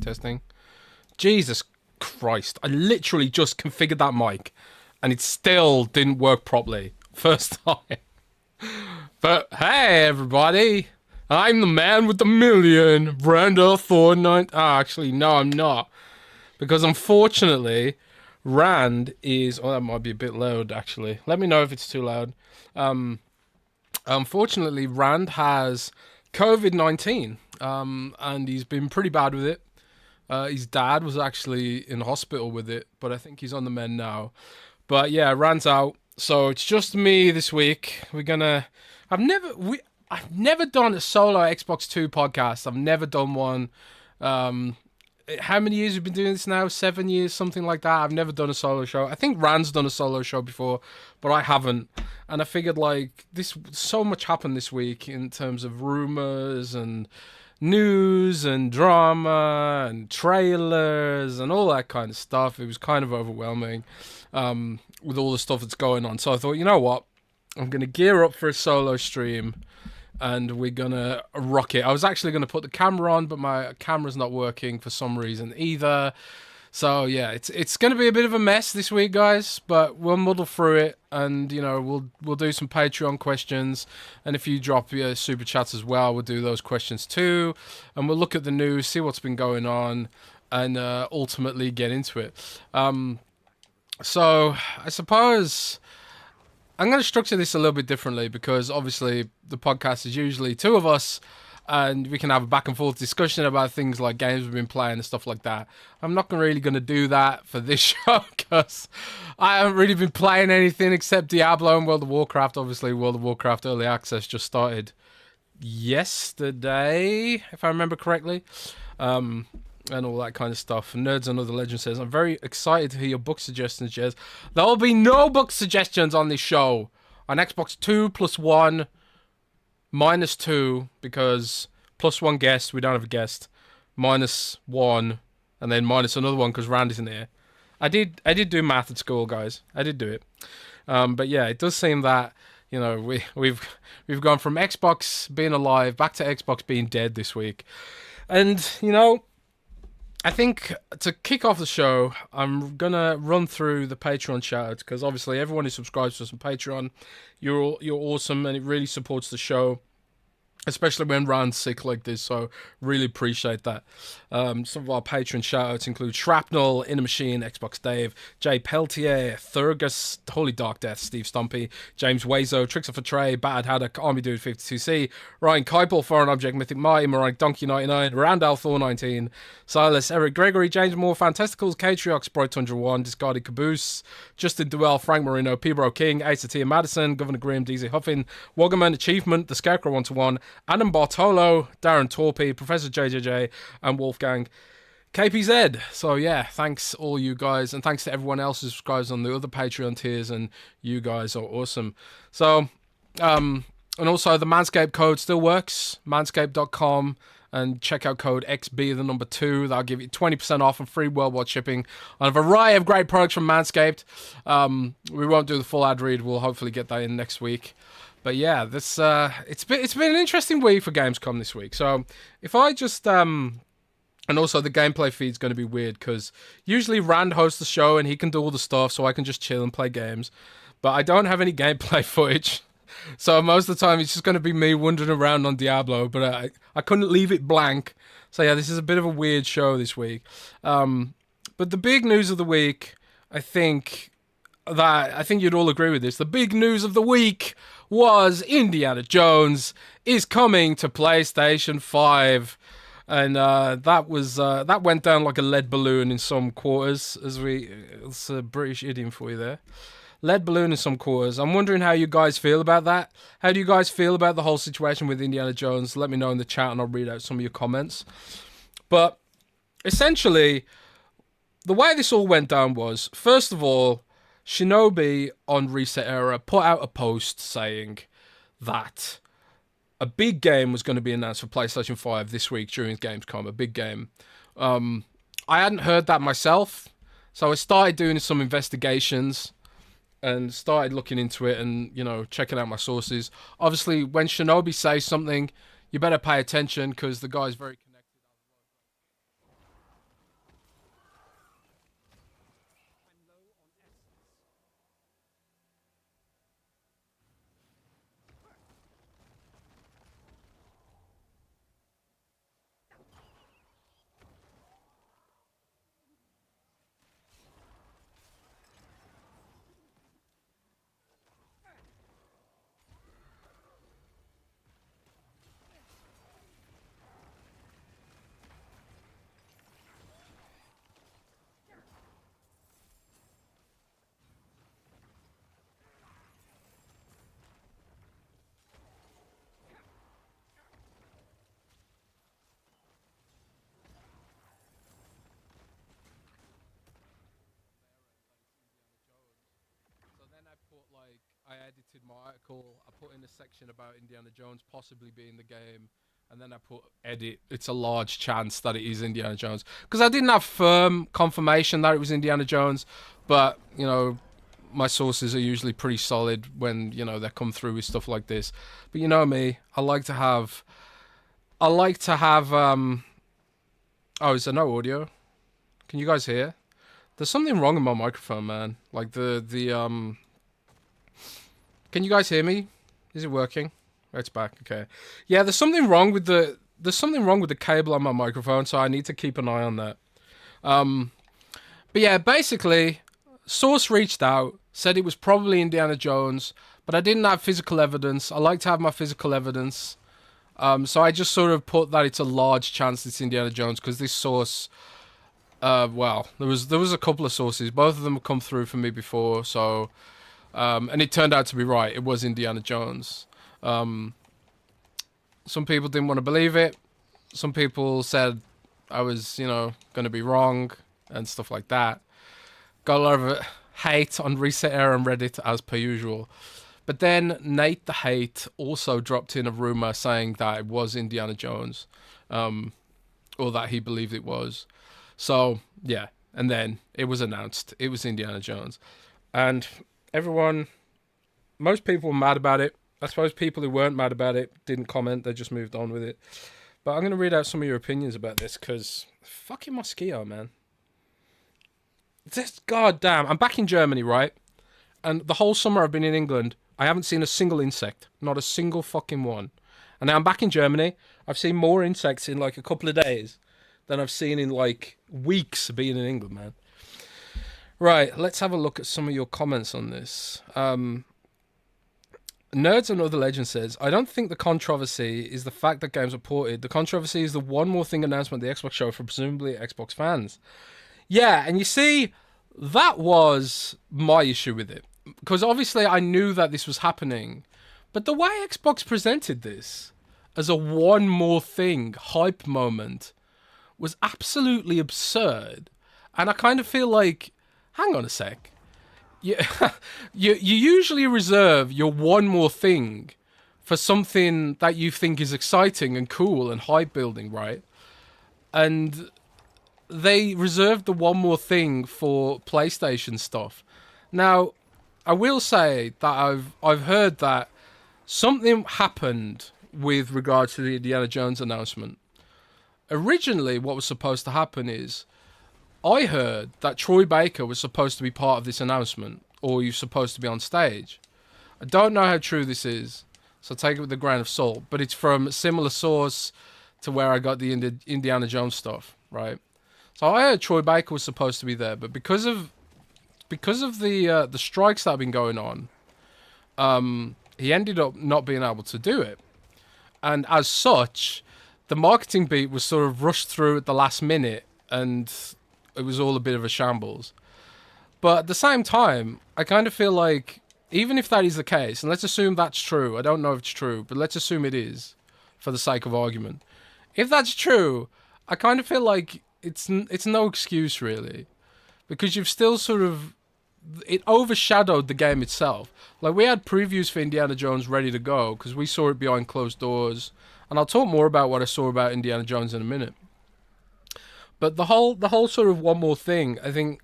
testing. Jesus Christ. I literally just configured that mic and it still didn't work properly. First time. But hey, everybody. I'm the man with the million. Randall Thornton. Actually, no, I'm not. Because unfortunately, Rand is... Oh, that might be a bit loud, actually. Let me know if it's too loud. Unfortunately, Rand has COVID-19. And he's been pretty bad with it. His dad was actually in hospital with it, but I think he's on the mend now. But yeah, Rand's out. So it's just me this week. We're gonna... I've never done a solo Xbox 2 podcast. I've never done one. How many years have we been doing this now? 7 years, something like that. I've never done a solo show. I think Rand's done a solo show before, but I haven't. And I figured, like, so much happened this week in terms of rumors and news and drama and trailers and all that kind of stuff. It was kind of overwhelming with all the stuff that's going on. So I thought, you know what? I'm going to gear up for a solo stream and we're going to rock it. I was actually going to put the camera on, but my camera's not working for some reason either. So yeah, it's going to be a bit of a mess this week, guys, but we'll muddle through it, and you know, we'll do some Patreon questions, and if you drop your super chats as well, we'll do those questions too, and we'll look at the news, see what's been going on, and ultimately get into it. So I suppose I'm going to structure this a little bit differently, because obviously the podcast is usually two of us, and we can have a back and forth discussion about things like games we've been playing and stuff like that. I'm not really going to do that for this show, because I haven't really been playing anything except Diablo and World of Warcraft. Obviously, World of Warcraft Early Access just started yesterday, if I remember correctly. And all that kind of stuff. Nerds and Other Legend says, I'm very excited to hear your book suggestions, Jez. There will be no book suggestions on this show. On Xbox 2 plus 1... -2, because +1 guest, we don't have a guest, -1, and then minus another one because Rand isn't here. I did do math at school, guys. I did do it. But yeah, it does seem that, you know, we've gone from Xbox being alive back to Xbox being dead this week. And, you know, I think to kick off the show, I'm going to run through the Patreon shoutouts, because obviously everyone who subscribes to us on Patreon, you're awesome, and it really supports the show, especially when Rand's sick like this, so really appreciate that. Some of our patron shoutouts include Shrapnel, Inner Machine, Xbox Dave, Jay Peltier, Thurgus, Holy Dark Death, Steve Stumpy, James Wazo, Tricks of a Tray, Bad Haddock, Army Dude 52C, Ryan Keipel, Foreign Object, Mythic Marty, Moronic Donkey 99, Randall Thor 19, Silas, Eric Gregory, James Moore, Fantasticals, Katriox, Bright Tundra 1, Discarded Caboose, Justin Duell, Frank Marino, P-Bro King, Ace Tia Madison, Governor Grimm, DZ Huffin, Woggerman, Achievement, The Scarecrow 1-1, Adam Bartolo, Darren Torpy, Professor JJJ, and Wolfgang KPZ. So yeah, thanks all you guys, and thanks to everyone else who subscribes on the other Patreon tiers, and you guys are awesome. So, and also the Manscaped code still works, manscaped.com, and check out code XB2. That'll give you 20% off and free worldwide shipping on a variety of great products from Manscaped. We won't do the full ad read, we'll hopefully get that in next week. But yeah, this it's been an interesting week for Gamescom this week. So if I just and also the gameplay feed's going to be weird, because usually Rand hosts the show and he can do all the stuff, so I can just chill and play games. But I don't have any gameplay footage, so most of the time it's just going to be me wandering around on Diablo. But I couldn't leave it blank. So yeah, this is a bit of a weird show this week. But the big news of the week, I think you'd all agree with this. The big news of the week was Indiana Jones is coming to PlayStation 5. And that went down like a lead balloon in some quarters, it's a British idiom for you there. Lead balloon in some quarters. I'm wondering how you guys feel about that. How do you guys feel about the whole situation with Indiana Jones? Let me know in the chat and I'll read out some of your comments. But essentially, the way this all went down was, first of all, Shinobi on Reset Era put out a post saying that a big game was going to be announced for PlayStation 5 this week during Gamescom, a big game. I hadn't heard that myself, so I started doing some investigations and started looking into it and, you know, checking out my sources. Obviously, when Shinobi says something, you better pay attention, because the guy's very connected. like, I edited my article. I put in a section about Indiana Jones possibly being the game, and then I put edit. It's a large chance that it is Indiana Jones because I didn't have firm confirmation that it was Indiana Jones, but my sources are usually pretty solid when they come through with stuff like this. But you know me, I like to have. Oh, is there no audio? Can you guys hear? There's something wrong with my microphone, man. Like the. Can you guys hear me? Is it working? Oh, it's back. Okay. Yeah, there's something wrong with the cable on my microphone, so I need to keep an eye on that. But yeah, basically, source reached out, said it was probably Indiana Jones, but I didn't have physical evidence. I like to have my physical evidence. So I just sort of put that it's a large chance it's Indiana Jones because this source, well, there was a couple of sources. Both of them have come through for me before, so, and it turned out to be right. It was Indiana Jones. Some people didn't want to believe it. Some people said I was, going to be wrong and stuff like that. Got a lot of hate on Reset Air and Reddit as per usual. But then Nate the Hate also dropped in a rumor saying that it was Indiana Jones, or that he believed it was. So, yeah. And then it was announced. It was Indiana Jones. And most people were mad about it. I suppose people who weren't mad about it didn't comment. They just moved on with it. But I'm going to read out some of your opinions about this because fucking mosquito, man. This goddamn. I'm back in Germany, right? And the whole summer I've been in England, I haven't seen a single insect. Not a single fucking one. And now I'm back in Germany. I've seen more insects in like a couple of days than I've seen in like weeks being in England, man. Right, let's have a look at some of your comments on this. Nerds and Other Legend says, I don't think the controversy is the fact that games are ported. The controversy is the one more thing announcement at the Xbox show for presumably Xbox fans. Yeah, and you see, that was my issue with it. Because obviously I knew that this was happening. But the way Xbox presented this as a one more thing hype moment was absolutely absurd. And I kind of feel like, hang on a sec. You usually reserve your one more thing for something that you think is exciting and cool and hype building, right? And they reserved the one more thing for PlayStation stuff. Now, I will say that I've heard that something happened with regard to the Indiana Jones announcement. Originally, what was supposed to happen is, I heard that Troy Baker was supposed to be part of this announcement, or you're supposed to be on stage. I don't know how true this is, so take it with a grain of salt, but it's from a similar source to where I got the Indiana Jones stuff, right? So I heard Troy Baker was supposed to be there, but because of the strikes that have been going on, he ended up not being able to do it. And as such, the marketing beat was sort of rushed through at the last minute, and it was all a bit of a shambles. But at the same time, I kind of feel like, even if that is the case, and let's assume that's true, I don't know if it's true, but let's assume it is, for the sake of argument. If that's true, I kind of feel like it's no excuse, really. Because you've still sort of, it overshadowed the game itself. Like, we had previews for Indiana Jones ready to go, because we saw it behind closed doors, and I'll talk more about what I saw about Indiana Jones in a minute. But the whole sort of one more thing, I think,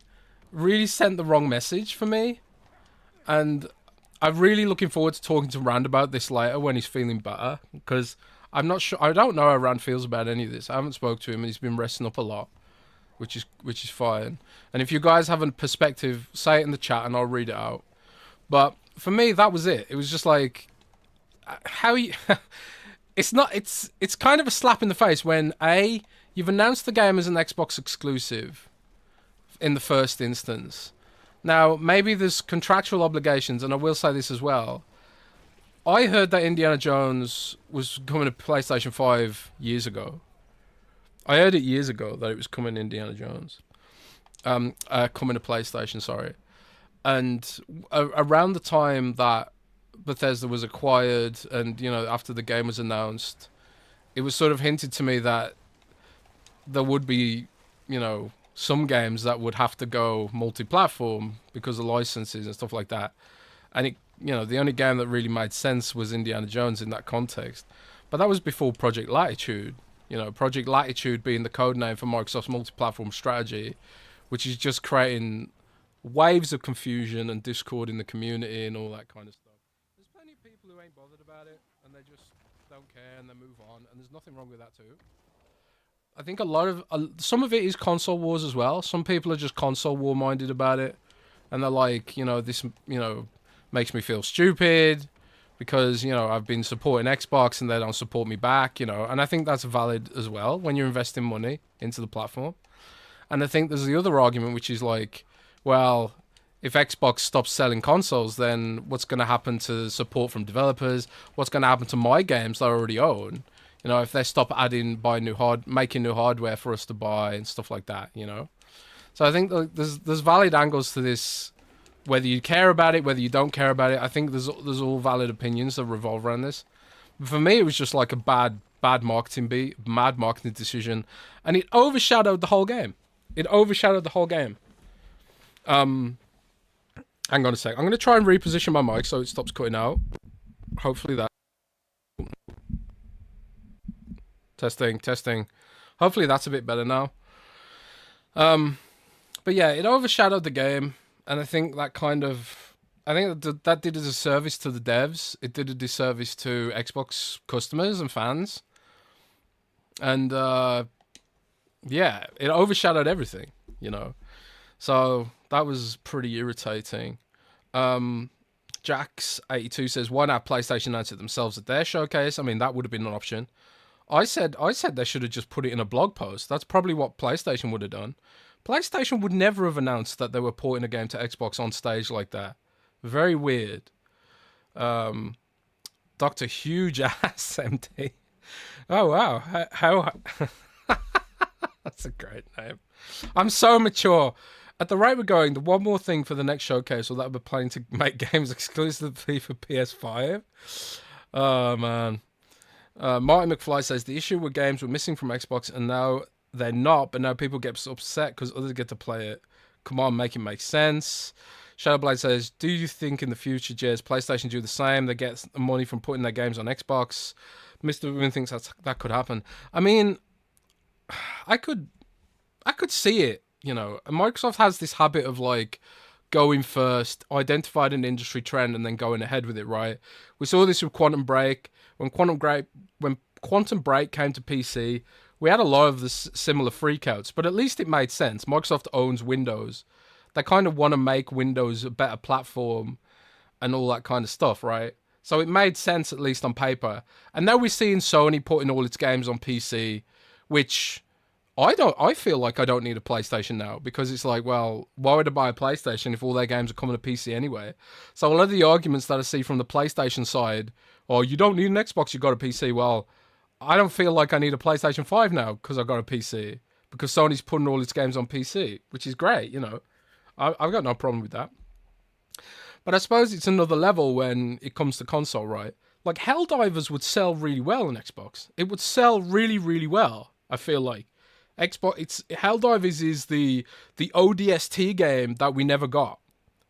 really sent the wrong message for me. And I'm really looking forward to talking to Rand about this later when he's feeling better. Because I'm not sure, I don't know how Rand feels about any of this. I haven't spoke to him and he's been resting up a lot, which is fine. And if you guys have a perspective, say it in the chat and I'll read it out. But for me, that was it. It was just like, how you... It's kind of a slap in the face when you've announced the game as an Xbox exclusive in the first instance. Now, maybe there's contractual obligations, and I will say this as well. I heard that Indiana Jones was coming to PlayStation 5 years ago. I heard it years ago that it was coming to Indiana Jones. Coming to PlayStation, sorry. And around the time that Bethesda was acquired and, after the game was announced, it was sort of hinted to me that there would be, some games that would have to go multi-platform because of licenses and stuff like that. And it, the only game that really made sense was Indiana Jones in that context. But that was before Project Latitude. Project Latitude being the code name for Microsoft's multi-platform strategy, which is just creating waves of confusion and discord in the community and all that kind of stuff. There's plenty of people who ain't bothered about it and they just don't care and they move on, and there's nothing wrong with that too. I think some of it is console wars as well. Some people are just console war minded about it, and they're like, this, makes me feel stupid because, I've been supporting Xbox and they don't support me back, and I think that's valid as well when you're investing money into the platform. And I think there's the other argument, which is like, well, if Xbox stops selling consoles, then what's going to happen to support from developers? What's going to happen to my games that I already own? If they stop making new hardware for us to buy and stuff like that, So I think there's valid angles to this, whether you care about it, whether you don't care about it. I think there's all valid opinions that revolve around this. But for me, it was just like a bad marketing decision, and it overshadowed the whole game. Hang on a sec. I'm going to try and reposition my mic so it stops cutting out. Hopefully that. Testing. Hopefully that's a bit better now. But yeah, it overshadowed the game, and I think that that did a disservice to the devs. It did a disservice to Xbox customers and fans. And yeah, it overshadowed everything, So that was pretty irritating. Jax82 says, why not PlayStation announce it themselves at their showcase? I mean, that would have been an option. I said they should have just put it in a blog post. That's probably what PlayStation would have done. PlayStation would never have announced that they were porting a game to Xbox on stage like that. Very weird. Dr. Huge Ass MD. Oh, wow. How That's a great name. I'm so mature. At the rate we're going, the one more thing for the next showcase, or that we're planning to make games exclusively for PS5. Oh, man. Martin McFly says, the issue with games were missing from Xbox, and now they're not, but now people get upset because others get to play it. Come on, make it make sense. Shadowblade says, do you think in the future, Jez, PlayStation do the same? They get money from putting their games on Xbox. Mr. Women thinks that could happen. I mean, I could see it, Microsoft has this habit of like going first, identified an industry trend, and then going ahead with it, right? We saw this with Quantum Break. When Quantum Break came to PC, we had a lot of the similar freakouts, but at least it made sense. Microsoft owns Windows. They kind of want to make Windows a better platform and all that kind of stuff, right? So it made sense, at least on paper. And now we're seeing Sony putting all its games on PC, which I feel like I don't need a PlayStation now, because it's like, well, why would I buy a PlayStation if all their games are coming to PC anyway? So a lot of the arguments that I see from the PlayStation side, you don't need an Xbox, you got a PC. Well, I don't feel like I need a PlayStation 5 now because I've got a PC, because Sony's putting all its games on PC, which is great, I've got no problem with that. But I suppose it's another level when it comes to console, right? Like, Helldivers would sell really well on Xbox. It would sell really, really well, I feel like. Helldivers is the ODST game that we never got,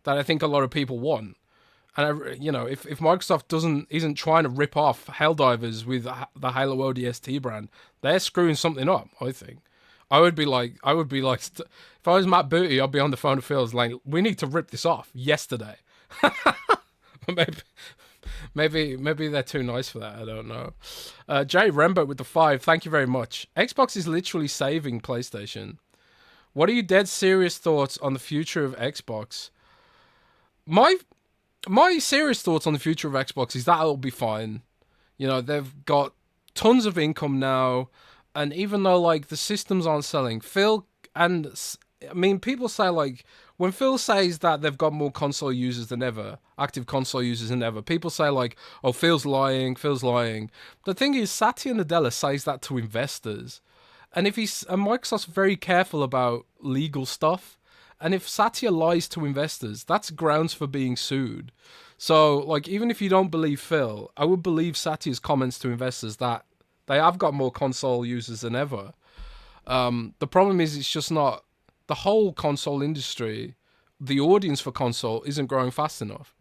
that I think a lot of people want. And if Microsoft isn't trying to rip off Helldivers with the Halo ODST brand, they're screwing something up, I think. I would be like, if I was Matt Booty, I'd be on the phone to Phil, like, we need to rip this off yesterday. Maybe they're too nice for that. I don't know. Jay Rembo with the 5. Thank you very much. Xbox is literally saving PlayStation. What are your dead serious thoughts on the future of Xbox? My serious thoughts on the future of Xbox is that it'll be fine. They've got tons of income now, and even though like the systems aren't selling, people say, like, when Phil says that they've got more console users than ever, active console users than ever, people say like, oh, Phil's lying. The thing is, Satya Nadella says that to investors. And Microsoft's very careful about legal stuff. And if Satya lies to investors, that's grounds for being sued. So, like, even if you don't believe Phil, I would believe Satya's comments to investors that they have got more console users than ever. The problem is, it's just not... The whole console industry, the audience for console isn't growing fast enough.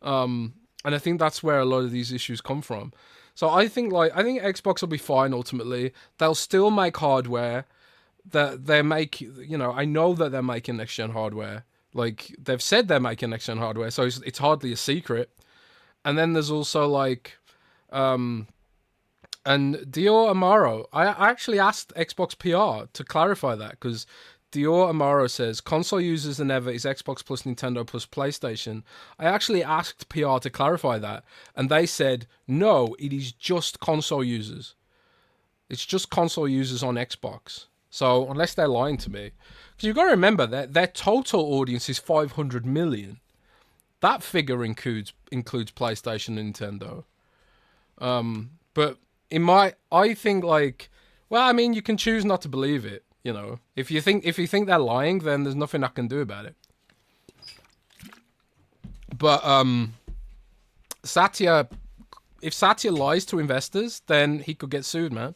And I think that's where a lot of these issues come from. So I think Xbox will be fine ultimately. They'll still make hardware that they make. I know that they're making next gen hardware. Like they've said they're making next gen hardware, so it's hardly a secret. And then there's also like, and Dior Amaro. I actually asked Xbox PR to clarify that because Dior Amaro says console users than ever is Xbox plus Nintendo plus PlayStation. I actually asked PR to clarify that, and they said no, it is just console users. It's just console users on Xbox. So unless they're lying to me, because you've got to remember that their total audience is 500 million. That figure includes PlayStation and Nintendo. But I think like, well, I mean, you can choose not to believe it. If you think they're lying, then there's nothing I can do about it. But Satya, if Satya lies to investors, then he could get sued, man.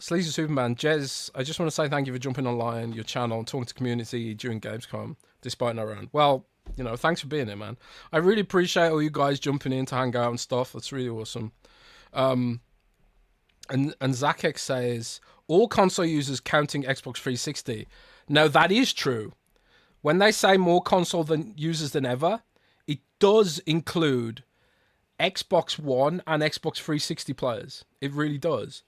Sleazy Superman, Jez, I just want to say thank you for jumping online, your channel, and talking to the community during Gamescom, despite no round. Well, thanks for being here, man. I really appreciate all you guys jumping in to hang out and stuff. That's really awesome. And Zakek says, all console users counting Xbox 360. Now, that is true. When they say more console users than ever, it does include Xbox One and Xbox 360 players. It really does.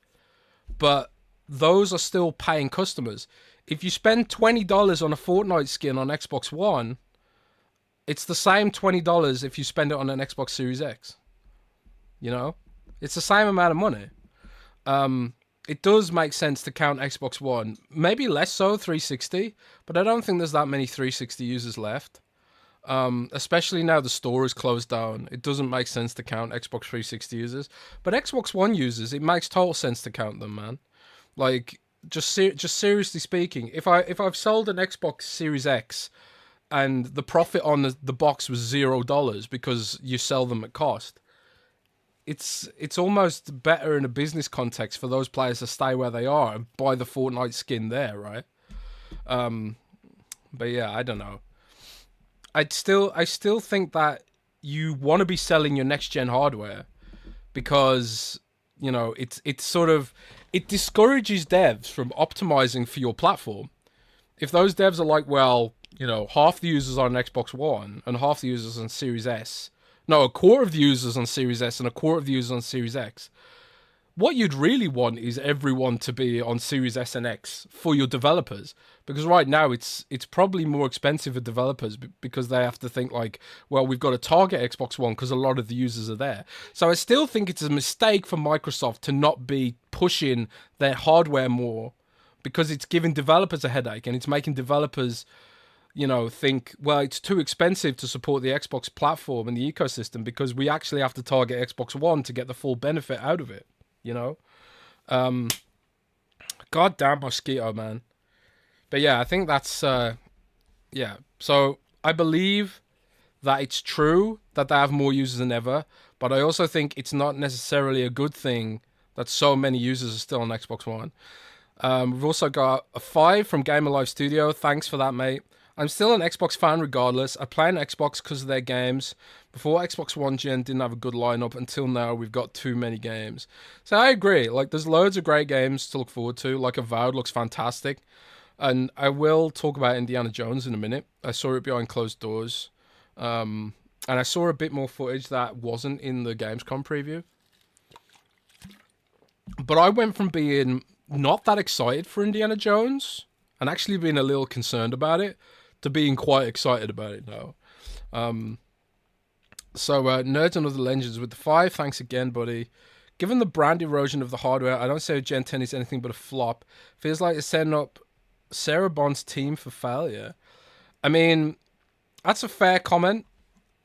But those are still paying customers. If you spend $20 on a Fortnite skin on Xbox One, it's the same $20 if you spend it on an Xbox Series X. It's the same amount of money. It does make sense to count Xbox One. Maybe less so 360, but I don't think there's that many 360 users left. Especially now the store is closed down. It doesn't make sense to count Xbox 360 users. But Xbox One users, it makes total sense to count them, man. Like, just seriously speaking, if I've sold an Xbox Series X and the profit on the box was $0 because you sell them at cost, it's almost better in a business context for those players to stay where they are and buy the Fortnite skin there, right? But yeah, I don't know. I still think that you want to be selling your next gen hardware because it's sort of, it discourages devs from optimizing for your platform. If those devs are like, well, half the users on Xbox One and half the users on Series S. No, a quarter of the users on Series S and a quarter of the users on Series X. What you'd really want is everyone to be on Series S and X for your developers. Because right now it's probably more expensive for developers because they have to think like, well, we've got to target Xbox One because a lot of the users are there. So I still think it's a mistake for Microsoft to not be pushing their hardware more because it's giving developers a headache and it's making developers think, well, it's too expensive to support the Xbox platform and the ecosystem because we actually have to target Xbox One to get the full benefit out of it, Goddamn mosquito, man. But yeah, I think that's, yeah. So I believe that it's true that they have more users than ever, but I also think it's not necessarily a good thing that so many users are still on Xbox One. We've also got a 5 from Gamer Life Studio. Thanks for that, mate. I'm still an Xbox fan regardless. I play on Xbox because of their games. Before Xbox One Gen didn't have a good lineup. Until now, we've got too many games. So I agree. Like, there's loads of great games to look forward to. Like, Avowed looks fantastic. And I will talk about Indiana Jones in a minute. I saw it behind closed doors. And I saw a bit more footage that wasn't in the Gamescom preview. But I went from being not that excited for Indiana Jones and actually being a little concerned about it to being quite excited about it now. So Nerds and Other Legends with the 5. Thanks again, buddy. Given the brand erosion of the hardware, I don't say Gen 10 is anything but a flop. Feels like it's setting up Sarah Bond's team for failure. I mean, that's a fair comment.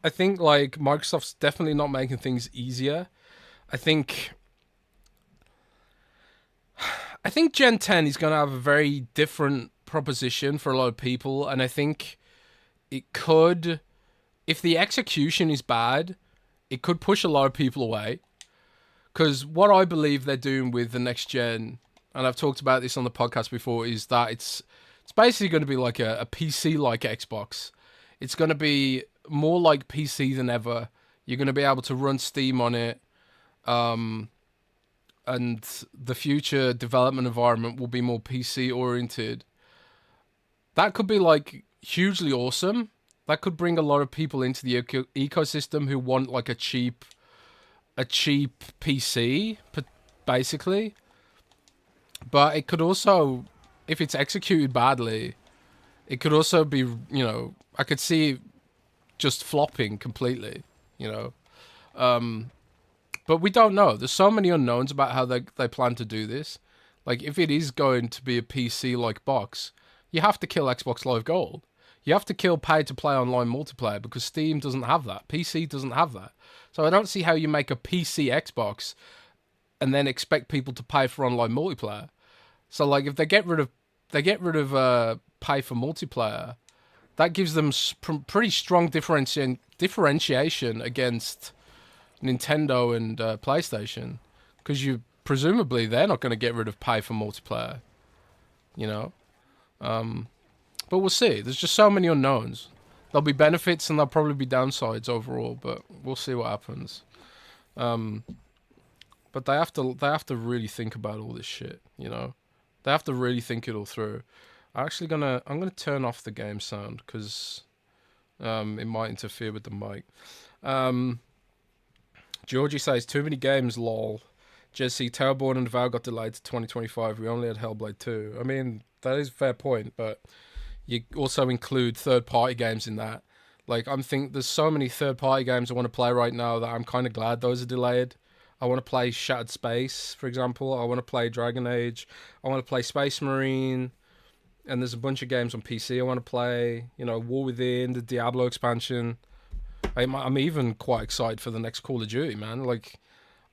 I think like Microsoft's definitely not making things easier. I think Gen 10 is going to have a very different proposition for a lot of people, and I think it could, if the execution is bad, it could push a lot of people away. Because what I believe they're doing with the next gen, and I've talked about this on the podcast before, is that it's basically going to be like a PC-like Xbox. It's going to be more like PC than ever. You're going to be able to run Steam on it. And the future development environment will be more PC oriented. That could be like hugely awesome. That could bring a lot of people into the ecosystem who want like a cheap PC, basically. But it could also, if it's executed badly, it could also be, I could see it just flopping completely, But we don't know. There's so many unknowns about how they plan to do this. Like, if it is going to be a PC-like box, you have to kill Xbox Live Gold. You have to kill pay-to-play online multiplayer because Steam doesn't have that. PC doesn't have that. So I don't see how you make a PC Xbox and then expect people to pay for online multiplayer. So, like, if they get rid of pay for multiplayer, that gives them pretty strong differentiation against Nintendo and PlayStation, because presumably they're not going to get rid of pay for multiplayer, But we'll see. There's just so many unknowns. There'll be benefits and there'll probably be downsides overall, but we'll see what happens. But they have to really think about all this shit, They have to really think it all through. I'm gonna turn off the game sound because it might interfere with the mic. Georgie says, too many games, lol. Jesse, Tailborn and Avowed got delayed to 2025. We only had Hellblade 2. I mean, that is a fair point, but you also include third-party games in that. Like, there's so many third-party games I want to play right now that I'm kind of glad those are delayed. I want to play Shattered Space, for example. I want to play Dragon Age. I want to play Space Marine. And there's a bunch of games on PC I want to play. War Within, the Diablo expansion. I'm even quite excited for the next Call of Duty, man. Like,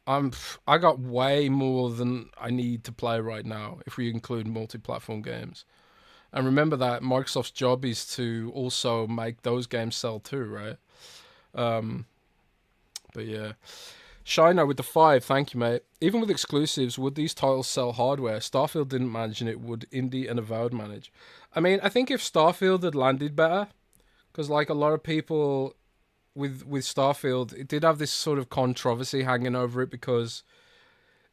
I got way more than I need to play right now if we include multi-platform games. And remember that Microsoft's job is to also make those games sell too, right? But yeah. Shiner with the 5, thank you, mate. Even with exclusives, would these titles sell hardware? Starfield didn't manage, and it would Indie and Avowed manage. I mean, I think if Starfield had landed better, because like a lot of people with Starfield, it did have this sort of controversy hanging over it because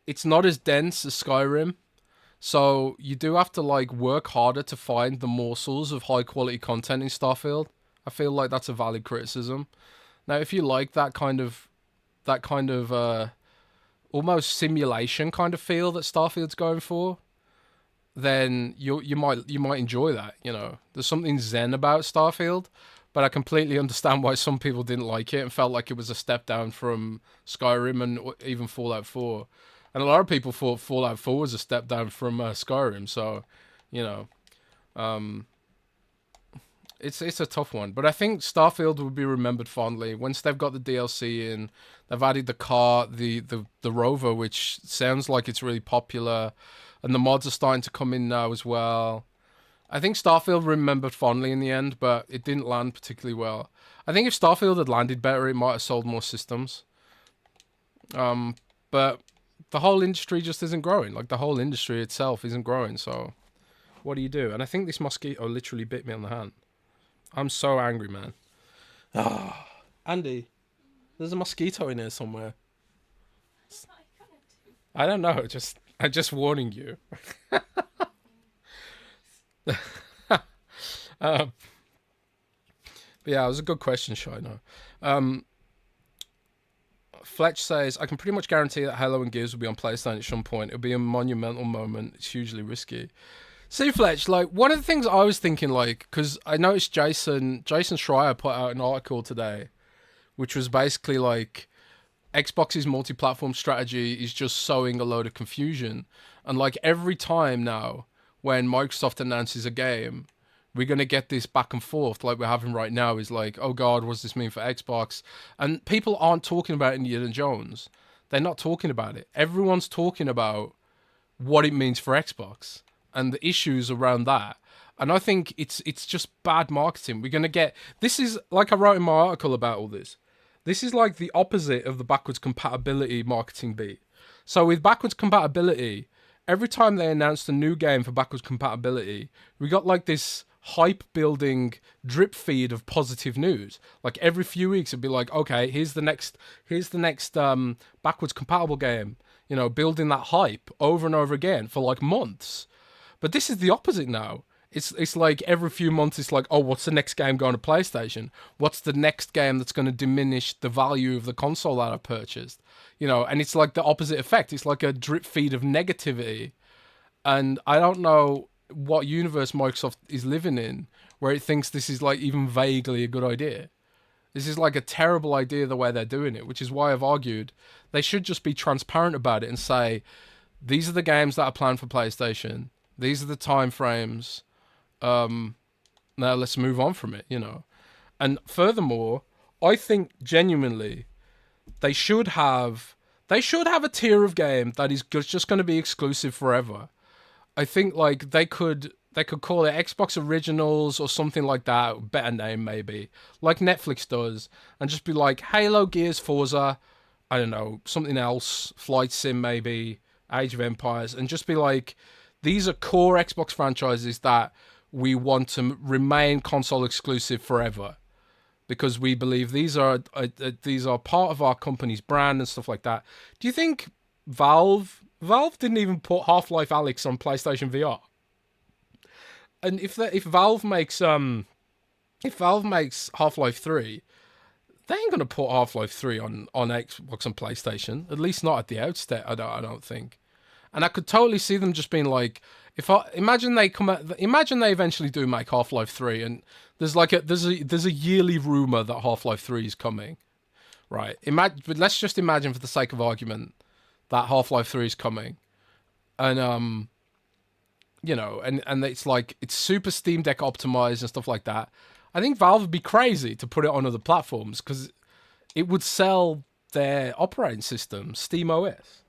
it's not as dense as Skyrim. So you do have to like work harder to find the morsels of high quality content in Starfield. I feel like that's a valid criticism. Now, if you like that kind of almost simulation kind of feel that Starfield's going for, then you might enjoy that. There's something zen about Starfield. But I completely understand why some people didn't like it and felt like it was a step down from Skyrim and even Fallout 4. And a lot of people thought Fallout 4 was a step down from Skyrim. So, it's a tough one. But I think Starfield will be remembered fondly. Once they've got the DLC in, they've added the car, the rover, which sounds like it's really popular. And the mods are starting to come in now as well. I think Starfield remembered fondly in the end, but it didn't land particularly well. I think if Starfield had landed better, it might have sold more systems. But the whole industry just isn't growing. Like, the whole industry itself isn't growing, so what do you do? And I think this mosquito literally bit me on the hand. I'm so angry, man. Ah, Andy, there's a mosquito in here somewhere. I don't know, I'm just warning you. But yeah, it was a good question, Shino. Fletch says, I can pretty much guarantee that Halo and Gears will be on PlayStation at some point. It'll be a monumental moment. It's hugely risky. See, Fletch, like, one of the things I was thinking, like, because I noticed Jason Schreier put out an article today, which was basically like, Xbox's multi-platform strategy is just sowing a load of confusion. And like, every time now, when Microsoft announces a game, we're going to get this back and forth like we're having right now is like, oh God, what does this mean for Xbox? And people aren't talking about Indiana Jones. They're not talking about it. Everyone's talking about what it means for Xbox and the issues around that. And I think it's just bad marketing. We're going to get... This is, like I wrote in my article about all this, this is like the opposite of the backwards compatibility marketing beat. So with backwards compatibility, every time they announced a new game for backwards compatibility, we got like this hype building drip feed of positive news. Like every few weeks it'd be like, okay, here's the next backwards compatible game, you know, building that hype over and over again for like months. But this is the opposite now. It's like every few months it's like, oh, what's the next game going to PlayStation? What's the next game that's going to diminish the value of the console that I purchased? You know, and it's like the opposite effect. It's like a drip feed of negativity. And I don't know what universe Microsoft is living in where it thinks this is like even vaguely a good idea. This is like a terrible idea the way they're doing it, which is why I've argued they should just be transparent about it and say, these are the games that are planned for PlayStation. These are the time frames. Now let's move on from it, you know. And furthermore, I think genuinely they should have a tier of game that is just going to be exclusive forever. I think like they could call it Xbox Originals or something like that, better name maybe, like Netflix does, and just be like Halo, Gears, Forza, I don't know, something else, Flight Sim maybe, Age of Empires, and just be like, these are core Xbox franchises that we want to remain console exclusive forever because we believe these are part of our company's brand and stuff like that. Do you think Valve didn't even put Half-Life Alyx on PlayStation VR? And if Valve makes Half-Life 3, they ain't gonna put Half-Life 3 on Xbox and PlayStation. At least not at the outset. I don't think. And I could totally see them just being like, imagine they eventually do make Half-Life 3, and there's a yearly rumor that Half-Life 3 is coming, right? But let's just imagine for the sake of argument that Half-Life 3 is coming, and you know, and it's like it's super Steam Deck optimized and stuff like that. I think Valve would be crazy to put it on other platforms because it would sell their operating system, Steam OS.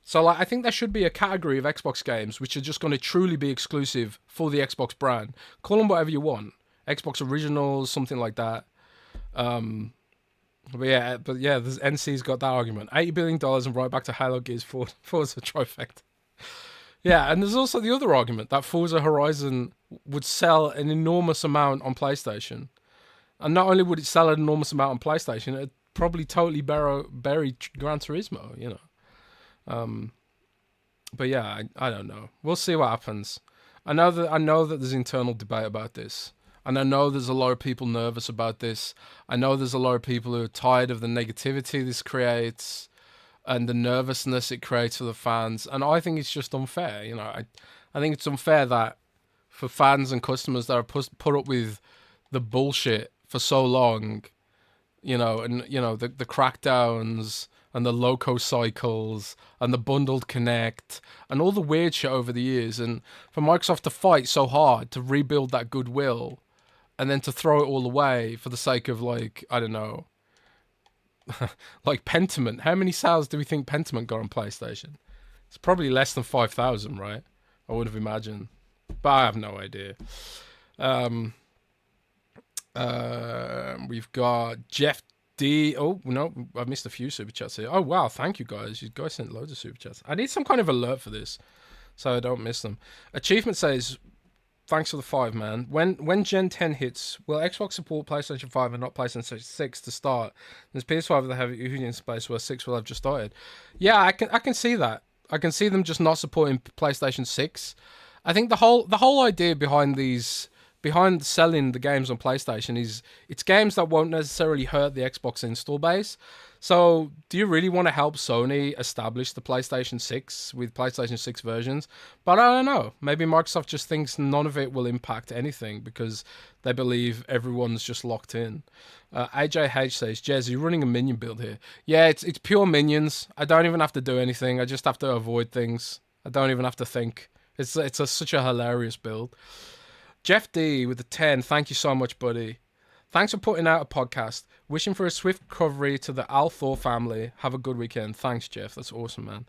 So like, I think there should be a category of Xbox games which are just going to truly be exclusive for the Xbox brand. Call them whatever you want. Xbox Originals, something like that. But yeah, NC's got that argument. $80 billion and right back to Halo, Gears, Forza trifecta. Yeah, and there's also the other argument that Forza Horizon would sell an enormous amount on PlayStation. And not only would it sell an enormous amount on PlayStation, it'd probably totally bury Gran Turismo, you know. But yeah, I don't know. We'll see what happens. I know that there's internal debate about this. And I know there's a lot of people nervous about this. I know there's a lot of people who are tired of the negativity this creates and the nervousness it creates for the fans. And I think it's just unfair. You know, I think it's unfair that for fans and customers that are put up with the bullshit for so long, you know, and, you know, the crackdowns and the loco cycles and the bundled connect and all the weird shit over the years, and for Microsoft to fight so hard to rebuild that goodwill and then to throw it all away for the sake of, like, I don't know, like Pentiment. How many sales do we think Pentiment got on PlayStation? It's probably less than 5,000, right? I would have imagined, but I have no idea. We've got Jeff D. Oh, no, I've missed a few super chats here. Oh, wow, thank you guys. You guys sent loads of super chats. I need some kind of alert for this so I don't miss them. Achievement says, thanks for the 5, man. When Gen 10 hits, will Xbox support PlayStation 5 and not PlayStation 6 to start? There's PS5 that have a huge space where 6 will have just started. Yeah, I can see that. I can see them just not supporting PlayStation 6. I think the whole idea behind selling the games on PlayStation is it's games that won't necessarily hurt the Xbox install base. So do you really want to help Sony establish the PlayStation 6 with PlayStation 6 versions? But I don't know. Maybe Microsoft just thinks none of it will impact anything because they believe everyone's just locked in. AJH says, Jez, you're running a minion build here. Yeah, it's pure minions. I don't even have to do anything. I just have to avoid things. I don't even have to think. It's such a hilarious build. Jeff D with the 10, thank you so much, buddy. Thanks for putting out a podcast. Wishing for a swift recovery to the Al Thor family. Have a good weekend. Thanks, Jeff. That's awesome, man.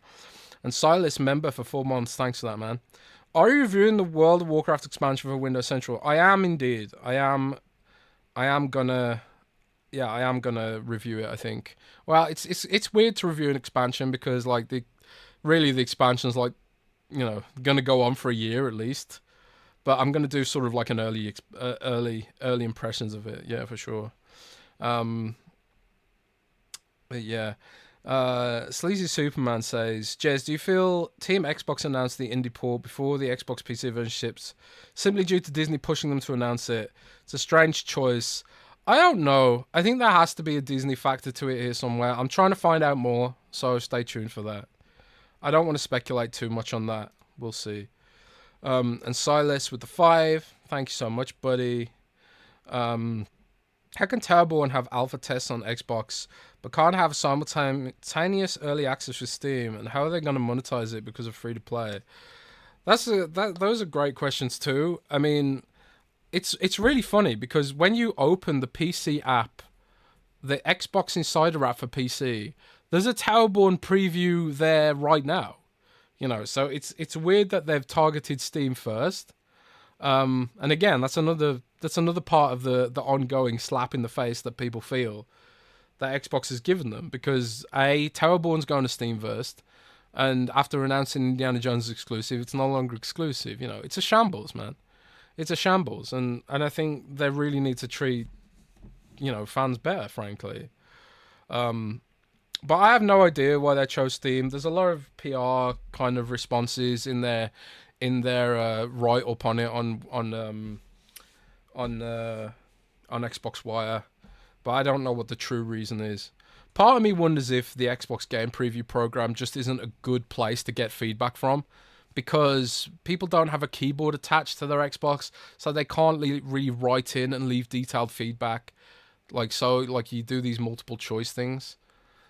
And Silas member for 4 months. Thanks for that, man. Are you reviewing the World of Warcraft expansion for Windows Central? I am indeed. I am gonna review it, I think. Well, it's weird to review an expansion because like the expansion's like, you know, gonna go on for a year at least. but I'm gonna do sort of like an early impressions of it. Yeah, for sure. But yeah. Sleazy Superman says, Jez, do you feel Team Xbox announced the indie port before the Xbox PC version ships simply due to Disney pushing them to announce it? It's a strange choice. I don't know. I think there has to be a Disney factor to it here somewhere. I'm trying to find out more, so stay tuned for that. I don't want to speculate too much on that. We'll see. And Silas with the 5. Thank you so much, buddy. How can Turbo have alpha tests on Xbox, but can't have simultaneous early access with Steam? And how are they going to monetize it because of free to play? Those are great questions too. I mean, it's really funny because when you open the PC app, the Xbox Insider app for PC, there's a Towerborn preview there right now. You know, so it's weird that they've targeted Steam first. And again, that's another part of the ongoing slap in the face that people feel that Xbox has given them, because Towerborn's going to Steam first, and after announcing Indiana Jones exclusive, it's no longer exclusive. You know, it's a shambles, man. It's a shambles, and I think they really need to treat, you know, fans better, frankly. But I have no idea why they chose Steam. There's a lot of PR kind of responses in their write up on it on Xbox Wire, but I don't know what the true reason is. Part of me wonders if the Xbox Game Preview program just isn't a good place to get feedback from, because people don't have a keyboard attached to their Xbox, so they can't really write in and leave detailed feedback, like you do these multiple choice things.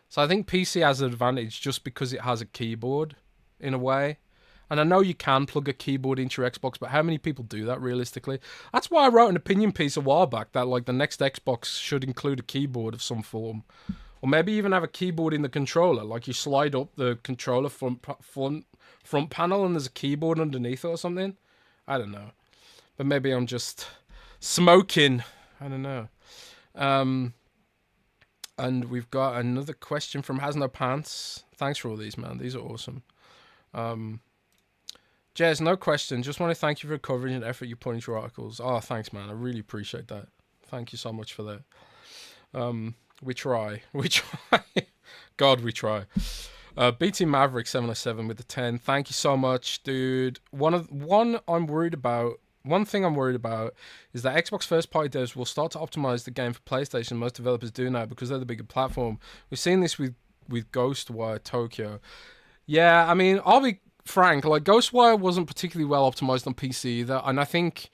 So I think PC has an advantage just because it has a keyboard, in a way. And I know you can plug a keyboard into your Xbox, but how many people do that realistically? That's why I wrote an opinion piece a while back that like the next Xbox should include a keyboard of some form. Or maybe even have a keyboard in the controller. Like you slide up the controller front panel and there's a keyboard underneath it or something. I don't know. But maybe I'm just smoking. I don't know. And we've got another question from Has No Pants. Thanks for all these, man. These are awesome. Jez, no question. Just want to thank you for the coverage and effort you put into your articles. Oh, thanks, man. I really appreciate that. Thank you so much for that. We try. We try. God, we try. BT Maverick 707 with the 10. Thank you so much, dude. One thing I'm worried about is that Xbox first-party devs will start to optimize the game for PlayStation. Most developers do now because they're the bigger platform. We've seen this with Ghostwire Tokyo. Yeah, I mean, I'll be frank. Like Ghostwire wasn't particularly well optimized on PC either, and I think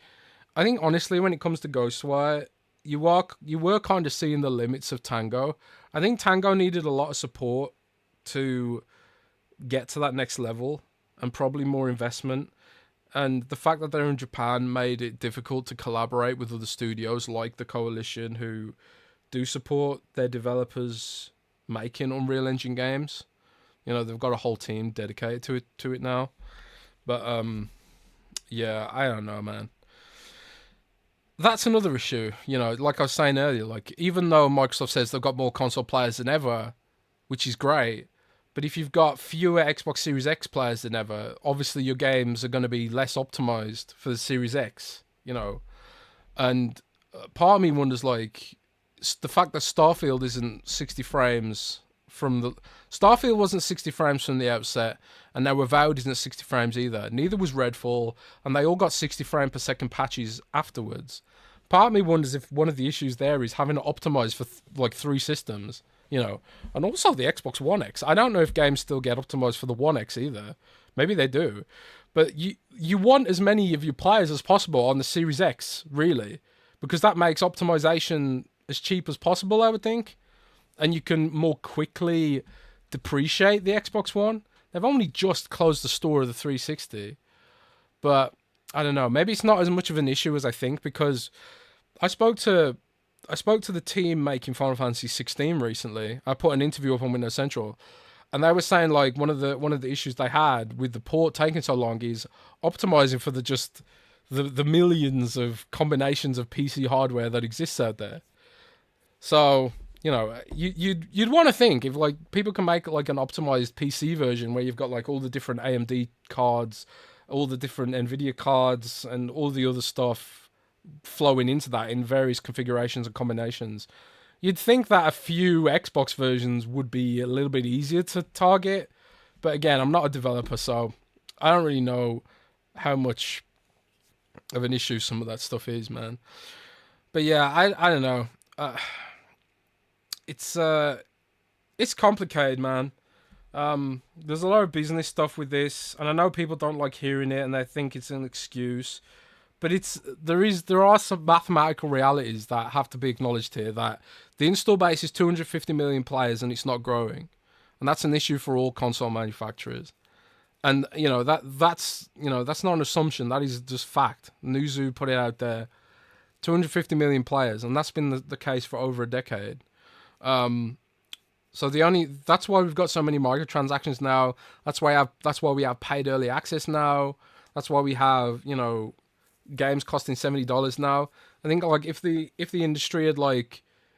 honestly, when it comes to Ghostwire, you were kind of seeing the limits of Tango. I think Tango needed a lot of support to get to that next level, and probably more investment. And the fact that they're in Japan made it difficult to collaborate with other studios like the Coalition, who do support their developers making Unreal Engine games. You know, they've got a whole team dedicated to it now. But yeah, I don't know, man. That's another issue. You know, like I was saying earlier, like even though Microsoft says they've got more console players than ever, which is great, but if you've got fewer Xbox Series X players than ever, obviously your games are going to be less optimized for the Series X, you know. And part of me wonders, like, the fact that Starfield isn't 60 frames from the... Starfield wasn't 60 frames from the outset, and now Avowed isn't 60 frames either. Neither was Redfall, and they all got 60 frame per second patches afterwards. Part of me wonders if one of the issues there is having to optimize for, like, 3 systems. You know, and also the Xbox One X. I don't know if games still get optimized for the One X either. Maybe they do. But you want as many of your players as possible on the Series X, really. Because that makes optimization as cheap as possible, I would think. And you can more quickly depreciate the Xbox One. They've only just closed the store of the 360. But, I don't know. Maybe it's not as much of an issue as I think, because I spoke to the team making Final Fantasy 16 recently. I put an interview up on Windows Central, and they were saying like one of the issues they had with the port taking so long is optimizing for the millions of combinations of PC hardware that exists out there. So, you know, you'd want to think if like people can make like an optimized PC version where you've got like all the different AMD cards, all the different NVIDIA cards and all the other stuff flowing into that in various configurations and combinations. You'd think that a few Xbox versions would be a little bit easier to target. But again, I'm not a developer, so I don't really know how much of an issue some of that stuff is, man. But yeah, I don't know. It's complicated, man. There's a lot of business stuff with this, and I know people don't like hearing it, and they think it's an excuse. But there are some mathematical realities that have to be acknowledged here. That the install base is 250 million players, and it's not growing, and that's an issue for all console manufacturers. And that's not an assumption. That is just fact. Newzoo put it out there. 250 million players, and that's been the case for over a decade. So that's why we've got so many microtransactions now. That's why we have paid early access now. That's why we have, games costing $70 now. I think like if the industry had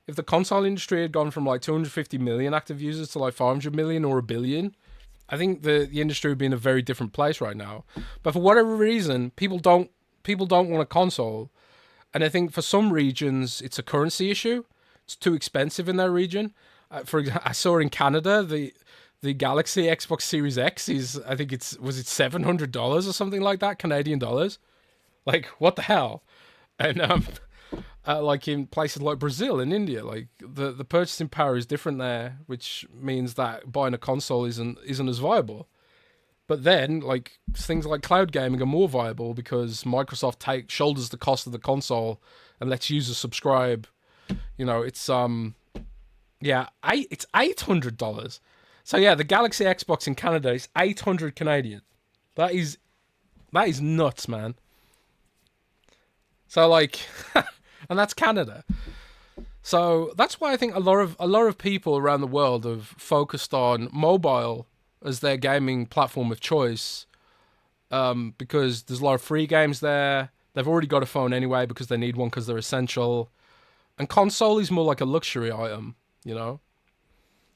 if the console industry had gone from like 250 million active users to like 500 million or a billion, I think the industry would be in a very different place right now. But for whatever reason, people don't want a console. And I think for some regions, it's a currency issue. It's too expensive in their region. For example, I saw in Canada, the Galaxy Xbox Series X is, I think was it $700 or something like that, Canadian dollars? Like, what the hell? And like in places like Brazil and India, like the purchasing power is different there, which means that buying a console isn't as viable. But then, like, things like cloud gaming are more viable because Microsoft shoulders the cost of the console and lets users subscribe. It's it's $800. So yeah, the Galaxy Xbox in Canada is 800 Canadian. That is nuts, man. So like, and that's Canada. So that's why I think a lot of people around the world have focused on mobile as their gaming platform of choice, because there's a lot of free games there. They've already got a phone anyway because they need one because they're essential. And console is more like a luxury item,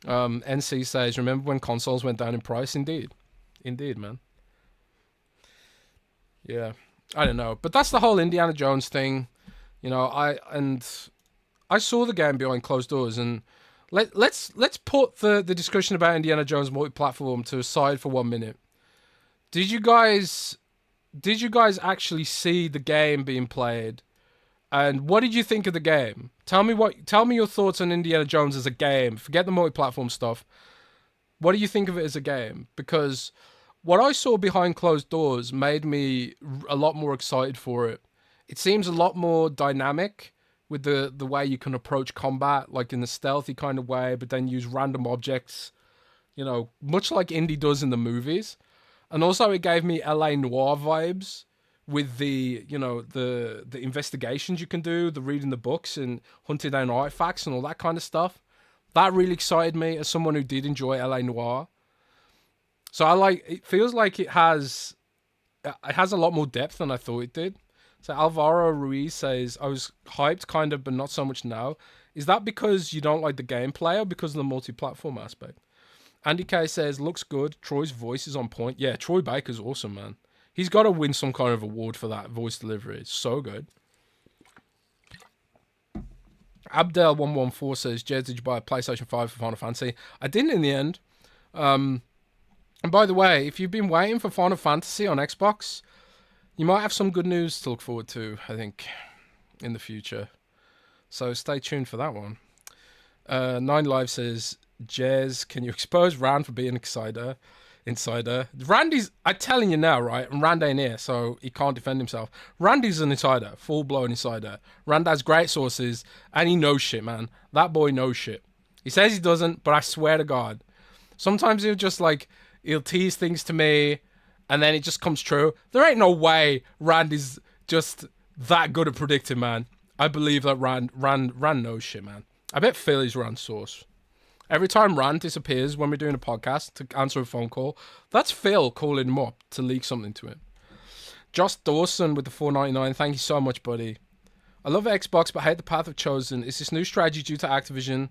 NC says, remember when consoles went down in price? Indeed, man. Yeah, I don't know. But that's the whole Indiana Jones thing. I saw the game behind closed doors, and let's put the discussion about Indiana Jones multi-platform to aside for 1 minute. Did you guys actually see the game being played? And what did you think of the game? Tell me your thoughts on Indiana Jones as a game. Forget the multi-platform stuff. What do you think of it as a game? Because what I saw behind closed doors made me a lot more excited for it. It seems a lot more dynamic with the way you can approach combat, like in a stealthy kind of way, but then use random objects, much like Indy does in the movies. And also it gave me LA Noire vibes with the investigations you can do, the reading the books and hunting down artifacts and all that kind of stuff. That really excited me as someone who did enjoy LA Noire. So it feels like it has a lot more depth than I thought it did. So Alvaro Ruiz says, I was hyped kind of, but not so much now. Is that because you don't like the gameplay or because of the multi-platform aspect? Andy K says, looks good. Troy's voice is on point. Yeah, Troy Baker's awesome, man. He's got to win some kind of award for that voice delivery. It's so good. Abdel114 says, Jez, did you buy a PlayStation 5 for Final Fantasy? I didn't in the end. And by the way, if you've been waiting for Final Fantasy on Xbox, you might have some good news to look forward to, I think, in the future. So stay tuned for that one. 9Live says, Jez, can you expose Rand for being an insider? Randy's, I'm telling you now, right? And Rand ain't here, so he can't defend himself. Randy's an insider, full-blown insider. Rand has great sources, and he knows shit, man. That boy knows shit. He says he doesn't, but I swear to God. Sometimes he'll tease things to me, and then it just comes true. There ain't no way Rand is just that good at predicting, man. I believe that Rand knows shit, man. I bet Phil is Rand's source. Every time Rand disappears when we're doing a podcast to answer a phone call, that's Phil calling him up to leak something to him. Josh Dawson with the $4.99. Thank you so much, buddy. I love Xbox, but hate the path I've chosen. Is this new strategy due to Activision?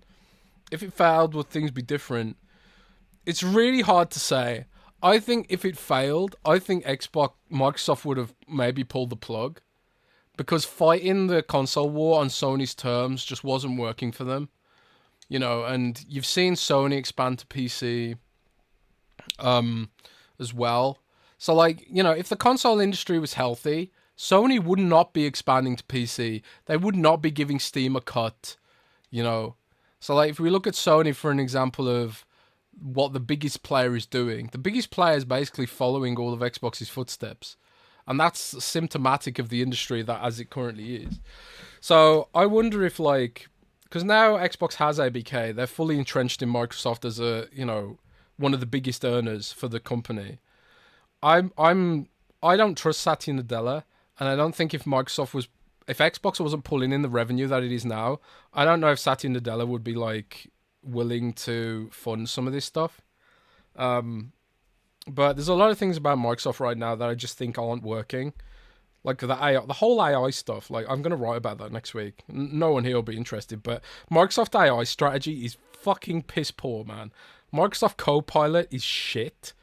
If it failed, would things be different? It's really hard to say. I think if it failed, I think Microsoft would have maybe pulled the plug because fighting the console war on Sony's terms just wasn't working for them. You know, and you've seen Sony expand to PC as well. So, like, you know, if the console industry was healthy, Sony would not be expanding to PC. They would not be giving Steam a cut, you know. So, like, if we look at Sony for an example of what the biggest player is doing, the biggest player is basically following all of Xbox's footsteps. And that's symptomatic of the industry that as it currently is. So, I wonder if, like, because now Xbox has ABK, they're fully entrenched in Microsoft as a, you know, one of the biggest earners for the company. I don't trust Satya Nadella, and I don't think if Xbox wasn't pulling in the revenue that it is now, I don't know if Satya Nadella would be like willing to fund some of this stuff. But there's a lot of things about Microsoft right now that I just think aren't working. Like the AI, the whole AI stuff. Like I'm gonna write about that next week. No one here will be interested, but Microsoft AI strategy is fucking piss poor, man. Microsoft Copilot is shit.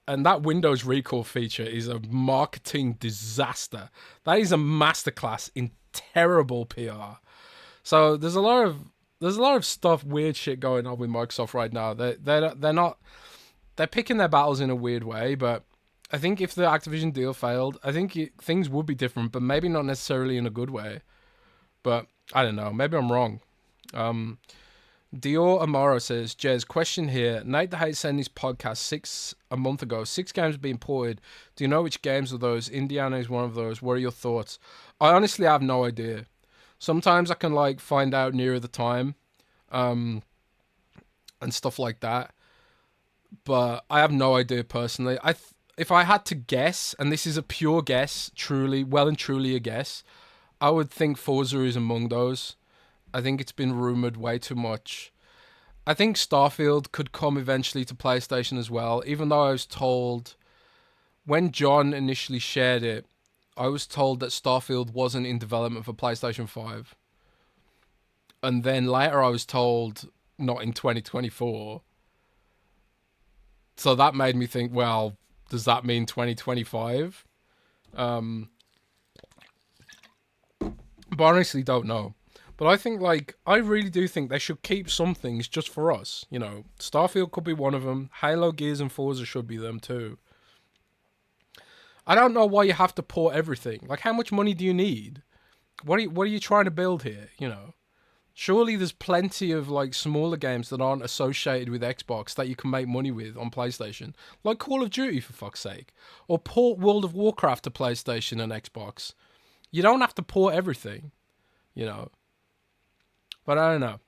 And that Windows recall feature is a marketing disaster. That is a masterclass in terrible PR. So there's a lot of stuff, weird shit going on with Microsoft right now. They're picking their battles in a weird way. But I think if the Activision deal failed, I think things would be different, but maybe not necessarily in a good way. But I don't know. Maybe I'm wrong. Dior Amaro says, Jez, question here. Nate the Hate sent his podcast a month ago. 6 games being ported. Do you know which games are those? Indiana is one of those. What are your thoughts? I honestly have no idea. Sometimes I can like find out nearer the time, and stuff like that. But I have no idea personally. If I had to guess, and this is a pure guess, well and truly a guess, I would think Forza is among those. I think it's been rumored way too much. I think Starfield could come eventually to PlayStation as well, even though I was told, when John initially shared it, I was told that Starfield wasn't in development for PlayStation 5. And then later I was told not in 2024. So that made me think, well, does that mean 2025? But I honestly don't know. But I think, like, I really do think they should keep some things just for us. You know, Starfield could be one of them. Halo, Gears, and Forza should be them too. I don't know why you have to port everything. Like, how much money do you need? What are you trying to build here? You know, surely there's plenty of like smaller games that aren't associated with Xbox that you can make money with on PlayStation, like Call of Duty for fuck's sake, or port World of Warcraft to PlayStation and Xbox. You don't have to port everything, you know. But I don't know.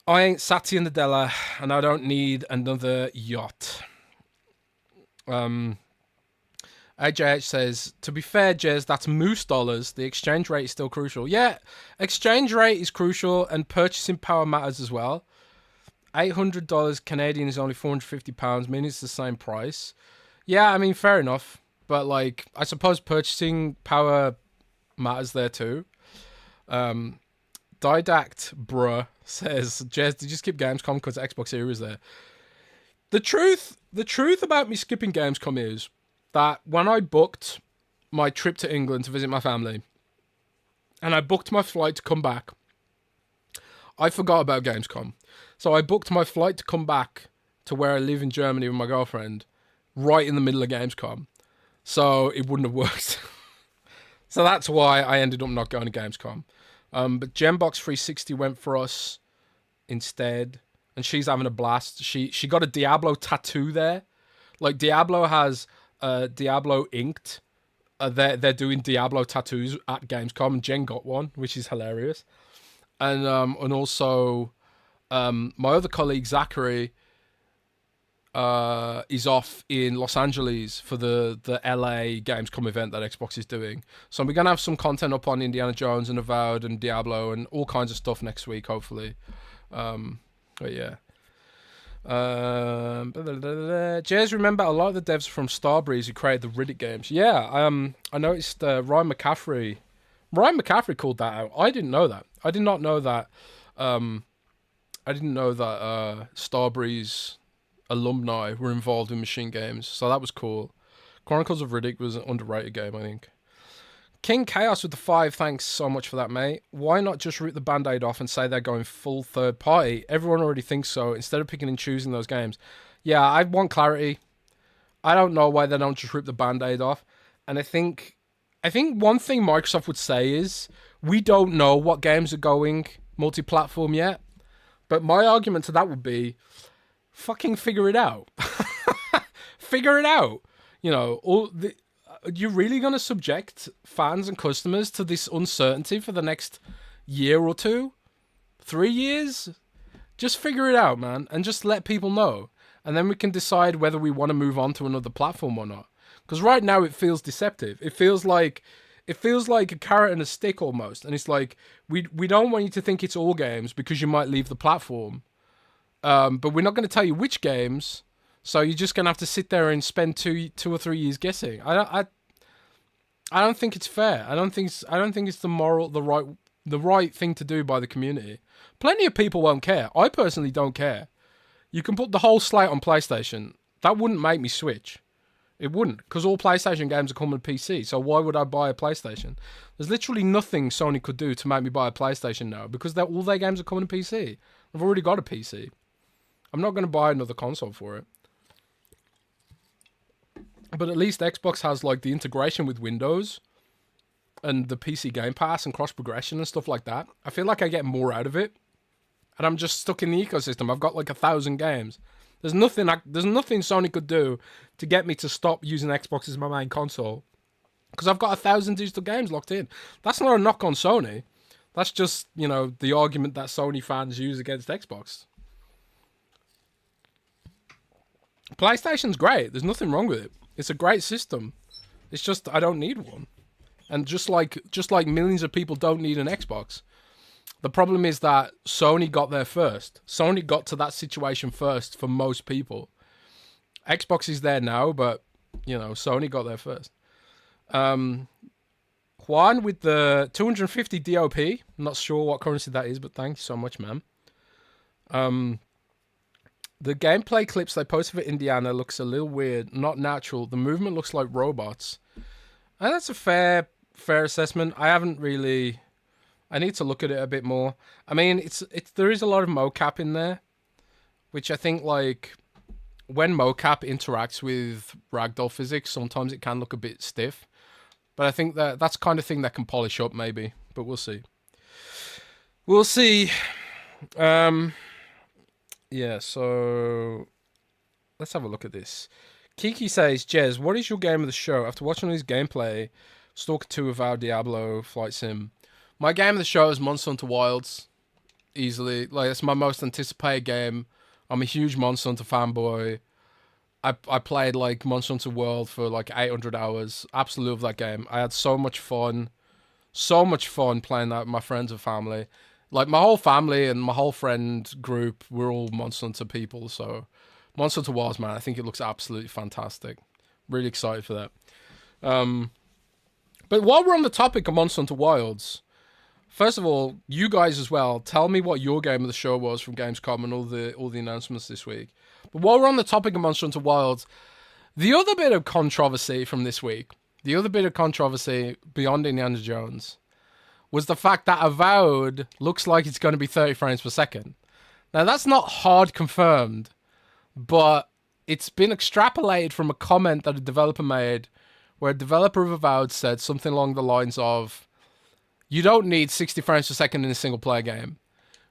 I ain't Satya Nadella, and I don't need another yacht. AJH says, to be fair, Jez, that's moose dollars. The exchange rate is still crucial. Yeah, exchange rate is crucial, and purchasing power matters as well. $800 Canadian is only £450, meaning it's the same price. Yeah, I mean, fair enough. But, like, I suppose purchasing power matters there too. Didact bruh says, Jez, did you skip Gamescom because Xbox Series there? The truth about me skipping Gamescom is that when I booked my trip to England to visit my family, and I booked my flight to come back, I forgot about Gamescom. So I booked my flight to come back to where I live in Germany with my girlfriend right in the middle of Gamescom. So it wouldn't have worked. So that's why I ended up not going to Gamescom. But Gembox 360 went for us instead, and she's having a blast. She got a Diablo tattoo there. Like, Diablo has Diablo inked. They're doing Diablo tattoos at Gamescom, and Jen got one, which is hilarious. And also my other colleague Zachary is off in Los Angeles for the LA Gamescom event that Xbox is doing. So we're going to have some content up on Indiana Jones and Avowed and Diablo and all kinds of stuff next week, hopefully. But yeah. Jez, remember a lot of the devs from Starbreeze who created the Riddick games. Yeah, I noticed Ryan McCaffrey called that out. I didn't know that. I did not know that. I didn't know that Starbreeze alumni were involved in machine games, so that was cool. Chronicles of Riddick was an underrated game, I think. King Chaos with the 5, thanks so much for that, mate. Why not just rip the band-aid off and say they're going full third party? Everyone already thinks so, instead of picking and choosing those games. Yeah, I want clarity. I don't know why they don't just rip the band-aid off. And I think one thing Microsoft would say is, we don't know what games are going multi-platform yet. But my argument to that would be, fucking figure it out. Figure it out. You know, you're really going to subject fans and customers to this uncertainty for the next year or 2? 3 years? Just figure it out, man, and just let people know. And then we can decide whether we want to move on to another platform or not. Because right now it feels deceptive. It feels like a carrot and a stick almost. And it's like, we don't want you to think it's all games because you might leave the platform. But we're not going to tell you which games. So you're just going to have to sit there and spend 2 or 3 years guessing. I don't think it's fair. I don't think it's the right thing to do by the community. Plenty of people won't care. I personally don't care. You can put the whole slate on PlayStation. That wouldn't make me switch. It wouldn't, because all PlayStation games are coming to PC. So why would I buy a PlayStation? There's literally nothing Sony could do to make me buy a PlayStation now, because all their games are coming to PC. I've already got a PC. I'm not going to buy another console for it. But at least Xbox has like the integration with Windows and the PC Game Pass and cross progression and stuff like that. I feel like I get more out of it, and I'm just stuck in the ecosystem. I've got like 1,000 games. There's nothing Sony could do to get me to stop using Xbox as my main console, because I've got 1,000 digital games locked in. That's not a knock on Sony. That's just, you know, the argument that Sony fans use against Xbox. PlayStation's great. There's nothing wrong with it. It's a great system. It's just I don't need one. And just like millions of people don't need an Xbox. The problem is that Sony got there first. Sony got to that situation first for most people. Xbox is there now, but, you know, Sony got there first. Juan with the 250 DOP. I'm not sure what currency that is, but thank you so much, man. The gameplay clips they posted for Indiana looks a little weird, not natural. The movement looks like robots. And that's a fair assessment. I need to look at it a bit more. I mean, there is a lot of mocap in there, which I think, like, when mocap interacts with ragdoll physics, sometimes it can look a bit stiff. But I think that's kind of thing that can polish up, maybe. But we'll see. We'll see. Yeah, so let's have a look at this. Kiki says, Jez, what is your game of the show? After watching all his gameplay, Stalker 2, Avowed, Diablo, Flight Sim. My game of the show is Monster Hunter Wilds. Easily. Like, it's my most anticipated game. I'm a huge Monster Hunter fanboy. I played, like, Monster Hunter World for, like, 800 hours. Absolutely love that game. I had so much fun. So much fun playing that with my friends and family. Like, my whole family and my whole friend group, we're all Monster Hunter people, so Monster Hunter Wilds, man, I think it looks absolutely fantastic. Really excited for that. But while we're on the topic of Monster Hunter Wilds, first of all, you guys as well, tell me what your game of the show was from Gamescom and all the announcements this week. But while we're on the topic of Monster Hunter Wilds, the other bit of controversy from this week, the other bit of controversy beyond Indiana Jones, was the fact that Avowed looks like it's going to be 30 frames per second. Now, that's not hard confirmed, but it's been extrapolated from a comment that a developer made, where a developer of Avowed said something along the lines of, you don't need 60 frames per second in a single-player game,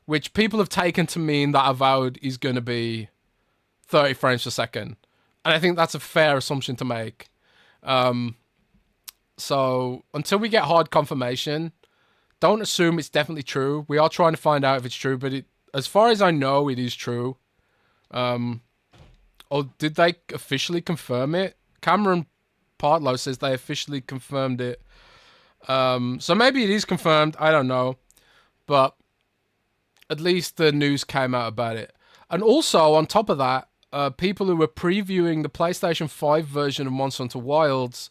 which people have taken to mean that Avowed is going to be 30 frames per second. And I think that's a fair assumption to make. So, until we get hard confirmation, don't assume it's definitely true. We are trying to find out if it's true, but as far as I know, it is true. Or did they officially confirm it? Cameron Partlow says they officially confirmed it. So maybe it is confirmed. I don't know. But at least the news came out about it. And also, on top of that, people who were previewing the PlayStation 5 version of Monster Hunter Wilds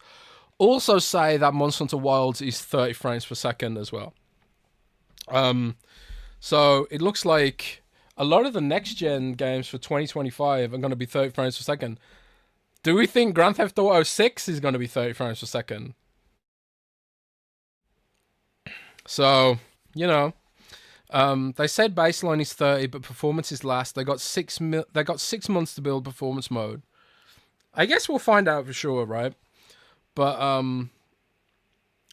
also say that Monster Hunter Wilds is 30 frames per second as well. So it looks like a lot of the next gen games for 2025 are going to be 30 frames per second. Do we think Grand Theft Auto 6 is going to be 30 frames per second? So, you know, they said baseline is 30, but performance is last. They got 6 months to build performance mode. I guess we'll find out for sure, right? But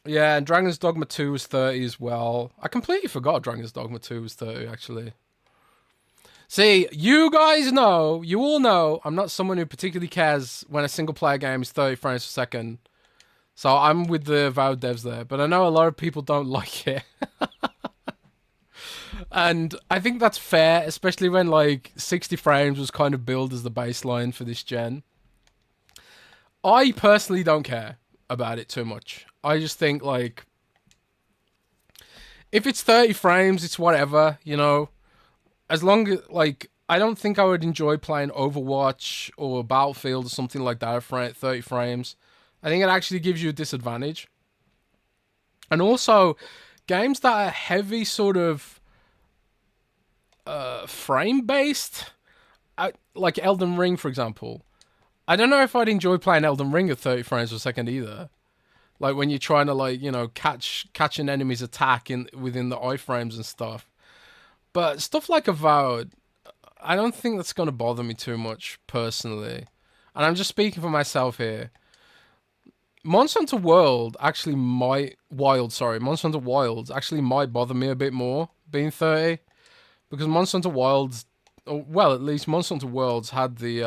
yeah, and Dragon's Dogma 2 was 30 as well. I completely forgot Dragon's Dogma 2 was 30 actually. See, you guys know, you all know, I'm not someone who particularly cares when a single player game is 30 frames per second. So I'm with the Avowed devs there, but I know a lot of people don't like it. And I think that's fair, especially when like 60 frames was kind of billed as the baseline for this gen. I personally don't care about it too much. I just think like, if it's 30 frames, it's whatever, you know. As long as, like, I don't think I would enjoy playing Overwatch or Battlefield or something like that at 30 frames. I think it actually gives you a disadvantage. And also, games that are heavy sort of frame-based, like Elden Ring, for example. I don't know if I'd enjoy playing Elden Ring at 30 frames per second either. Like, when you're trying to, like, you know, catch an enemy's attack within the iframes and stuff. But stuff like Avowed, I don't think that's going to bother me too much, personally. And I'm just speaking for myself here. Monster Hunter World actually might... Monster Hunter Wilds actually might bother me a bit more, being 30. Because Monster Hunter Wilds... Well, at least Monster Hunter Worlds had the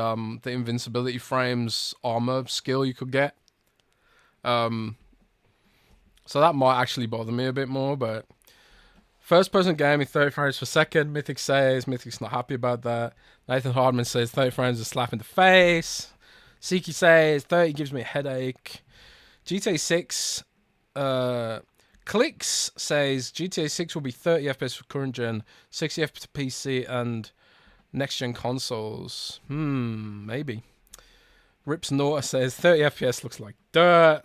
invincibility frames armor skill you could get. So that might actually bother me a bit more, but... First person game in 30 frames per second. Mythic says Mythic's not happy about that. Nathan Hardman says 30 frames is a slap in the face. Siki says 30 gives me a headache. GTA 6 Clicks says GTA 6 will be 30 FPS for current gen, 60 FPS to PC and next gen consoles. Maybe. Rips Nauta says 30 FPS looks like dirt.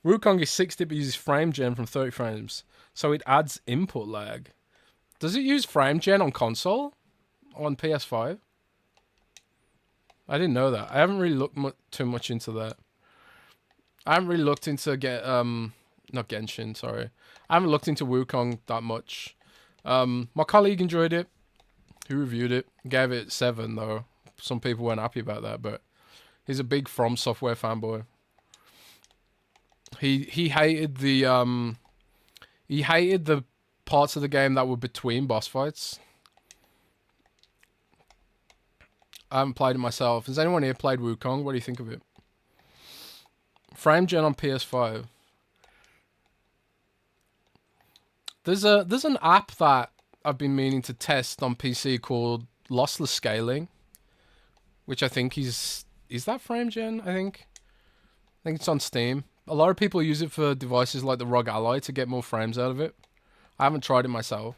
Wukong is 60 but uses frame gen from 30 frames, so it adds input lag. Does it use frame gen on console? On PS5? I didn't know that. I haven't really looked too much into that. I haven't really looked into not Genshin, sorry. I haven't looked into Wukong that much. My colleague enjoyed it. He reviewed it. Gave it 7 though. Some people weren't happy about that, but he's a big From Software fanboy. He hated the parts of the game that were between boss fights. I haven't played it myself. Has anyone here played Wukong? What do you think of it? Frame gen on PS5. There's an app that I've been meaning to test on PC called Lossless Scaling, which I think is that frame gen, I think it's on Steam. A lot of people use it for devices like the ROG Ally to get more frames out of it. I haven't tried it myself.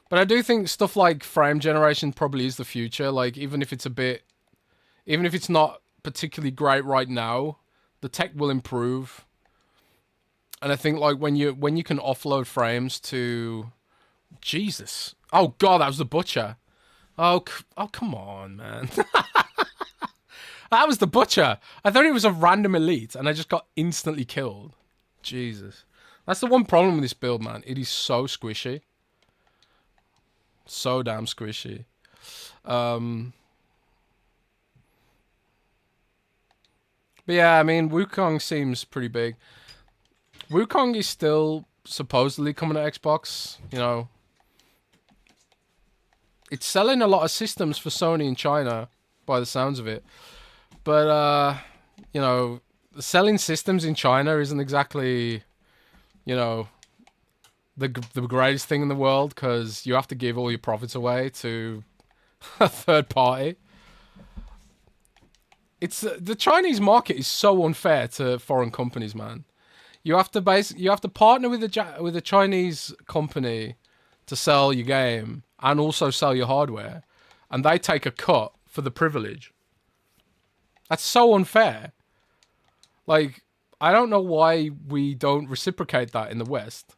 But I do think stuff like frame generation probably is the future. Like, even if it's not particularly great right now, the tech will improve. And I think like when you can offload frames to... Jesus. Oh god, that was the Butcher. Oh come on, man. That was the Butcher. I thought it was a random elite, and I just got instantly killed. Jesus. That's the one problem with this build, man. It is so squishy. So damn squishy. But yeah, I mean, Wukong seems pretty big. Wukong is still supposedly coming to Xbox, you know. It's selling a lot of systems for Sony in China, by the sounds of it. But, you know, selling systems in China isn't exactly, you know, the greatest thing in the world, because you have to give all your profits away to a third party. It's the Chinese market is so unfair to foreign companies, man. You have to partner with a Chinese company to sell your game and also sell your hardware, and they take a cut for the privilege. That's so unfair. Like, I don't know why we don't reciprocate that in the West.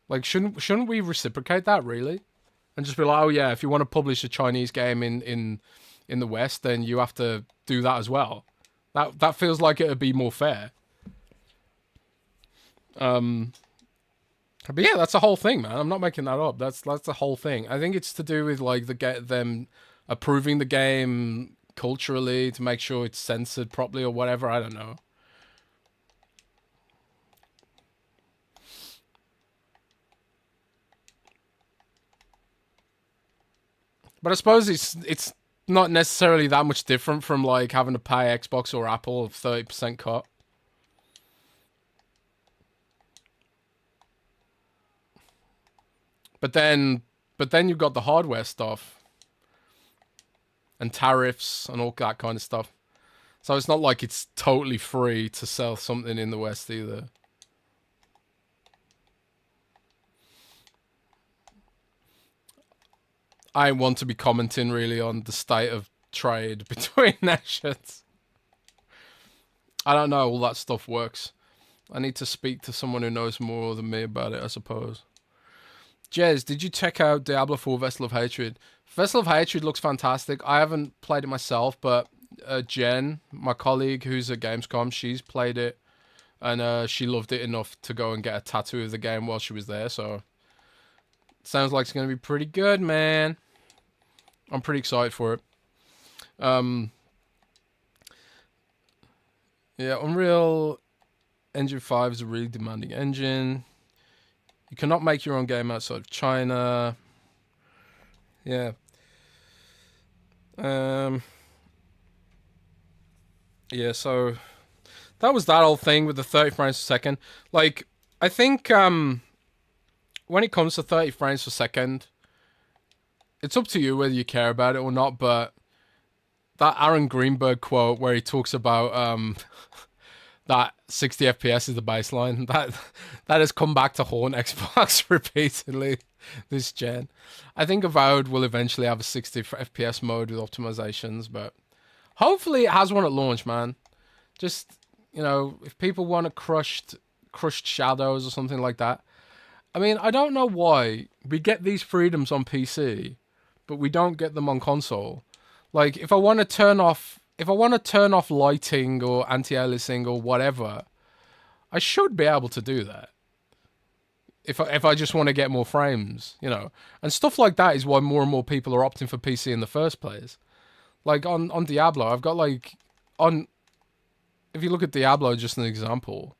Like, shouldn't we reciprocate that, really? and just be like, oh yeah, if you want to publish a Chinese game in the West, then you have to do that as well. That feels like it would be more fair. But yeah, that's the whole thing, man. I'm not making that up. That's the whole thing. I think it's to do with like them approving the game culturally to make sure it's censored properly or whatever. I don't know. But I suppose it's not necessarily that much different from like having to pay Xbox or Apple a 30% cut. But then you've got the hardware stuff and tariffs and all that kind of stuff. So it's not like it's totally free to sell something in the West either. I want to be commenting really on the state of trade between nations. I don't know how all that stuff works. I need to speak to someone who knows more than me about it, I suppose. Jez, did you check out Diablo 4 Vessel of Hatred? Vessel of Hatred looks fantastic. I haven't played it myself, but Jen, my colleague who's at Gamescom, she's played it. And she loved it enough to go and get a tattoo of the game while she was there. So, sounds like it's going to be pretty good, man. I'm pretty excited for it. Yeah, Unreal Engine 5 is a really demanding engine. You cannot make your own game outside of China. Yeah. Yeah, so that was that whole thing with the 30 frames per second. Like, I think when it comes to 30 frames per second, it's up to you whether you care about it or not, but that Aaron Greenberg quote where he talks about that 60 FPS is the baseline, that has come back to haunt Xbox repeatedly this gen. I think Avowed will eventually have a 60 FPS mode with optimizations, but hopefully it has one at launch, man. Just, you know, if people want a crushed shadows or something like that. I mean, I don't know why we get these freedoms on PC, but we don't get them on console. Like, if I want to turn off lighting or anti-aliasing or whatever, I should be able to do that. If I just want to get more frames, you know. And stuff like that is why more and more people are opting for PC in the first place. Like on Diablo, I've got like if you look at Diablo, just an example,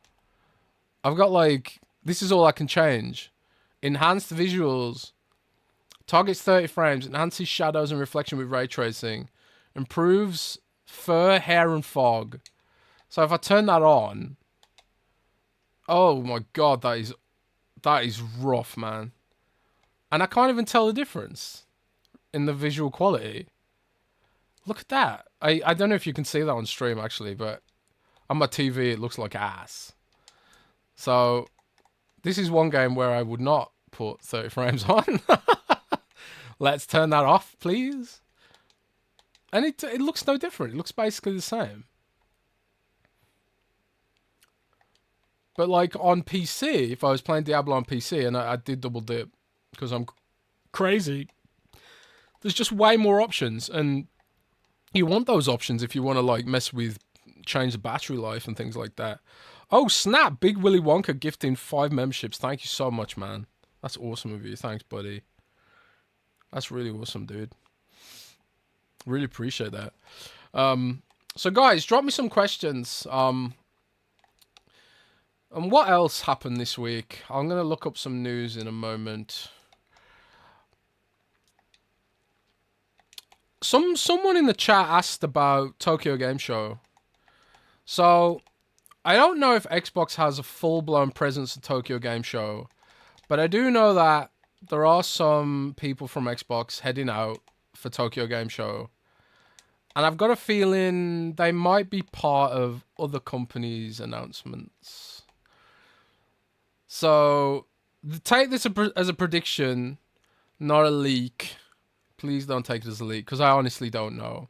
I've got like, this is all I can change. Enhanced visuals, targets 30 frames, enhances shadows and reflection with ray tracing, improves fur, hair, and fog. So if I turn that on, oh my god, that is rough, man. And I can't even tell the difference in the visual quality. Look at that. I don't know if you can see that on stream, actually, but on my TV, it looks like ass. So, this is one game where I would not put 30 frames on. Let's turn that off, please. And it looks no different. It looks basically the same. But like on PC, if I was playing Diablo on PC, and I did double dip because I'm crazy, there's just way more options. And you want those options if you want to like mess with, change the battery life and things like that. Oh, snap. Big Willy Wonka gifting 5 memberships. Thank you so much, man. That's awesome of you. Thanks, buddy. That's really awesome, dude. Really appreciate that. So, guys, drop me some questions. And what else happened this week? I'm going to look up some news in a moment. Someone in the chat asked about Tokyo Game Show. So, I don't know if Xbox has a full-blown presence at Tokyo Game Show, but I do know that there are some people from Xbox heading out for Tokyo Game Show. And I've got a feeling they might be part of other companies' announcements. So, take this as a prediction, not a leak. Please don't take it as a leak, because I honestly don't know.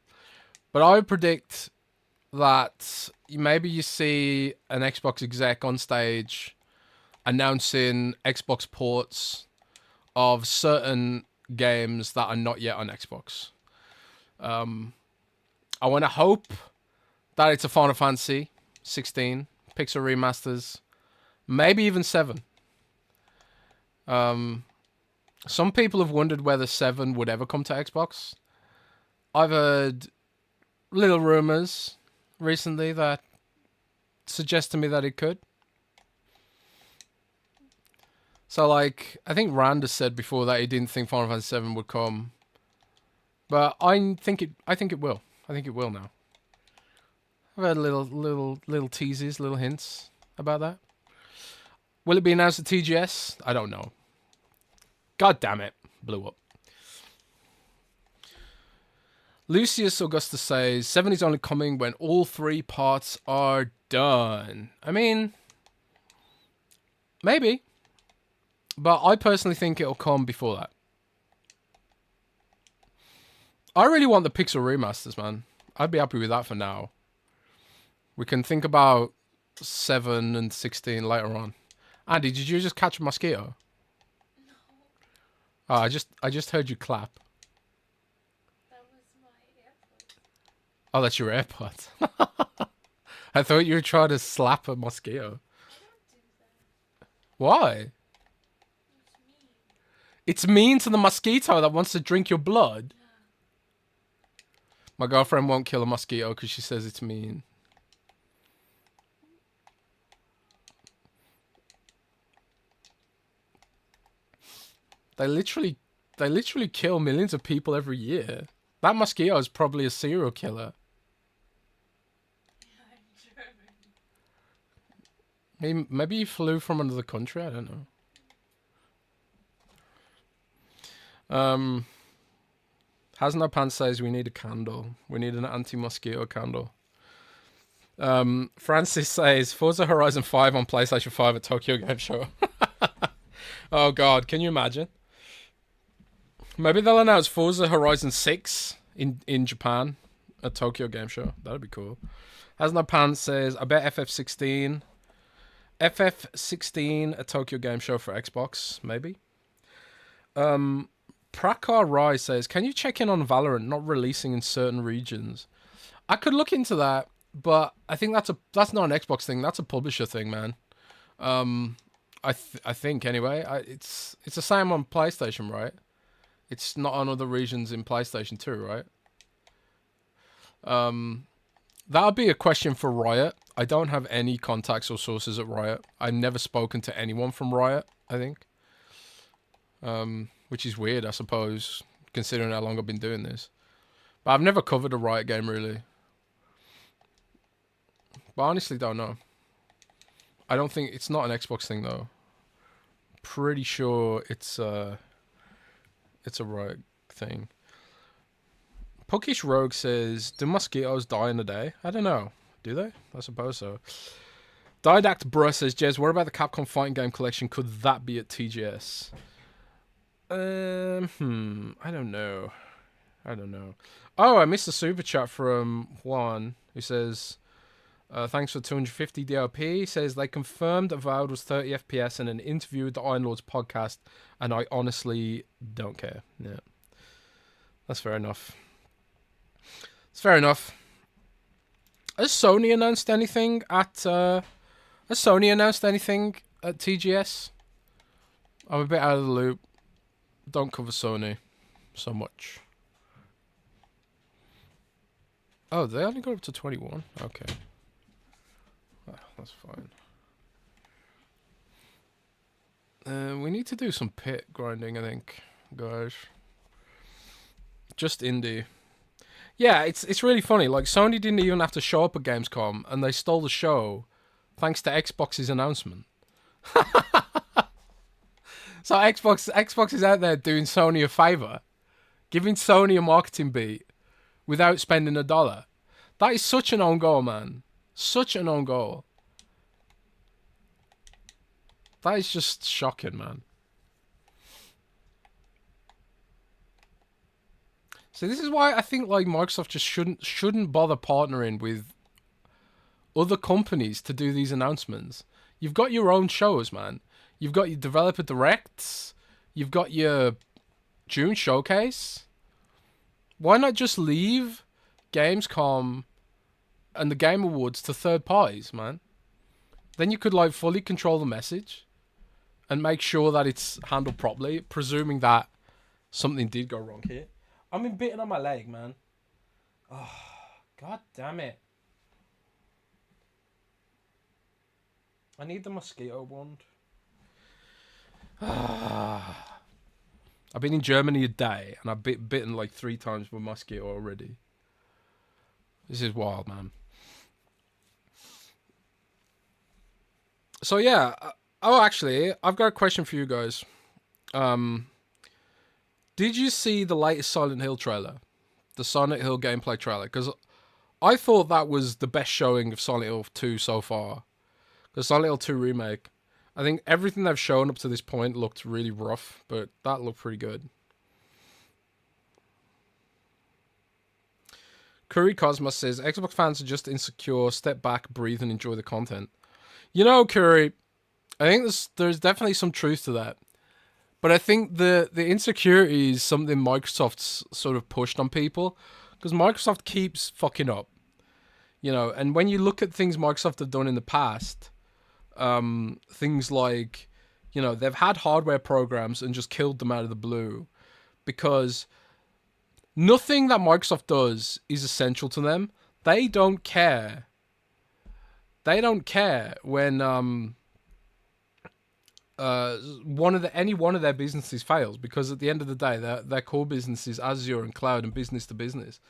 But I would predict that maybe you see an Xbox exec on stage announcing Xbox ports of certain games that are not yet on Xbox. I want to hope that it's a Final Fantasy 16, Pixel remasters, maybe even 7. Some people have wondered whether 7 would ever come to Xbox. I've heard little rumors recently that suggest to me that it could. So, like, I think Rand has said before that he didn't think Final Fantasy 7 would come, but I think it will. I think it will now. I've heard little teases, little hints about that. Will it be announced at TGS? I don't know. God damn it. Blew up. Lucius Augustus says, 7 is only coming when all 3 parts are done. I mean, maybe. But I personally think it'll come before that. I really want the Pixel remasters, man. I'd be happy with that for now. We can think about 7 and 16 later on. Andy, did you just catch a mosquito? No. Oh, I just heard you clap. That was my AirPods. Oh, that's your AirPods. I thought you were trying to slap a mosquito. I don't do that. Why? It's mean. It's mean to the mosquito that wants to drink your blood. Yeah. My girlfriend won't kill a mosquito because she says it's mean. They literally kill millions of people every year. That mosquito is probably a serial killer. Yeah, I'm German. Maybe he flew from another country. I don't know. Hasno Pants says we need a candle. We need an anti-mosquito candle. Francis says Forza Horizon 5 on PlayStation 5 at Tokyo Game Show. Oh God, can you imagine? Maybe they'll announce Forza Horizon 6 in Japan at Tokyo Game Show. That'd be cool. Hasno Pants says I bet FF16 at Tokyo Game Show for Xbox, maybe. Prakar Rai says, can you check in on Valorant not releasing in certain regions? I could look into that, but I think that's not an Xbox thing. That's a publisher thing, man. I think anyway. It's the same on PlayStation, right? It's not on other regions in PlayStation 2, right? That would be a question for Riot. I don't have any contacts or sources at Riot. I've never spoken to anyone from Riot, I think. Which is weird, I suppose, considering how long I've been doing this. But I've never covered a Riot game, really. But I honestly don't know. I don't think... It's not an Xbox thing, though. Pretty sure it's a Riot thing. Puckish Rogue says, do mosquitoes die in a day? I don't know. Do they? I suppose so. Didact Bruh says, Jez, what about the Capcom fighting game collection? Could that be at TGS? I don't know. Oh, I missed a super chat from Juan, who says, thanks for 250 DLP. He says, they confirmed Avowed was 30 FPS in an interview with the Iron Lords podcast, and I honestly don't care. Yeah. That's fair enough. It's fair enough. Has Sony announced anything at TGS? I'm a bit out of the loop. Don't cover Sony so much. Oh, they only got up to 21? Okay. Well, that's fine. We need to do some pit grinding, I think, guys. Just indie. Yeah, it's really funny. Like, Sony didn't even have to show up at Gamescom, and they stole the show thanks to Xbox's announcement. So Xbox is out there doing Sony a favor, giving Sony a marketing beat without spending $1. That is such an own goal, man. Such an own goal. That is just shocking, man. So this is why I think like Microsoft just shouldn't bother partnering with other companies to do these announcements. You've got your own shows, man. You've got your developer directs. You've got your June showcase? Why not just leave Gamescom and the Game Awards to third parties, man? Then you could like fully control the message and make sure that it's handled properly, presuming that something did go wrong here. I'm been bitten on my leg, man. Oh, god damn it. I need the mosquito wand. I've been in Germany a day and I've bitten like 3 times with mosquito already. This is wild, man. So yeah. Oh, actually, I've got a question for you guys. Did you see the latest Silent Hill trailer? The Silent Hill gameplay trailer? Because I thought that was the best showing of Silent Hill 2 so far. The Silent Hill 2 remake. I think everything they've shown up to this point looked really rough, but that looked pretty good. Curry Cosmos says, Xbox fans are just insecure, step back, breathe, and enjoy the content. You know, Curry, I think there's definitely some truth to that. But I think the insecurity is something Microsoft's sort of pushed on people, because Microsoft keeps fucking up. You know, and when you look at things Microsoft have done in the past, things like, you know, they've had hardware programs and just killed them out of the blue, because nothing that Microsoft does is essential to them. They don't care. They don't care when any one of their businesses fails, because at the end of the day, their core business is Azure and cloud and business to business.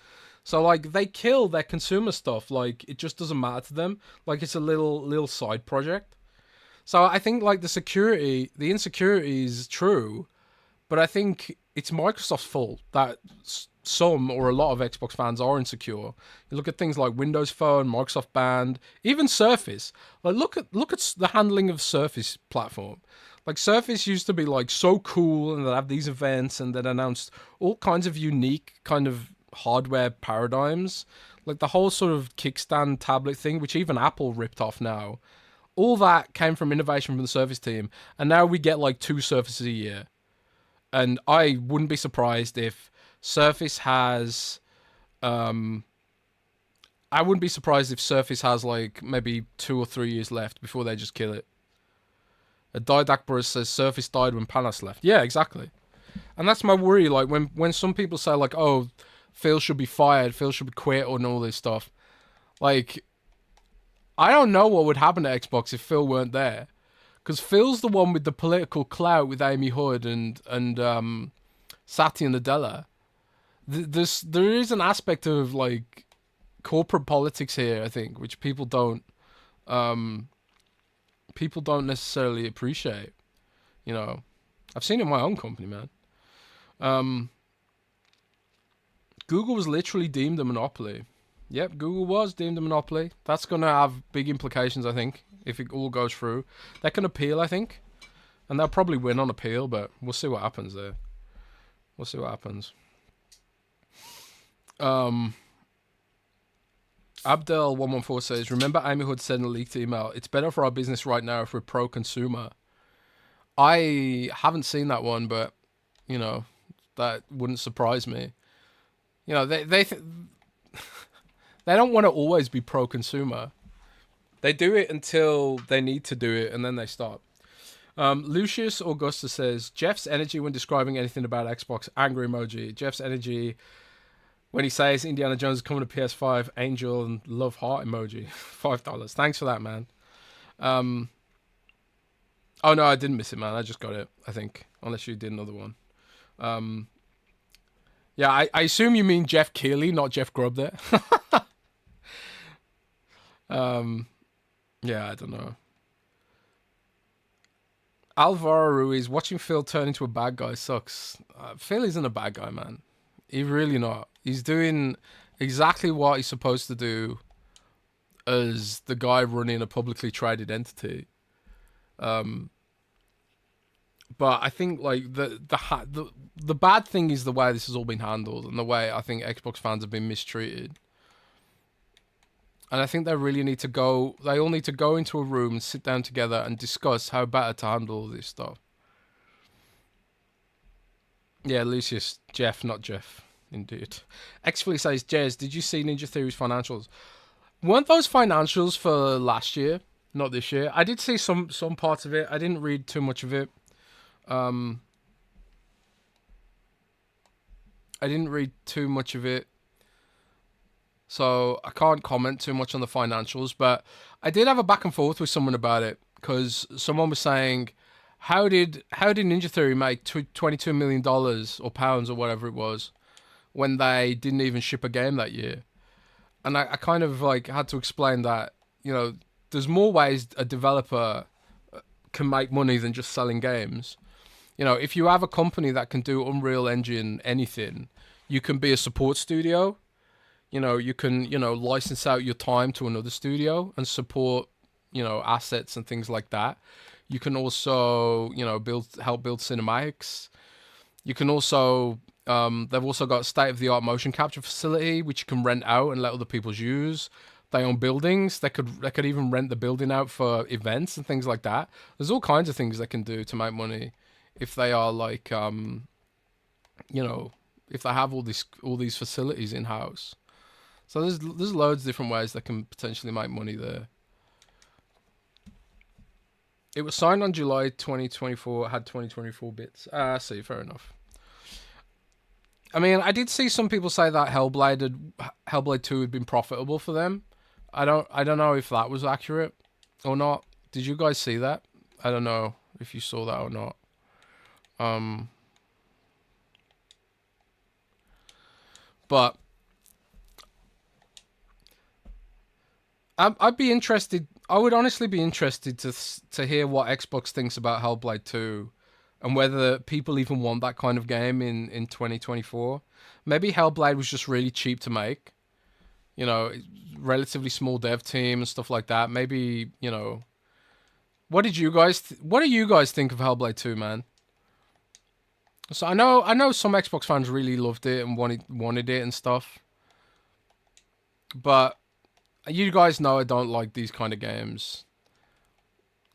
So like they kill their consumer stuff, like it just doesn't matter to them. Like it's a little side project. So I think like the insecurity is true, but I think it's Microsoft's fault that some or a lot of Xbox fans are insecure. You look at things like Windows Phone, Microsoft Band, even Surface. Like look at the handling of Surface platform. Like Surface used to be like so cool, and they'd have these events, and they'd announced all kinds of unique kind of hardware paradigms. Like the whole sort of kickstand tablet thing, which even Apple ripped off now. All that came from innovation from the Surface team, and now we get like 2 Surfaces a year. And I wouldn't be surprised if Surface has I wouldn't be surprised if Surface has like maybe 2 or 3 years left before they just kill it. A Didakburus says Surface died when Panas left. Yeah, exactly. And that's my worry. Like when some people say like, oh, Phil should be fired, Phil should be quit, and all this stuff. Like, I don't know what would happen to Xbox if Phil weren't there. Because Phil's the one with the political clout with Amy Hood and Satya Nadella. There is an aspect of like corporate politics here, I think, which people don't necessarily appreciate. You know, I've seen it in my own company, man. Google was literally deemed a monopoly. Yep, Google was deemed a monopoly. That's going to have big implications, I think, if it all goes through. They can appeal, I think. And they'll probably win on appeal, but we'll see what happens there. We'll see what happens. Abdel114 says, remember Amy Hood said in a leaked email, it's better for our business right now if we're pro-consumer. I haven't seen that one, but, you know, that wouldn't surprise me. You know, they don't want to always be pro-consumer. They do it until they need to do it, and then they stop. Lucius Augusta says, Jeff's energy when describing anything about Xbox, angry emoji. Jeff's energy when he says Indiana Jones is coming to PS5, angel and love heart emoji. $5. Thanks for that, man. Oh, no, I didn't miss it, man. I just got it, I think. Unless you did another one. Yeah, I assume you mean Jeff Keighley, not Jeff Grubb there. Yeah, I don't know. Alvaro Ruiz, watching Phil turn into a bad guy sucks. Phil isn't a bad guy, man. He's really not. He's doing exactly what he's supposed to do as the guy running a publicly traded entity. But I think like the bad thing is the way this has all been handled and the way I think Xbox fans have been mistreated. And I think they really need to go. They all need to go into a room and sit down together and discuss how better to handle all this stuff. Yeah, Lucius. Jeff, not Jeff. Indeed. Xflea says, Jez, did you see Ninja Theory's financials? Weren't those financials for last year? Not this year. I did see some parts of it. I didn't read too much of it. I didn't read too much of it. So I can't comment too much on the financials, but I did have a back and forth with someone about it because someone was saying, how did Ninja Theory make $22 million or pounds or whatever it was when they didn't even ship a game that year? And I kind of like had to explain that, you know, there's more ways a developer can make money than just selling games. You know, if you have a company that can do Unreal Engine anything, you can be a support studio. You know, you can, you know, license out your time to another studio and support, you know, assets and things like that. You can also, you know, help build cinematics. You can also, they've also got a state-of-the-art motion capture facility, which you can rent out and let other people use. They own buildings. They could even rent the building out for events and things like that. There's all kinds of things they can do to make money if they are like, you know, if they have all these facilities in-house. So there's loads of different ways they can potentially make money there. It was signed on July 2024. It had 2024 bits. See, fair enough. I mean, I did see some people say that Hellblade 2 had been profitable for them. I don't know if that was accurate or not. Did you guys see that? I don't know if you saw that or not. But I'd be interested. I would honestly be interested to hear what Xbox thinks about Hellblade 2 and whether people even want that kind of game in 2024. Maybe Hellblade was just really cheap to make. You know, relatively small dev team and stuff like that. Maybe, you know, what do you guys think of Hellblade 2, man? So I know some Xbox fans really loved it and wanted it and stuff. But you guys know I don't like these kind of games.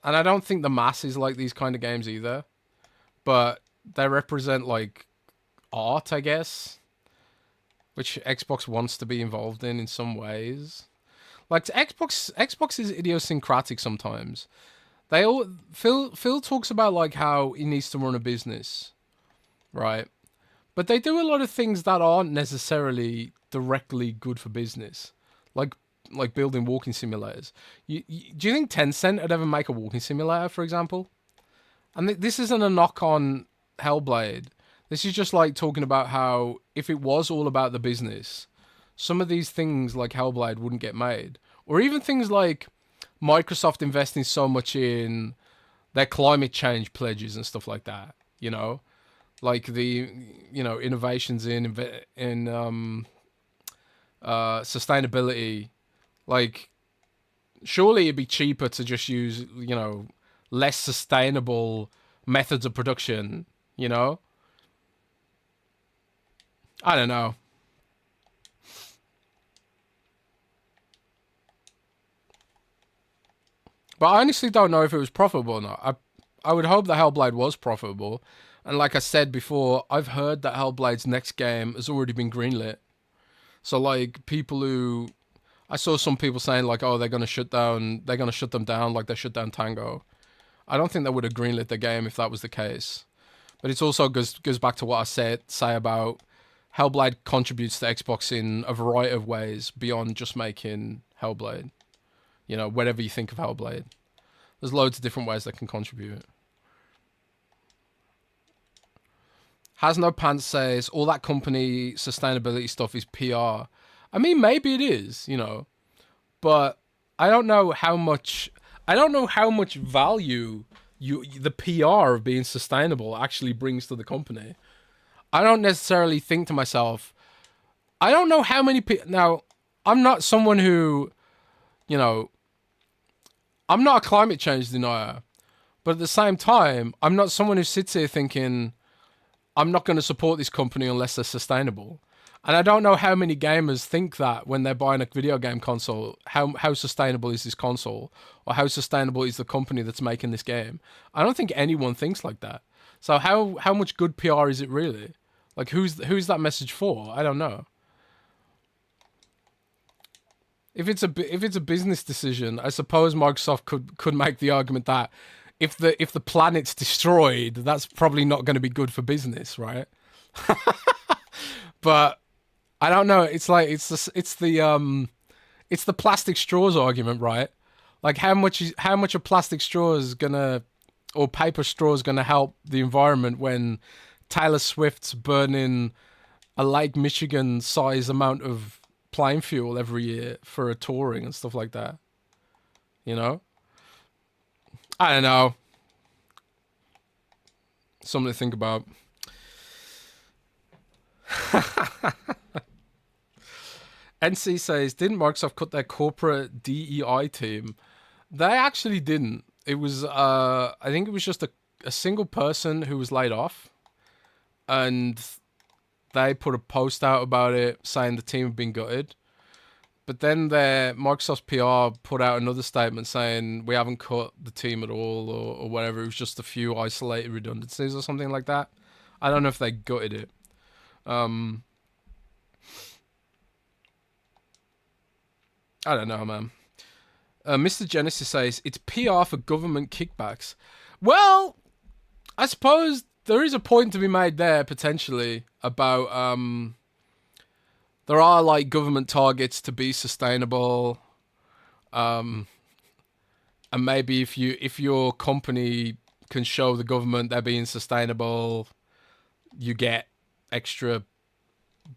And I don't think the masses like these kind of games either. But they represent like art, I guess, which Xbox wants to be involved in some ways. Like Xbox is idiosyncratic sometimes. Phil talks about like how he needs to run a business, right? But they do a lot of things that aren't necessarily directly good for business, like building walking simulators. Do you think Tencent would ever make a walking simulator, for example? And this isn't a knock on Hellblade. This is just like talking about how if it was all about the business, some of these things like Hellblade wouldn't get made. Or even things like Microsoft investing so much in their climate change pledges and stuff like that, you know? Like the, you know, innovations in sustainability. Like, surely it'd be cheaper to just use, you know, less sustainable methods of production, you know? I don't know. But I honestly don't know if it was profitable or not. I would hope that Hellblade was profitable. And like I said before, I've heard that Hellblade's next game has already been greenlit. So like people who... I saw some people saying like, oh, they're going to shut them down like they shut down Tango. I don't think they would have greenlit the game if that was the case. But it also goes back to what I say about Hellblade contributes to Xbox in a variety of ways beyond just making Hellblade. You know, whatever you think of Hellblade. There's loads of different ways that can contribute. Has No Pants says, all that company sustainability stuff is PR. I mean, maybe it is, you know. But I don't know how much value the PR of being sustainable actually brings to the company. I don't necessarily think to myself, I don't know how many people... Now, I'm not someone who, you know, I'm not a climate change denier. But at the same time, I'm not someone who sits here thinking, I'm not going to support this company unless they're sustainable. And I don't know how many gamers think that when they're buying a video game console, how sustainable is this console? Or how sustainable is the company that's making this game? I don't think anyone thinks like that. So how much good PR is it really? Like, who's that message for? I don't know. If it's a business decision, I suppose Microsoft could make the argument that if the planet's destroyed, that's probably not going to be good for business, right? But I don't know. It's like it's the plastic straws argument, right? Like how much a plastic straw is gonna, or paper straw is gonna help the environment when Taylor Swift's burning a Lake Michigan size amount of plane fuel every year for a touring and stuff like that. You know? I don't know. Something to think about. NC says, didn't Microsoft cut their corporate DEI team? They actually didn't. It was, I think it was just a single person who was laid off. And they put a post out about it saying the team had been gutted. But then Microsoft's PR put out another statement saying we haven't cut the team at all or whatever. It was just a few isolated redundancies or something like that. I don't know if they gutted it. I don't know, man. Mr. Genesis says, it's PR for government kickbacks. Well, I suppose there is a point to be made there, potentially, about... there are, like, government targets to be sustainable. And maybe if your company can show the government they're being sustainable, you get extra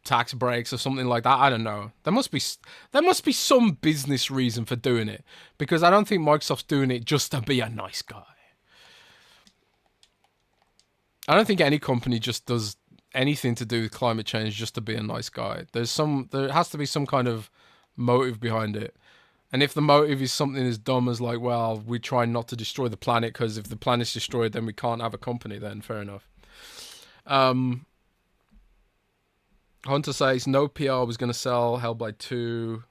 tax breaks or something like that. I don't know. There must be some business reason for doing it, because I don't think Microsoft's doing it just to be a nice guy. I don't think any company just does anything to do with climate change just to be a nice guy. There has to be some kind of motive behind it. And if the motive is something as dumb as like, well, we try not to destroy the planet because if the planet's destroyed, then we can't have a company, then fair enough. Hunter says no PR was going to sell Hellblade 2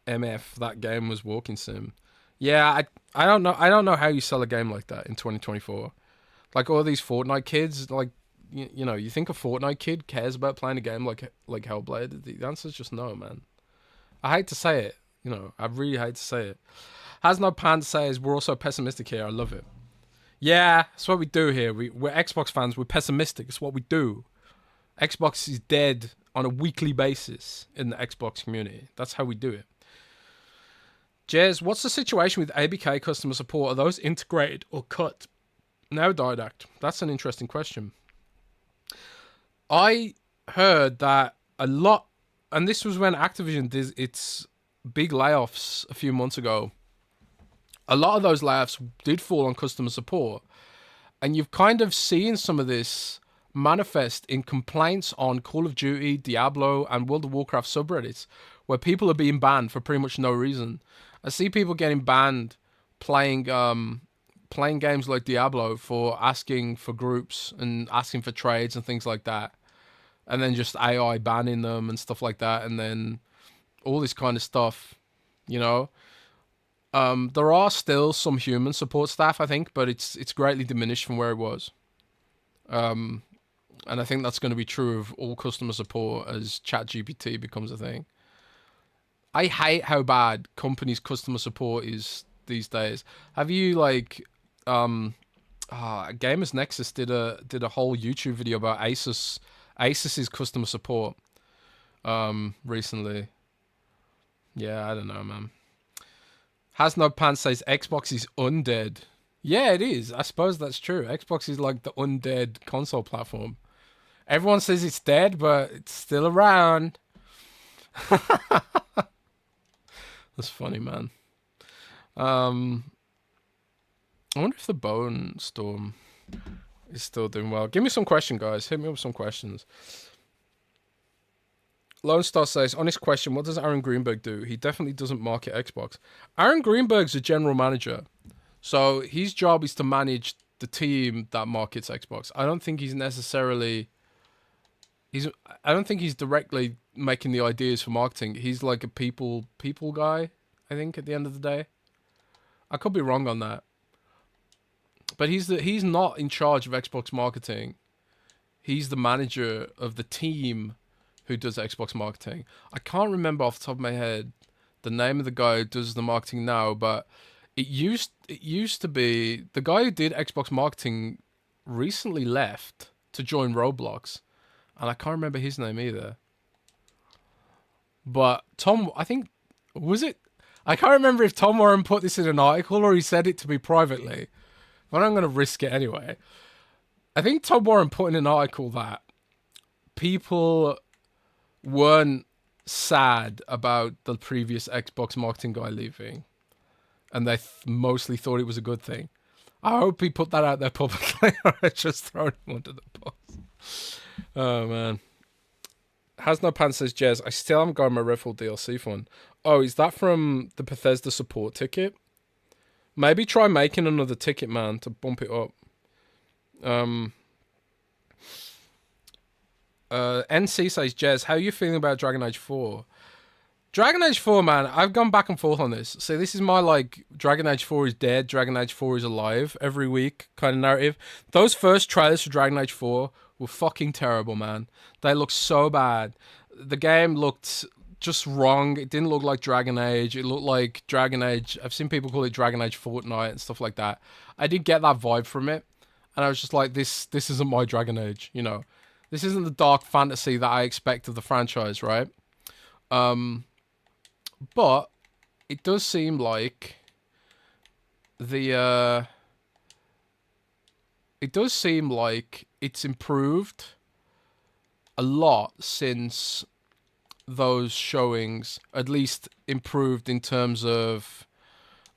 MF. That game was walking sim. Yeah, I don't know. I don't know how you sell a game like that in 2024. Like all these Fortnite kids, like you know, you think a Fortnite kid cares about playing a game like Hellblade? The answer's just no, man. I hate to say it. You know, I really hate to say it. Has No Pants says we're also pessimistic here. I love it. Yeah, that's what we do here. We're Xbox fans. We're pessimistic. It's what we do. Xbox is dead on a weekly basis in the Xbox community. That's how we do it. Jez, what's the situation with ABK customer support? Are those integrated or cut? Now, Didact. That's an interesting question. I heard that a lot, and this was when Activision did its big layoffs a few months ago. A lot of those layoffs did fall on customer support. And you've kind of seen some of this manifest in complaints on Call of Duty, Diablo, and World of Warcraft subreddits, where people are being banned for pretty much no reason. I see people getting banned playing games like Diablo for asking for groups and asking for trades and things like that, and then just AI banning them and stuff like that, and then all this kind of stuff, you know. There are still some human support staff, I think, but it's greatly diminished from where it was. And I think that's going to be true of all customer support as ChatGPT becomes a thing. I hate how bad companies' customer support is these days. Have you like, Gamers Nexus did a whole YouTube video about Asus's customer support, recently. Yeah, I don't know, man. Has No Pants says Xbox is undead. Yeah, it is. I suppose that's true. Xbox is like the undead console platform. Everyone says it's dead, but it's still around. That's funny, man. I wonder if the Bone Storm is still doing well. Give me some questions, guys. Hit me up with some questions. Lone Star says, honest question, what does Aaron Greenberg do? He definitely doesn't market Xbox. Aaron Greenberg's a general manager. So his job is to manage the team that markets Xbox. I don't think he's necessarily... I don't think he's directly making the ideas for marketing. He's like a people guy, I think, at the end of the day. I could be wrong on that. But he's not in charge of Xbox marketing. He's the manager of the team who does Xbox marketing. I can't remember off the top of my head the name of the guy who does the marketing now, but it used to be the guy who did Xbox marketing recently left to join Roblox, and I can't remember his name either. But Tom, I think, was it? I can't remember if Tom Warren put this in an article or he said it to me privately, but I'm going to risk it anyway. I think Tom Warren put in an article that people weren't sad about the previous Xbox marketing guy leaving, and they mostly thought it was a good thing. I hope he put that out there publicly, or I just thrown him under the bus. Oh man. Has No Pants says, Jez, I still haven't got my Redfall DLC fund. Oh, is that from the Bethesda support ticket? Maybe try making another ticket, man, to bump it up. NC says, Jez, how are you feeling about Dragon Age 4? Dragon Age 4, man, I've gone back and forth on this. So this is my, like, Dragon Age 4 is dead, Dragon Age 4 is alive every week kind of narrative. Those first trailers for Dragon Age 4 were fucking terrible, man. They looked so bad. The game looked just wrong. It didn't look like Dragon Age. It looked like Dragon Age. I've seen people call it Dragon Age Fortnite and stuff like that. I didn't get that vibe from it. And I was just like, this isn't my Dragon Age, you know. This isn't the dark fantasy that I expect of the franchise, right? But it does seem like it does seem like it's improved a lot since those showings, at least improved in terms of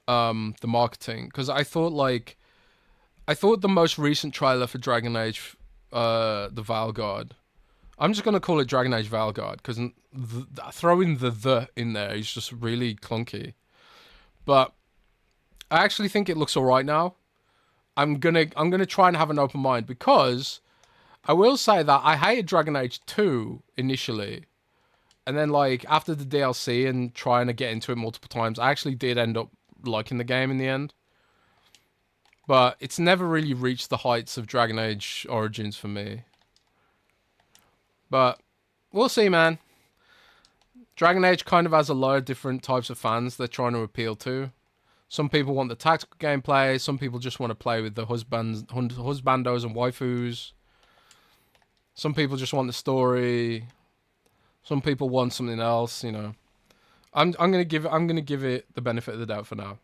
the marketing. Because I thought the most recent trailer for Dragon Age, the Valguard, I'm just going to call it Dragon Age Valguard, because throwing the in there is just really clunky. But I actually think it looks alright now. I'm gonna try and have an open mind, because I will say that I hated Dragon Age 2 initially. And then, like, after the DLC and trying to get into it multiple times, I actually did end up liking the game in the end. But it's never really reached the heights of Dragon Age Origins for me. But we'll see, man. Dragon Age kind of has a lot of different types of fans they're trying to appeal to. Some people want the tactical gameplay. Some people just want to play with the husbandos and waifus. Some people just want the story. Some people want something else, you know. I'm gonna give it the benefit of the doubt for now.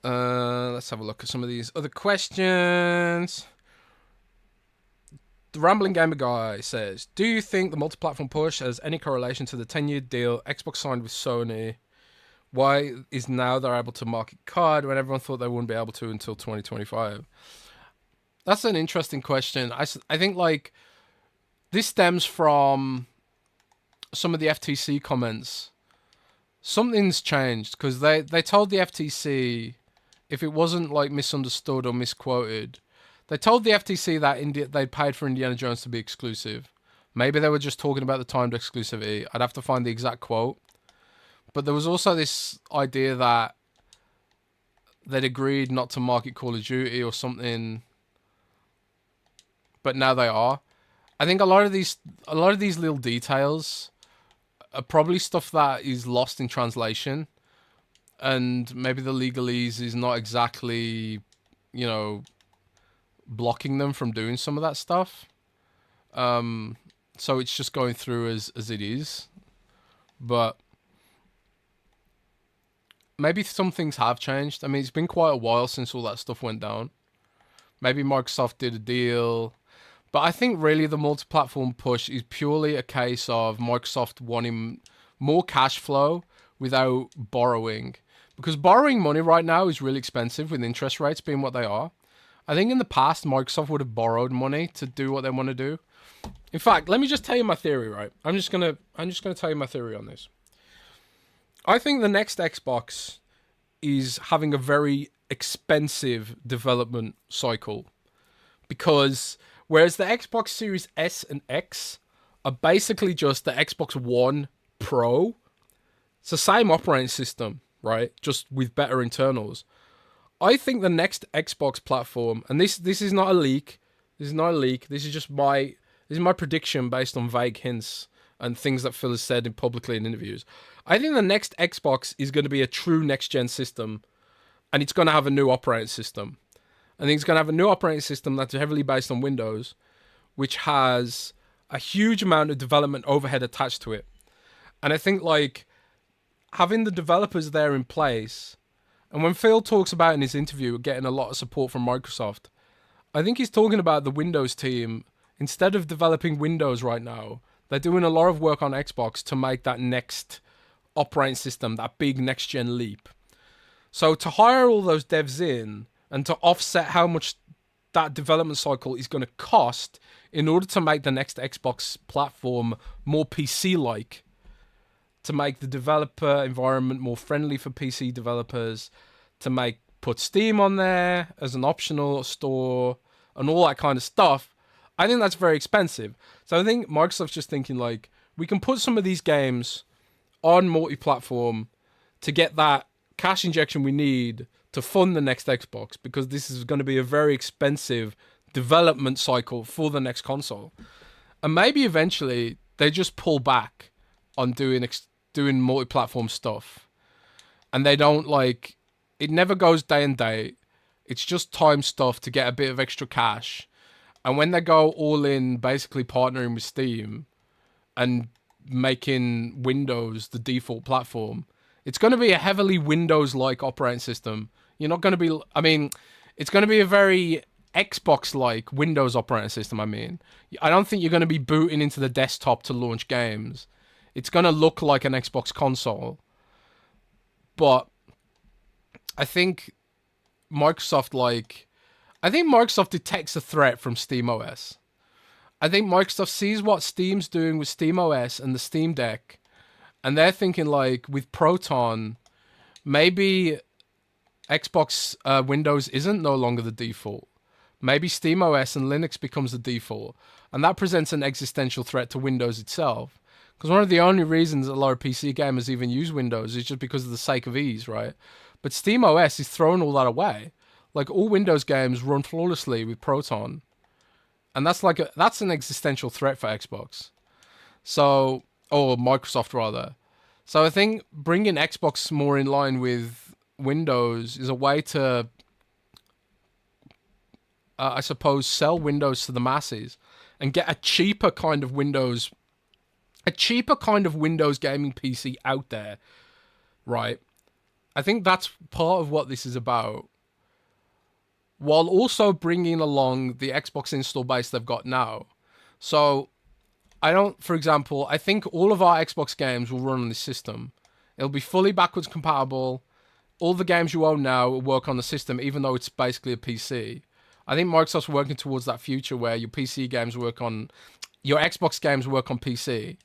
Let's have a look at some of these other questions. The Rambling Gamer Guy says, do you think the multi-platform push has any correlation to the 10-year deal Xbox signed with Sony? Why is now they're able to market COD when everyone thought they wouldn't be able to until 2025? That's an interesting question. I think, like, this stems from some of the FTC comments. Something's changed, because they told the FTC, if it wasn't, like, misunderstood or misquoted, they told the FTC that they paid for Indiana Jones to be exclusive. Maybe they were just talking about the timed exclusivity. I'd have to find the exact quote. But there was also this idea that they'd agreed not to market Call of Duty or something, but now they are. I think a lot of these little details are probably stuff that is lost in translation, and maybe the legalese is not exactly, you know, blocking them from doing some of that stuff. So it's just going through as it is. But maybe some things have changed. I mean, it's been quite a while since all that stuff went down. Maybe Microsoft did a deal. But I think really the multi-platform push is purely a case of Microsoft wanting more cash flow without borrowing. Because borrowing money right now is really expensive, with interest rates being what they are. I think in the past, Microsoft would have borrowed money to do what they want to do. In fact, let me just tell you my theory, right? I'm just gonna tell you my theory on this. I think the next Xbox is having a very expensive development cycle, because whereas the Xbox Series S and X are basically just the Xbox One Pro, it's the same operating system, right? Just with better internals. I think the next Xbox platform, and this is not a leak. This is not a leak. This is my prediction based on vague hints and things that Phil has said publicly in interviews. I think the next Xbox is going to be a true next gen system, and it's going to have a new operating system. I think it's going to have a new operating system that's heavily based on Windows, which has a huge amount of development overhead attached to it. And I think like having the developers there in place, and when Phil talks about in his interview getting a lot of support from Microsoft, I think he's talking about the Windows team. Instead of developing Windows right now, they're doing a lot of work on Xbox to make that next operating system, that big next gen leap. So to hire all those devs in and to offset how much that development cycle is going to cost in order to make the next Xbox platform more PC-like, to make the developer environment more friendly for PC developers, to put Steam on there as an optional store and all that kind of stuff, I think that's very expensive. So I think Microsoft's just thinking like, we can put some of these games on multi-platform to get that cash injection we need to fund the next Xbox, because this is going to be a very expensive development cycle for the next console. And maybe eventually they just pull back on doing multi-platform stuff. And they don't like, it never goes day and date. It's just time stuff to get a bit of extra cash. And when they go all in, basically partnering with Steam and making Windows the default platform, it's going to be a heavily Windows-like operating system. You're not going to be, I mean, it's going to be a very Xbox-like Windows operating system, I mean. I don't think you're going to be booting into the desktop to launch games. It's going to look like an Xbox console. But I think Microsoft detects a threat from SteamOS. I think Microsoft sees what Steam's doing with SteamOS and the Steam Deck, and they're thinking like, with Proton, maybe Xbox Windows isn't no longer the default. Maybe SteamOS and Linux becomes the default, and that presents an existential threat to Windows itself. Because one of the only reasons a lot of PC gamers even use Windows is just because of the sake of ease, right? But SteamOS is throwing all that away. Like, all Windows games run flawlessly with Proton. And that's an existential threat for Xbox. So, or Microsoft rather. So I think bringing Xbox more in line with Windows is a way to, I suppose, sell Windows to the masses and get a cheaper kind of Windows gaming PC out there, right? I think that's part of what this is about. While also bringing along the Xbox install base they've got now. So, for example, I think all of our Xbox games will run on this system. It'll be fully backwards compatible. All the games you own now will work on the system, even though it's basically a PC. I think Microsoft's working towards that future where your Xbox games work on PC.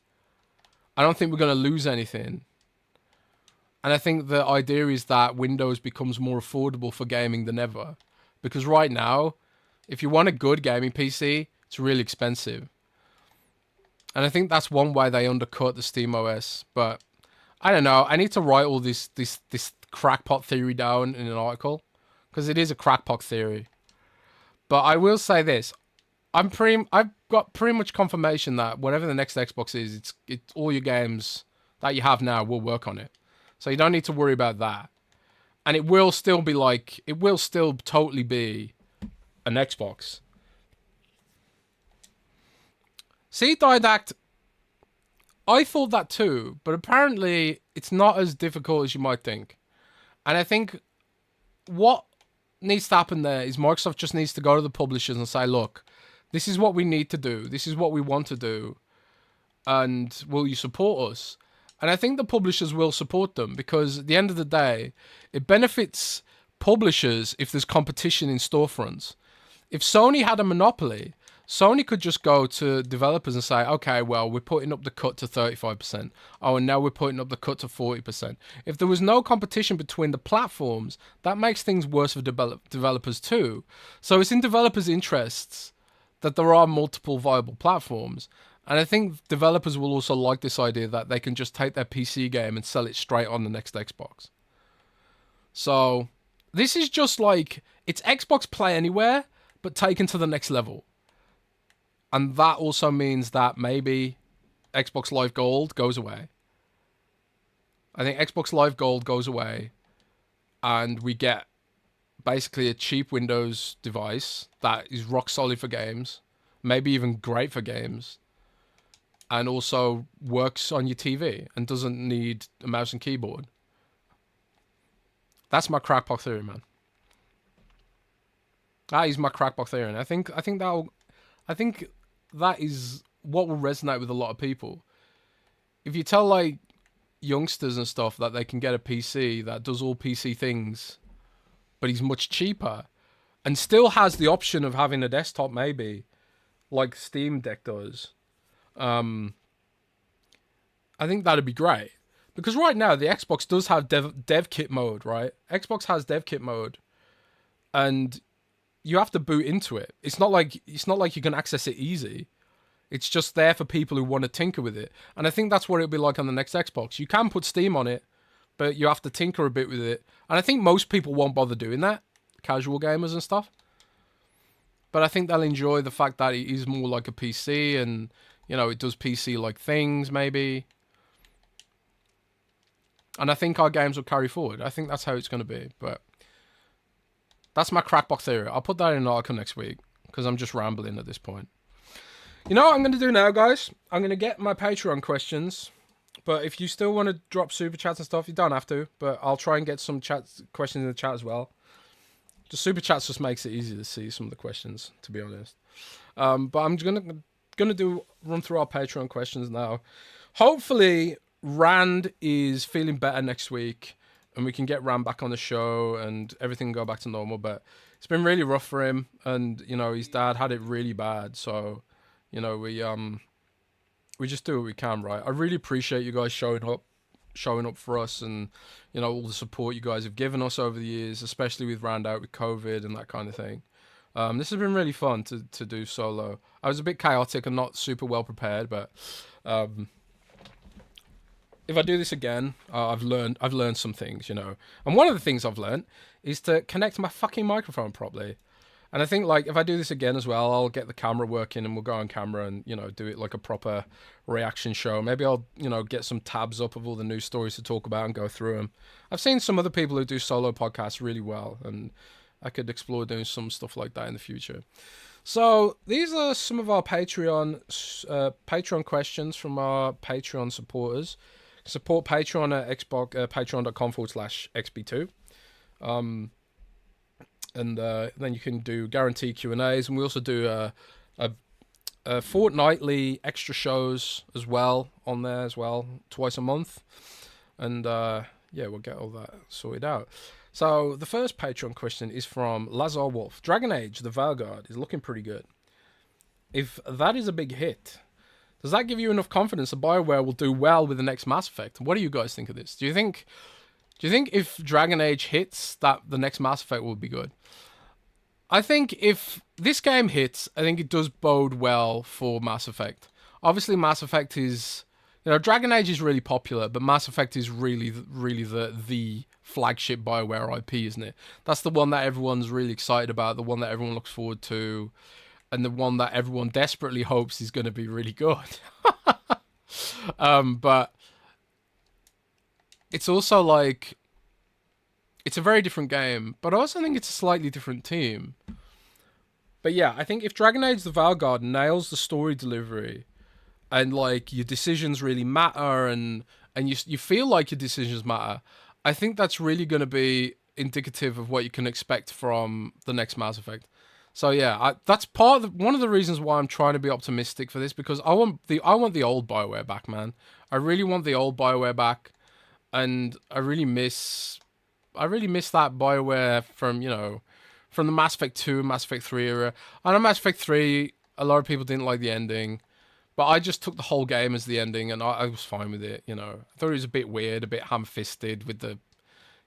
I don't think we're going to lose anything. And I think the idea is that Windows becomes more affordable for gaming than ever. Because right now, if you want a good gaming PC, it's really expensive. And I think that's one way they undercut the SteamOS. But I don't know. I need to write all this crackpot theory down in an article, because it is a crackpot theory. But I will say this: I've got pretty much confirmation that whatever the next Xbox is, it's all your games that you have now will work on it. So you don't need to worry about that. And it will still totally be an Xbox. See, Didact, I thought that too, but apparently it's not as difficult as you might think. And I think what needs to happen there is Microsoft just needs to go to the publishers and say, look, this is what we need to do. This is what we want to do. And will you support us? And I think the publishers will support them, because at the end of the day, it benefits publishers if there's competition in storefronts. If Sony had a monopoly, Sony could just go to developers and say, okay, well, we're putting up the cut to 35%. Oh, and now we're putting up the cut to 40%. If there was no competition between the platforms, that makes things worse for developers too. So it's in developers' interests that there are multiple viable platforms. And I think developers will also like this idea that they can just take their PC game and sell it straight on the next Xbox. So This is just like, it's Xbox Play Anywhere, but taken to the next level. And that also means that maybe Xbox Live Gold goes away. I think Xbox Live Gold goes away, and we get basically a cheap Windows device that is rock solid for games, maybe even great for games, and also works on your TV and doesn't need a mouse and keyboard. That's my crackpot theory, man. That is my crackpot theory, and I think that is what will resonate with a lot of people. If you tell like youngsters and stuff that they can get a PC that does all PC things, but he's much cheaper, and still has the option of having a desktop, maybe like Steam Deck does. I think that'd be great, because right now the Xbox does have dev kit mode, right? Xbox has dev kit mode, and you have to boot into it. It's not like you can access it easy. It's just there for people who want to tinker with it. And I think that's what it'll be like on the next Xbox. You can put Steam on it, but you have to tinker a bit with it. And I think most people won't bother doing that, casual gamers and stuff. But I think they'll enjoy the fact that it is more like a PC, and, you know, it does PC-like things, maybe. And I think our games will carry forward. I think that's how it's going to be. But that's my crackbox theory. I'll put that in an article next week, because I'm just rambling at this point. You know what I'm going to do now, guys? I'm going to get my Patreon questions. But if you still want to drop super chats and stuff, you don't have to. But I'll try and get some questions in the chat as well. The super chats just makes it easy to see some of the questions, to be honest. But I'm gonna run through our Patreon questions now. Hopefully, Rand is feeling better next week, and we can get Rand back on the show, and everything can go back to normal. But it's been really rough for him, and you know his dad had it really bad. So, you know, we just do what we can, right? I really appreciate you guys showing up for us, and you know all the support you guys have given us over the years, especially with Rand out with COVID and that kind of thing. This has been really fun to do solo. I was a bit chaotic and not super well prepared, but if I do this again, I've learned some things, you know. And one of the things I've learned is to connect my fucking microphone properly. And I think, like, if I do this again as well, I'll get the camera working, and we'll go on camera and, you know, do it like a proper reaction show. Maybe I'll, you know, get some tabs up of all the news stories to talk about and go through them. I've seen some other people who do solo podcasts really well, and I could explore doing some stuff like that in the future. So these are some of our Patreon questions from our Patreon supporters. Support Patreon at patreon.com/XB2. And then you can do guaranteed Q&As, and we also do a fortnightly extra shows as well on there as well, twice a month. And yeah, we'll get all that sorted out. So the first Patreon question is from Lazar Wolf. Dragon Age, the Vanguard, is looking pretty good. If that is a big hit, does that give you enough confidence that BioWare will do well with the next Mass Effect? What do you guys think of this? Do you think if Dragon Age hits, that the next Mass Effect will be good? I think if this game hits, I think it does bode well for Mass Effect. Obviously, Mass Effect is, you know, Dragon Age is really popular, but Mass Effect is really the flagship BioWare IP, isn't it? That's the one that everyone's really excited about, the one that everyone looks forward to, and the one that everyone desperately hopes is going to be really good. But it's also like, it's a very different game, but I also think it's a slightly different team. But yeah, I think if Dragon Age the Vanguard nails the story delivery, and like your decisions really matter, and you feel like your decisions matter, I think that's really going to be indicative of what you can expect from the next Mass Effect. So yeah, that's one of the reasons why I'm trying to be optimistic for this, because I want the old BioWare back, man. I really want the old BioWare back, and I really miss that BioWare from, you know, from the Mass Effect 2, Mass Effect 3 era. I know Mass Effect 3, a lot of people didn't like the ending, but I just took the whole game as the ending, and I was fine with it, you know. I thought it was a bit weird, a bit ham-fisted with the,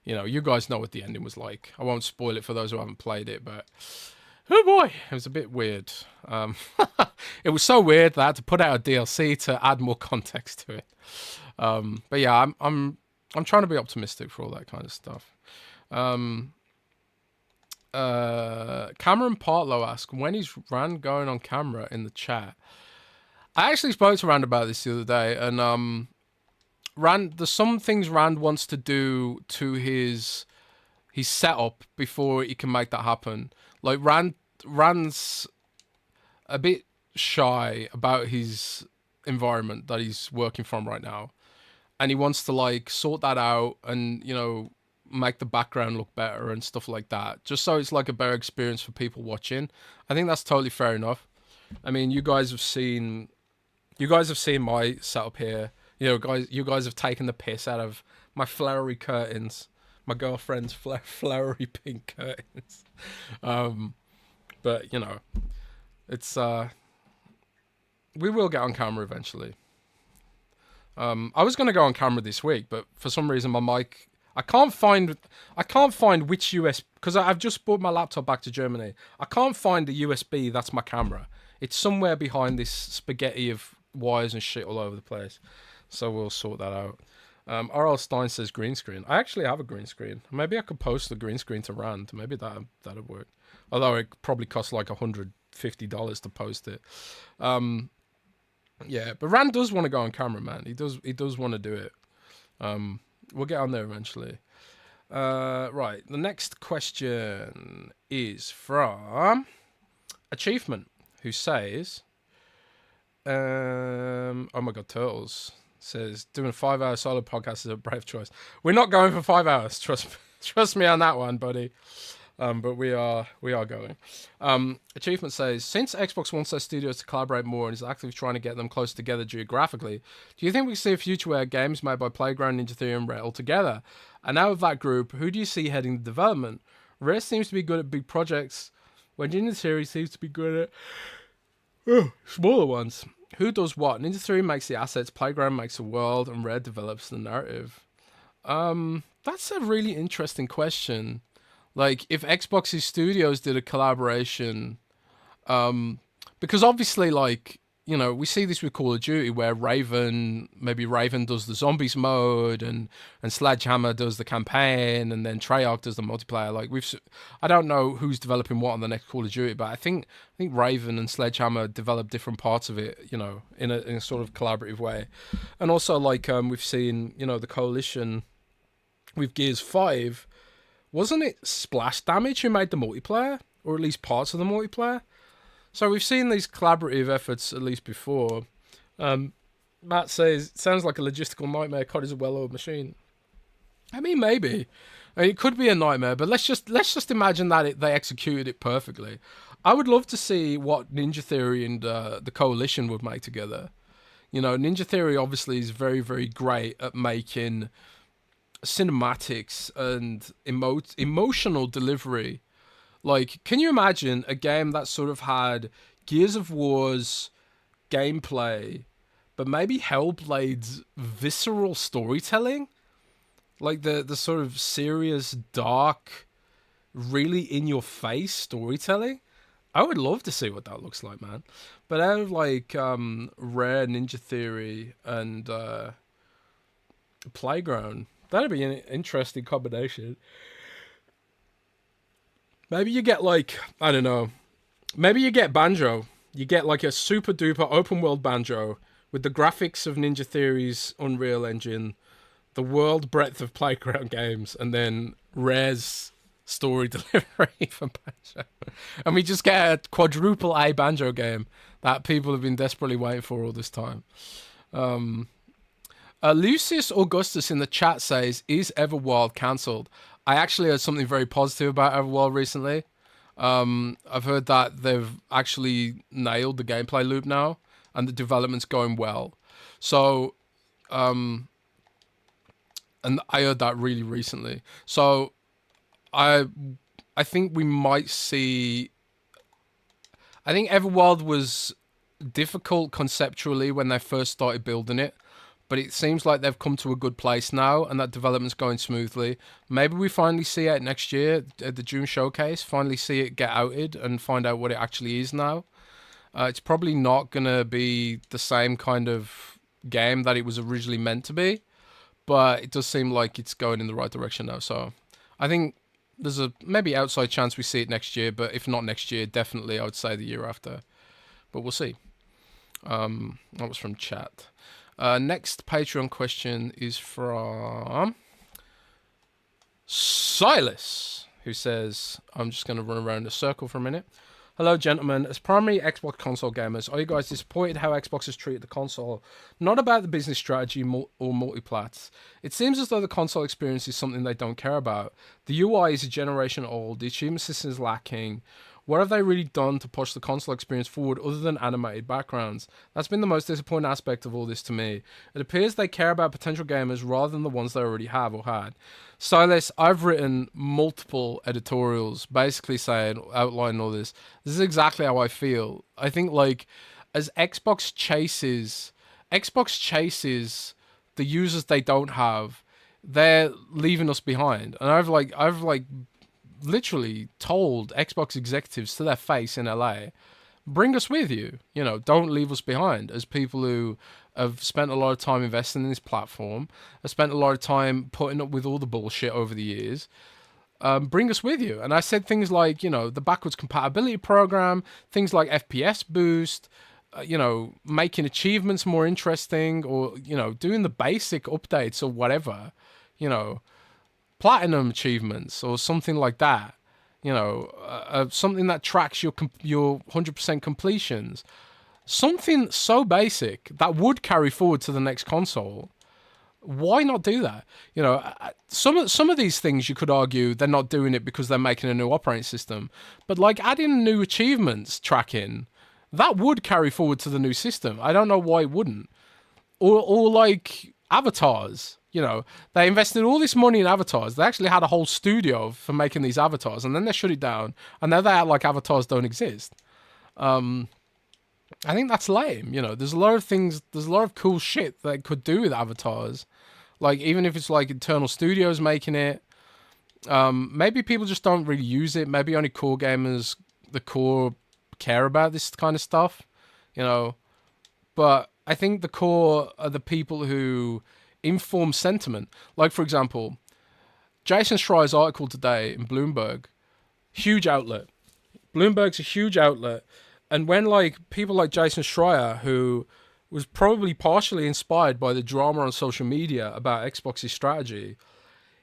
you know, you guys know what the ending was like. I won't spoil it for those who haven't played it, but oh boy, it was a bit weird. It was so weird that I had to put out a DLC to add more context to it. But yeah, I'm trying to be optimistic for all that kind of stuff. Cameron Partlow asked, when is Rand going on camera in the chat? I actually spoke to Rand about this the other day, and Rand, there's some things Rand wants to do to his setup before he can make that happen. Like Rand's a bit shy about his environment that he's working from right now, and he wants to like sort that out and make the background look better and stuff like that, just so it's like a better experience for people watching. I think that's totally fair enough. I mean, you guys have seen my setup here. You guys have taken the piss out of my flowery curtains, my girlfriend's flowery pink curtains. But it's we will get on camera eventually. I was going to go on camera this week, but for some reason my mic, I can't find which USB, because I've just brought my laptop back to Germany. I can't find the USB that's my camera. It's somewhere behind this spaghetti of wires and shit all over the place. So we'll sort that out. R.L. Stein says green screen. I actually have a green screen. Maybe I could post the green screen to Rand. Maybe that'd work. Although it probably costs like $150 to post it. Yeah, but Rand does want to go on camera, man. He does want to do it. We'll get on there eventually. Right, the next question is from Achievement, who says, oh my god, Turtles says, doing a 5-hour solo podcast is a brave choice. We're not going for 5 hours, trust me on that one, buddy. But we are going. Achievement says, since Xbox wants their studios to collaborate more and is actively trying to get them closer together geographically, do you think we see a future where games made by Playground, Ninja Theory, and Rare all together? And out of that group, who do you see heading the development? Rare seems to be good at big projects, when Ninja Theory seems to be good at smaller ones. Who does what? Ninja Theory makes the assets, Playground makes the world, and Rare develops the narrative. That's a really interesting question. Like, if Xbox's studios did a collaboration, because obviously, like, we see this with Call of Duty where maybe Raven does the zombies mode and Sledgehammer does the campaign and then Treyarch does the multiplayer. Like, I don't know who's developing what on the next Call of Duty, but I think Raven and Sledgehammer develop different parts of it, in a sort of collaborative way. And also, like, we've seen, the Coalition with Gears 5. Wasn't it Splash Damage who made the multiplayer? Or at least parts of the multiplayer? So we've seen these collaborative efforts at least before. Matt says, sounds like a logistical nightmare. COD is a well-oiled machine. I mean, maybe. It could be a nightmare, but let's just imagine that they executed it perfectly. I would love to see what Ninja Theory and the Coalition would make together. Ninja Theory obviously is very, very great at making cinematics and emotional delivery. Like, can you imagine a game that sort of had Gears of War's gameplay, but maybe Hellblade's visceral storytelling? Like the sort of serious, dark, really in-your-face storytelling? I would love to see what that looks like, man. But out of, like, Rare, Ninja Theory, and Playground, that'd be an interesting combination. Maybe you get, like, I don't know. Maybe you get Banjo. You get, like, a super duper open world Banjo with the graphics of Ninja Theory's Unreal Engine, the world breadth of Playground games, and then Rare's story delivery for Banjo. And we just get a quadruple A Banjo game that people have been desperately waiting for all this time. Lucius Augustus in the chat says, is Everwild cancelled? I actually heard something very positive about Everwild recently. I've heard that they've actually nailed the gameplay loop now, and the development's going well. So, and I heard that really recently. So, I think we might see. I think Everwild was difficult conceptually when they first started building it. But it seems like they've come to a good place now, and that development's going smoothly. Maybe we finally see it next year at the June showcase, finally see it get outed and find out what it actually is now. It's probably not going to be the same kind of game that it was originally meant to be, but it does seem like it's going in the right direction now. So I think, there's a maybe outside chance we see it next year, but if not next year, definitely I would say the year after. But we'll see. That was from chat. Next Patreon question is from Silas, who says, I'm just going to run around a circle for a minute. Hello, gentlemen. As primary Xbox console gamers, are you guys disappointed how Xbox has treated the console? Not about the business strategy or multiplats. It seems as though the console experience is something they don't care about. The UI is a generation old. The achievement system is lacking. What have they really done to push the console experience forward other than animated backgrounds? That's been the most disappointing aspect of all this to me. It appears they care about potential gamers rather than the ones they already have or had. Silas, I've written multiple editorials basically saying, outlining all this. This is exactly how I feel. I think like as Xbox chases the users they don't have, they're leaving us behind. And I've literally told Xbox executives to their face in LA, bring us with you. You know, don't leave us behind. As people who have spent a lot of time investing in this platform, have spent a lot of time putting up with all the bullshit over the years, bring us with you. And I said things like, you know, the backwards compatibility program, things like FPS boost, you know, making achievements more interesting, or, you know, doing the basic updates or whatever, you know, platinum achievements or something like that, you know, something that tracks your 100% completions, something so basic that would carry forward to the next console. Why not do that? You know, some of these things you could argue they're not doing it because they're making a new operating system, but like adding new achievements tracking, that would carry forward to the new system. I don't know why it wouldn't. Or like avatars. You know, they invested all this money in avatars. They actually had a whole studio for making these avatars, and then they shut it down. And now they act like avatars don't exist. I think that's lame. You know, there's a lot of things, there's a lot of cool shit they could do with avatars. Like, even if it's like internal studios making it, maybe people just don't really use it. Maybe only core gamers, the core, care about this kind of stuff, you know. But I think the core are the people who inform sentiment. Like, for example, Jason Schreier's article today in Bloomberg, huge outlet. Bloomberg's a huge outlet. And when like people like Jason Schreier, who was probably partially inspired by the drama on social media about Xbox's strategy,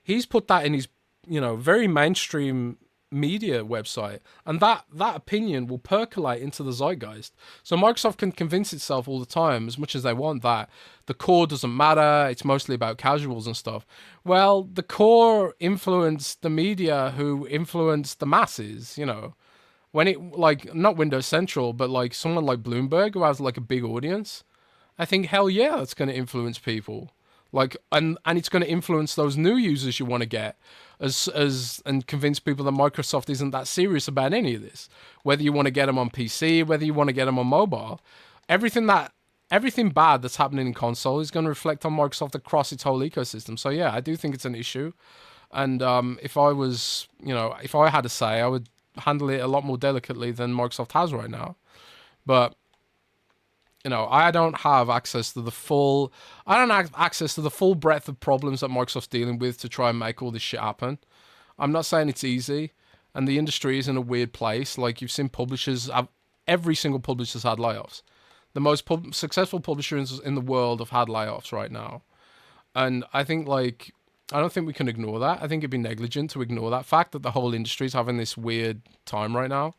he's put that in his, you know, very mainstream media website, and that opinion will percolate into the zeitgeist. So Microsoft can convince itself all the time, as much as they want, that the core doesn't matter, it's mostly about casuals and stuff. Well, the core influenced the media who influenced the masses, you know. When it, like, not Windows Central, but like someone like Bloomberg who has like a big audience, I think, hell yeah, that's going to influence people. Like, and it's going to influence those new users you want to get, and convince people that Microsoft isn't that serious about any of this. Whether you want to get them on PC, whether you want to get them on mobile, everything bad that's happening in console is going to reflect on Microsoft across its whole ecosystem. So yeah, I do think it's an issue. And if I was, you know, if I had a say, I would handle it a lot more delicately than Microsoft has right now. But you know, I don't have access to the full breadth of problems that Microsoft's dealing with to try and make all this shit happen. I'm not saying it's easy, and the industry is in a weird place. Like, you've seen publishers, every single publisher's had layoffs. The most successful publishers in the world have had layoffs right now. And I think, like, I don't think we can ignore that. I think it'd be negligent to ignore that fact that the whole industry is having this weird time right now.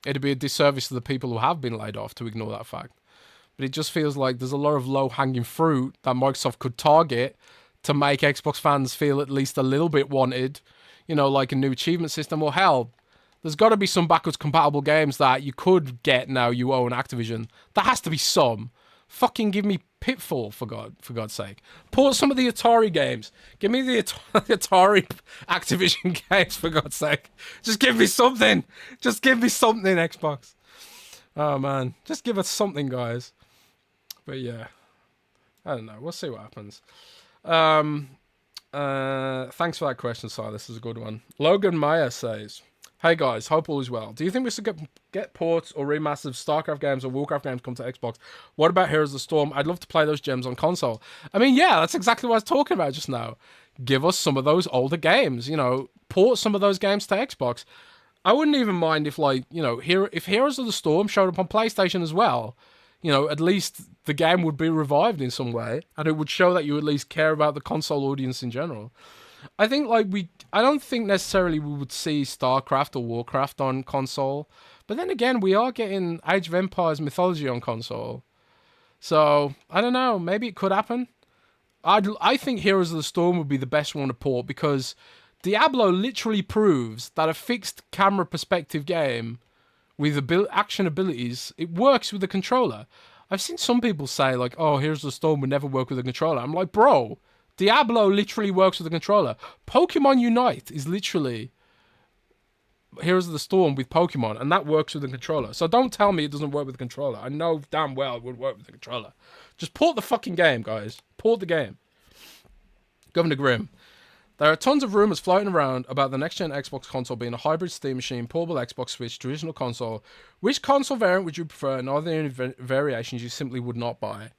It'd be a disservice to the people who have been laid off to ignore that fact. But it just feels like there's a lot of low-hanging fruit that Microsoft could target to make Xbox fans feel at least a little bit wanted. You know, like a new achievement system. Or hell, there's got to be some backwards compatible games that you could get now you own Activision. There has to be some. Fucking give me Pitfall, for God's sake. Port some of the Atari games. Give me the Atari Activision games, for God's sake. Just give me something. Just give me something, Xbox. Oh, man. Just give us something, guys. But, yeah. I don't know. We'll see what happens. Thanks for that question, Silas. This is a good one. Logan Meyer says, Hey guys, hope all is well. Do you think we should get ports or remasters of StarCraft games or Warcraft games come to Xbox? What about Heroes of the Storm? I'd love to play those gems on console. I mean, yeah, that's exactly what I was talking about just now. Give us some of those older games, you know, port some of those games to Xbox. I wouldn't even mind if, like, you know, if Heroes of the Storm showed up on PlayStation as well. You know, at least the game would be revived in some way, and it would show that you at least care about the console audience in general. I think I don't think necessarily we would see StarCraft or Warcraft on console, but then again, we are getting Age of Empires Mythology on console, so I don't know. Maybe it could happen. I think Heroes of the Storm would be the best one to port because Diablo literally proves that a fixed camera perspective game with action abilities, it works with the controller. I've seen some people say like, "Oh, Heroes of the Storm would never work with a controller." I'm like, bro. Diablo literally works with a controller. Pokemon Unite is literally Heroes of the Storm with Pokemon, and that works with a controller. So don't tell me it doesn't work with a controller. I know damn well it would work with a controller. Just port the fucking game, guys. Port the game. Governor Grimm. There are tons of rumors floating around about the next-gen Xbox console being a hybrid Steam machine, portable Xbox Switch, traditional console. Which console variant would you prefer, and are there any variations you simply would not buy?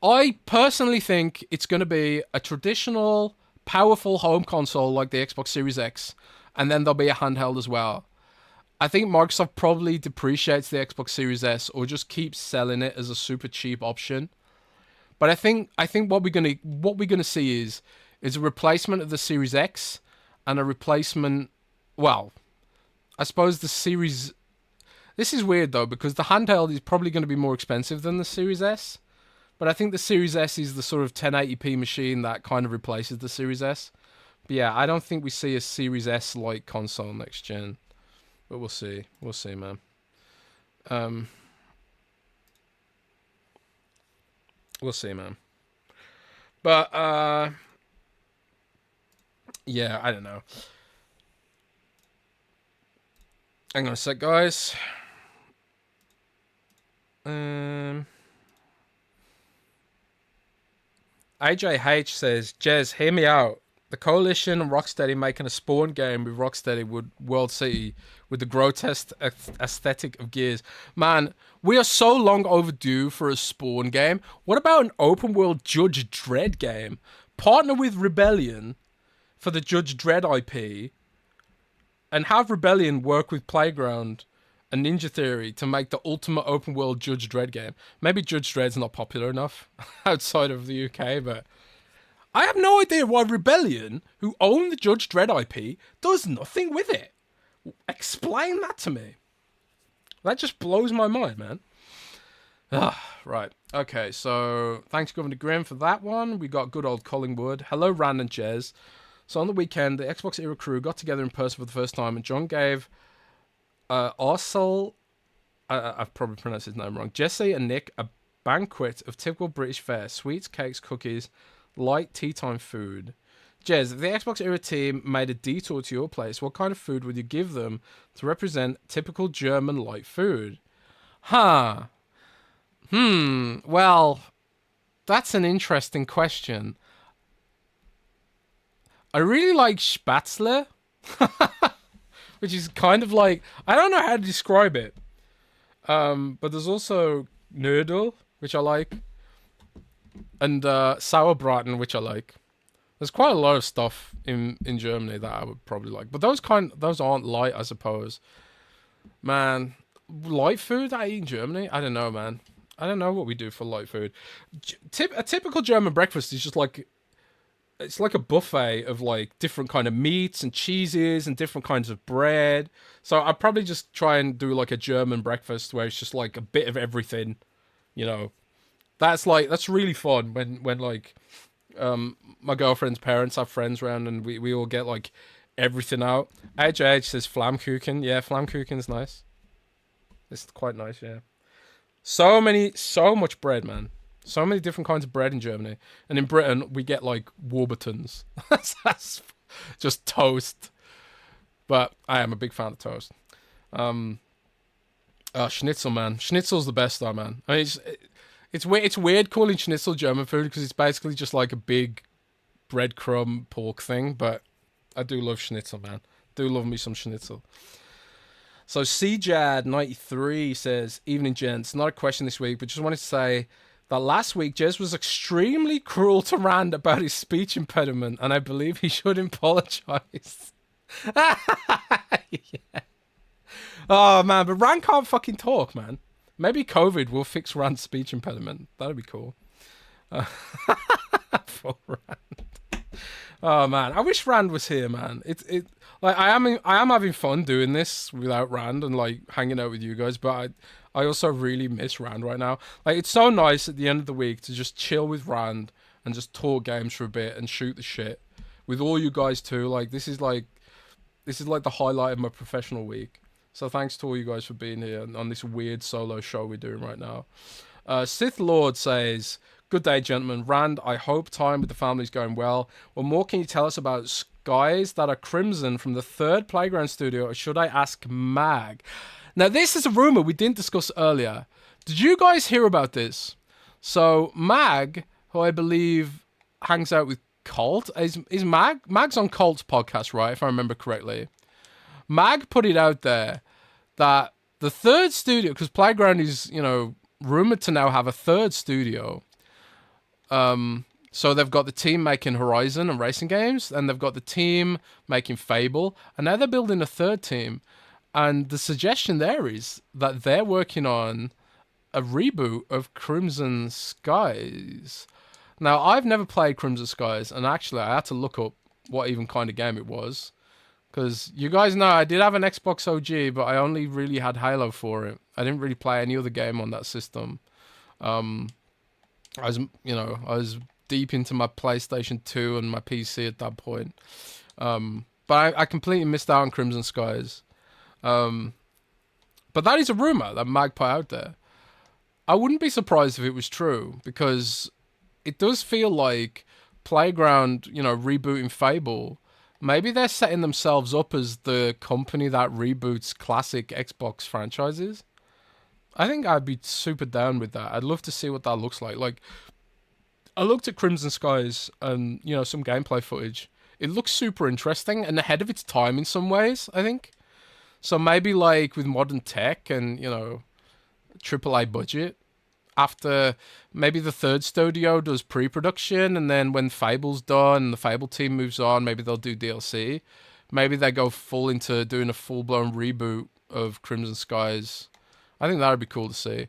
I personally think it's going to be a traditional, powerful home console like the Xbox Series X, and then there'll be a handheld as well. I think Microsoft probably depreciates the Xbox Series S or just keeps selling it as a super cheap option. But I think what we're gonna see is a replacement of the Series X and a replacement. Well, I suppose the Series. This is weird though because the handheld is probably going to be more expensive than the Series S. But I think the Series S is the sort of 1080p machine that kind of replaces the Series S. But yeah, I don't think we see a Series S-like console next gen. But we'll see. We'll see, man. We'll see, man. But, yeah, I don't know. Hang on a sec, guys. AJH says, Jez, hear me out. The Coalition and Rocksteady making a Spawn game with Rocksteady would World City with the grotesque aesthetic of Gears. Man, we are so long overdue for a Spawn game. What about an open world Judge Dredd game? Partner with Rebellion for the Judge Dredd IP and have Rebellion work with Playground and Ninja Theory to make the ultimate open world Judge Dredd game. Maybe Judge Dredd's not popular enough outside of the UK, but I have no idea why Rebellion, who own the Judge Dredd IP, does nothing with it. Explain that to me. That just blows my mind, man. Right. Okay, so thanks, Governor Grimm, for that one. We got good old Collingwood. Hello, Rand and Jez. So on the weekend, the Xbox Era crew got together in person for the first time, and John gave Arsel, I've probably pronounced his name wrong, Jesse and Nick a banquet of typical British fare, sweets, cakes, cookies, light tea time food. Jez, if the Xbox Era team made a detour to your place, what kind of food would you give them to represent typical German light food? Well, that's an interesting question. I really like Spätzle. Which is kind of like, I don't know how to describe it. But there's also Nödel, which I like. And Sauerbraten, which I like. There's quite a lot of stuff in Germany that I would probably like. But those aren't light, I suppose. Man, light food I eat in Germany? I don't know, man. I don't know what we do for light food. A typical German breakfast is just like, it's like a buffet of like different kind of meats and cheeses and different kinds of bread. So I'd probably just try and do like a German breakfast where it's just like a bit of everything, you know. That's really fun when like my girlfriend's parents have friends around and we all get like everything out. HH says Flammkuchen. Yeah, Flammkuchen's nice. It's quite nice, yeah. So much bread, man. So many different kinds of bread in Germany. And in Britain, we get like Warburtons. That's just toast. But I am a big fan of toast. Schnitzel, man. Schnitzel's the best though, man. I mean, it's weird calling Schnitzel German food because it's basically just like a big breadcrumb pork thing. But I do love Schnitzel, man. do love me some schnitzel. So CJAD93 says, evening gents, not a question this week, but just wanted to say that last week Jez was extremely cruel to Rand about his speech impediment, and I believe he should apologize. Yeah. Oh man, but Rand can't fucking talk, man. Maybe COVID will fix Rand's speech impediment. That'd be cool. For Rand. Oh man, I wish Rand was here, man. Like I am having fun doing this without Rand and like hanging out with you guys, but I also really miss Rand right now. Like it's so nice at the end of the week to just chill with Rand and just talk games for a bit and shoot the shit with all you guys too. Like this is like the highlight of my professional week. So thanks to all you guys for being here on this weird solo show we're doing right now. Sith Lord says, good day, gentlemen. Rand, I hope time with the family is going well. What more can you tell us about skies that are crimson from the third Playground studio, or should I ask Mag? Now, this is a rumor we didn't discuss earlier. Did you guys hear about this? So, Mag, who I believe hangs out with Colt, is Mag's on Colt's podcast, right? If I remember correctly. Mag put it out there that the third studio, because Playground is, rumored to now have a third studio. So they've got the team making Horizon and racing games, and they've got the team making Fable, and now they're building a third team. And the suggestion there is that they're working on a reboot of Crimson Skies. Now, I've never played Crimson Skies, and actually I had to look up what even kind of game it was. Because you guys know I did have an Xbox OG, but I only really had Halo for it. I didn't really play any other game on that system. I was deep into my PlayStation 2 and my PC at that point. But I completely missed out on Crimson Skies. But that is a rumor that Mag put out there. I wouldn't be surprised if it was true, because it does feel like Playground, rebooting Fable. Maybe they're setting themselves up as the company that reboots classic Xbox franchises. I think I'd be super down with that. I'd love to see what that looks like. Like, I looked at Crimson Skies and, some gameplay footage. It looks super interesting and ahead of its time in some ways, I think. So maybe like with modern tech and, AAA budget, after maybe the third studio does pre-production, and then when Fable's done and the Fable team moves on, maybe they'll do DLC. Maybe they go full into doing a full-blown reboot of Crimson Skies. I think that would be cool to see.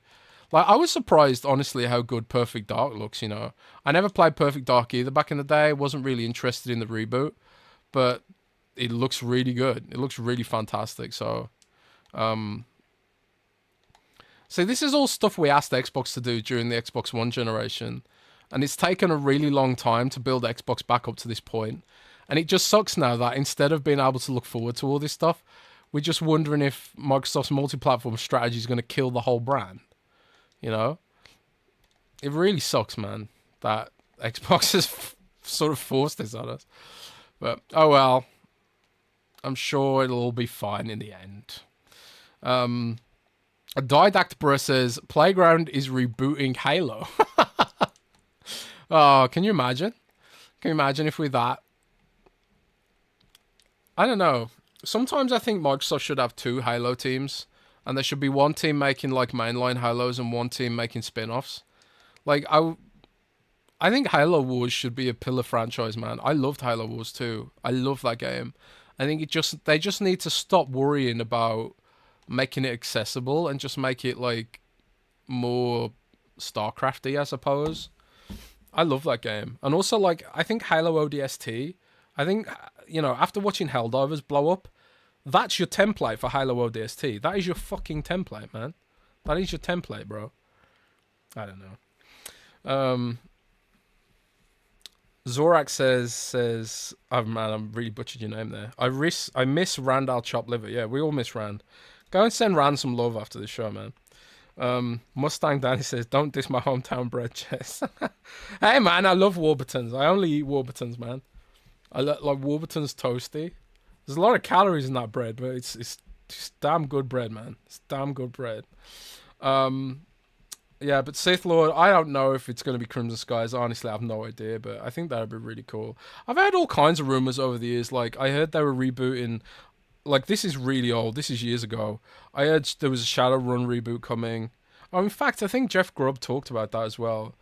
Like, I was surprised, honestly, how good Perfect Dark looks, I never played Perfect Dark either back in the day. Wasn't really interested in the reboot, but it looks really good. It looks really fantastic, so... So this is all stuff we asked Xbox to do during the Xbox One generation. And it's taken a really long time to build Xbox back up to this point. And it just sucks now that instead of being able to look forward to all this stuff, we're just wondering if Microsoft's multi-platform strategy is going to kill the whole brand. It really sucks, man, that Xbox has sort of forced this on us. But, oh well. I'm sure it'll all be fine in the end. Didactbra says, Playground is rebooting Halo. Oh, can you imagine? Can you imagine if we're that? I don't know. Sometimes I think Microsoft should have two Halo teams. And there should be one team making like mainline Halos and one team making spin-offs. Like, I think Halo Wars should be a pillar franchise, man. I loved Halo Wars too. I love that game. I think they just need to stop worrying about making it accessible and just make it like more StarCrafty, I suppose. I love that game. And also, like, I think Halo ODST, I think, after watching Helldivers blow up, that's your template for Halo ODST. That is your fucking template, man. That is your template, bro. I don't know. Zorak says, oh man, I'm really butchered your name there. I miss Randall Chop Liver. Yeah, we all miss Rand. Go and send Rand some love after the show, man. Mustang Danny says, don't diss my hometown bread, Chess. Hey, man, I love Warburtons. I only eat Warburtons, man. I like Warburtons toasty. There's a lot of calories in that bread, but it's just damn good bread, man. It's damn good bread. Yeah, but Sith Lord, I don't know if it's going to be Crimson Skies. Honestly, I have no idea, but I think that would be really cool. I've heard all kinds of rumors over the years. Like, I heard they were rebooting like this is really old. This is years ago. I heard there was a Shadowrun reboot coming. Oh, in fact, I think Jeff Grubb talked about that as well.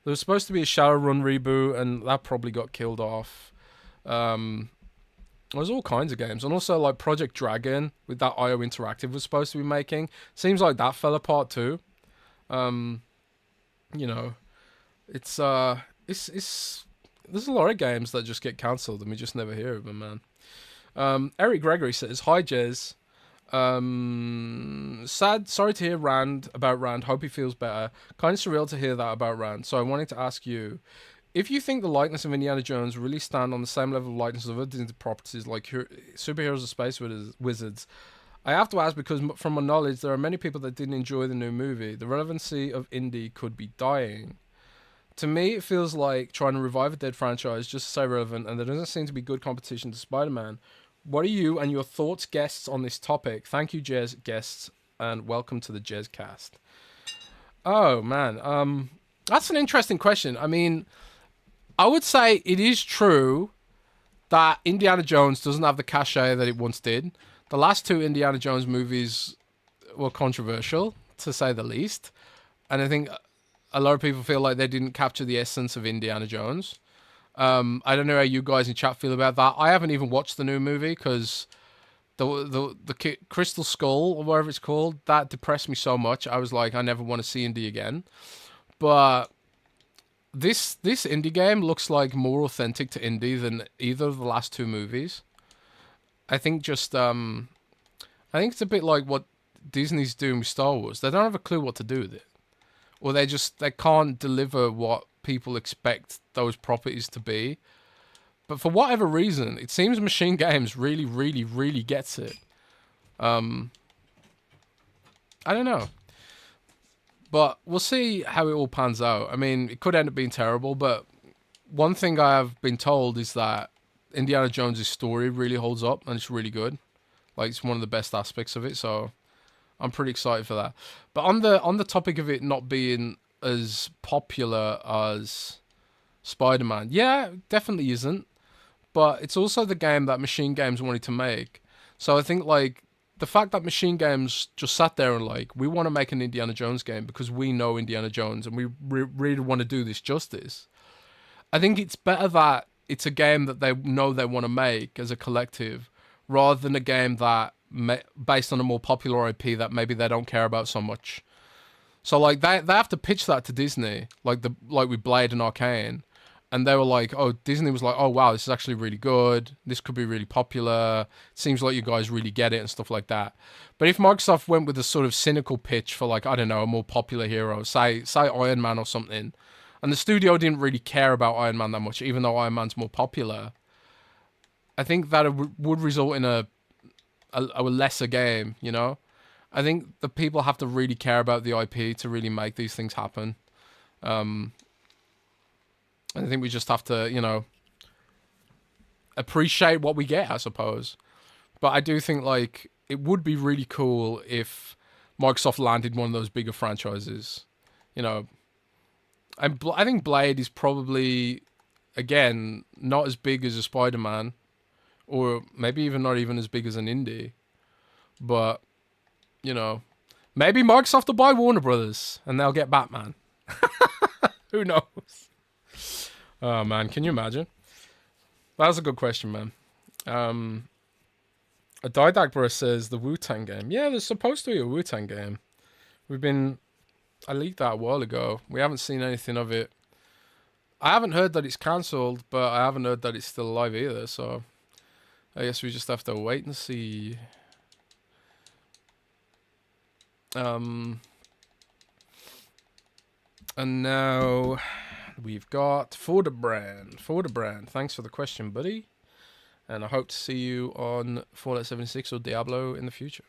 There was supposed to be a Shadowrun reboot, and that probably got killed off. There's all kinds of games, and also like Project Dragon with that IO Interactive was supposed to be making. Seems like that fell apart too. You know, it's there's a lot of games that just get cancelled and we just never hear of them, man. Eric Gregory says, "Hi Jez. Sorry to hear about Rand. Hope he feels better. Kind of surreal to hear that about Rand. So I wanted to ask you, if you think the likeness of Indiana Jones really stand on the same level of likeness of other Disney properties like Superheroes of Space Wizards, I have to ask because from my knowledge, there are many people that didn't enjoy the new movie. The relevancy of Indy could be dying. To me, it feels like trying to revive a dead franchise just to stay relevant, and there doesn't seem to be good competition to Spider-Man. What are you and your thoughts, guests, on this topic? Thank you, Jez, guests, and welcome to the Jez Cast." Oh, man. That's an interesting question. I mean, I would say it is true that Indiana Jones doesn't have the cachet that it once did. The last two Indiana Jones movies were controversial, to say the least. And I think a lot of people feel like they didn't capture the essence of Indiana Jones. I don't know how you guys in chat feel about that. I haven't even watched the new movie because the Crystal Skull, or whatever it's called, that depressed me so much. I was like, I never want to see Indy again. But this indie game looks like more authentic to Indy than either of the last two movies. I think just I think it's a bit like what Disney's doing with Star Wars. They don't have a clue what to do with it, or they can't deliver what people expect those properties to be. But for whatever reason, it seems Machine Games really, really, really gets it. I don't know. But we'll see how it all pans out. I mean, it could end up being terrible, but one thing I have been told is that Indiana Jones' story really holds up, and it's really good. Like, it's one of the best aspects of it, so I'm pretty excited for that. But on the topic of it not being as popular as Spider-Man, yeah, it definitely isn't. But it's also the game that Machine Games wanted to make. So I think, like, the fact that Machine Games just sat there and like, we want to make an Indiana Jones game because we know Indiana Jones and we really want to do this justice. I think it's better that it's a game that they know they want to make as a collective, rather than a game that based on a more popular IP that maybe they don't care about so much. So like they have to pitch that to Disney, like with Blade and Arcane. And they were like, oh, Disney was like, oh, wow, this is actually really good. This could be really popular. Seems like you guys really get it and stuff like that. But if Microsoft went with a sort of cynical pitch for, like, I don't know, a more popular hero, say Iron Man or something, and the studio didn't really care about Iron Man that much, even though Iron Man's more popular, I think that it would result in a lesser game, you know? I think the people have to really care about the IP to really make these things happen. I think we just have to, you know, appreciate what we get, I suppose. But I do think, like, it would be really cool if Microsoft landed one of those bigger franchises. You know, I think Blade is probably, again, not as big as a Spider-Man, or maybe even not even as big as an indie. But, you know, maybe Microsoft will buy Warner Brothers and they'll get Batman. Who knows? Oh, man, can you imagine? That was a good question, man. A Didactbro says the Wu-Tang game. Yeah, there's supposed to be a Wu-Tang game. I leaked that a while ago. We haven't seen anything of it. I haven't heard that it's cancelled, but I haven't heard that it's still alive either, so I guess we just have to wait and see. And now we've got Forderbrand. Forderbrand, thanks for the question, buddy. And I hope to see you on Fallout 76 or Diablo in the future.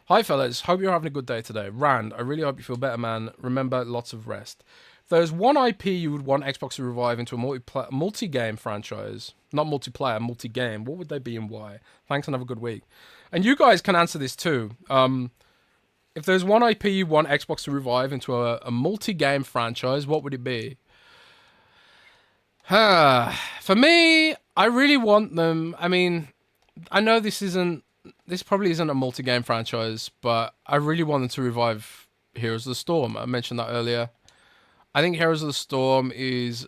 Hi, fellas. Hope you're having a good day today. Rand, I really hope you feel better, man. Remember, lots of rest. If there's one IP you would want Xbox to revive into a multi-game franchise, not multiplayer, multi-game, what would they be and why? Thanks and have a good week. And you guys can answer this too. If there's one IP you want Xbox to revive into a multi-game franchise, what would it be? For me, I really want them. I mean, I know this isn't this probably isn't a multi-game franchise, but I really wanted to revive Heroes of the Storm. I mentioned that earlier. I think Heroes of the Storm is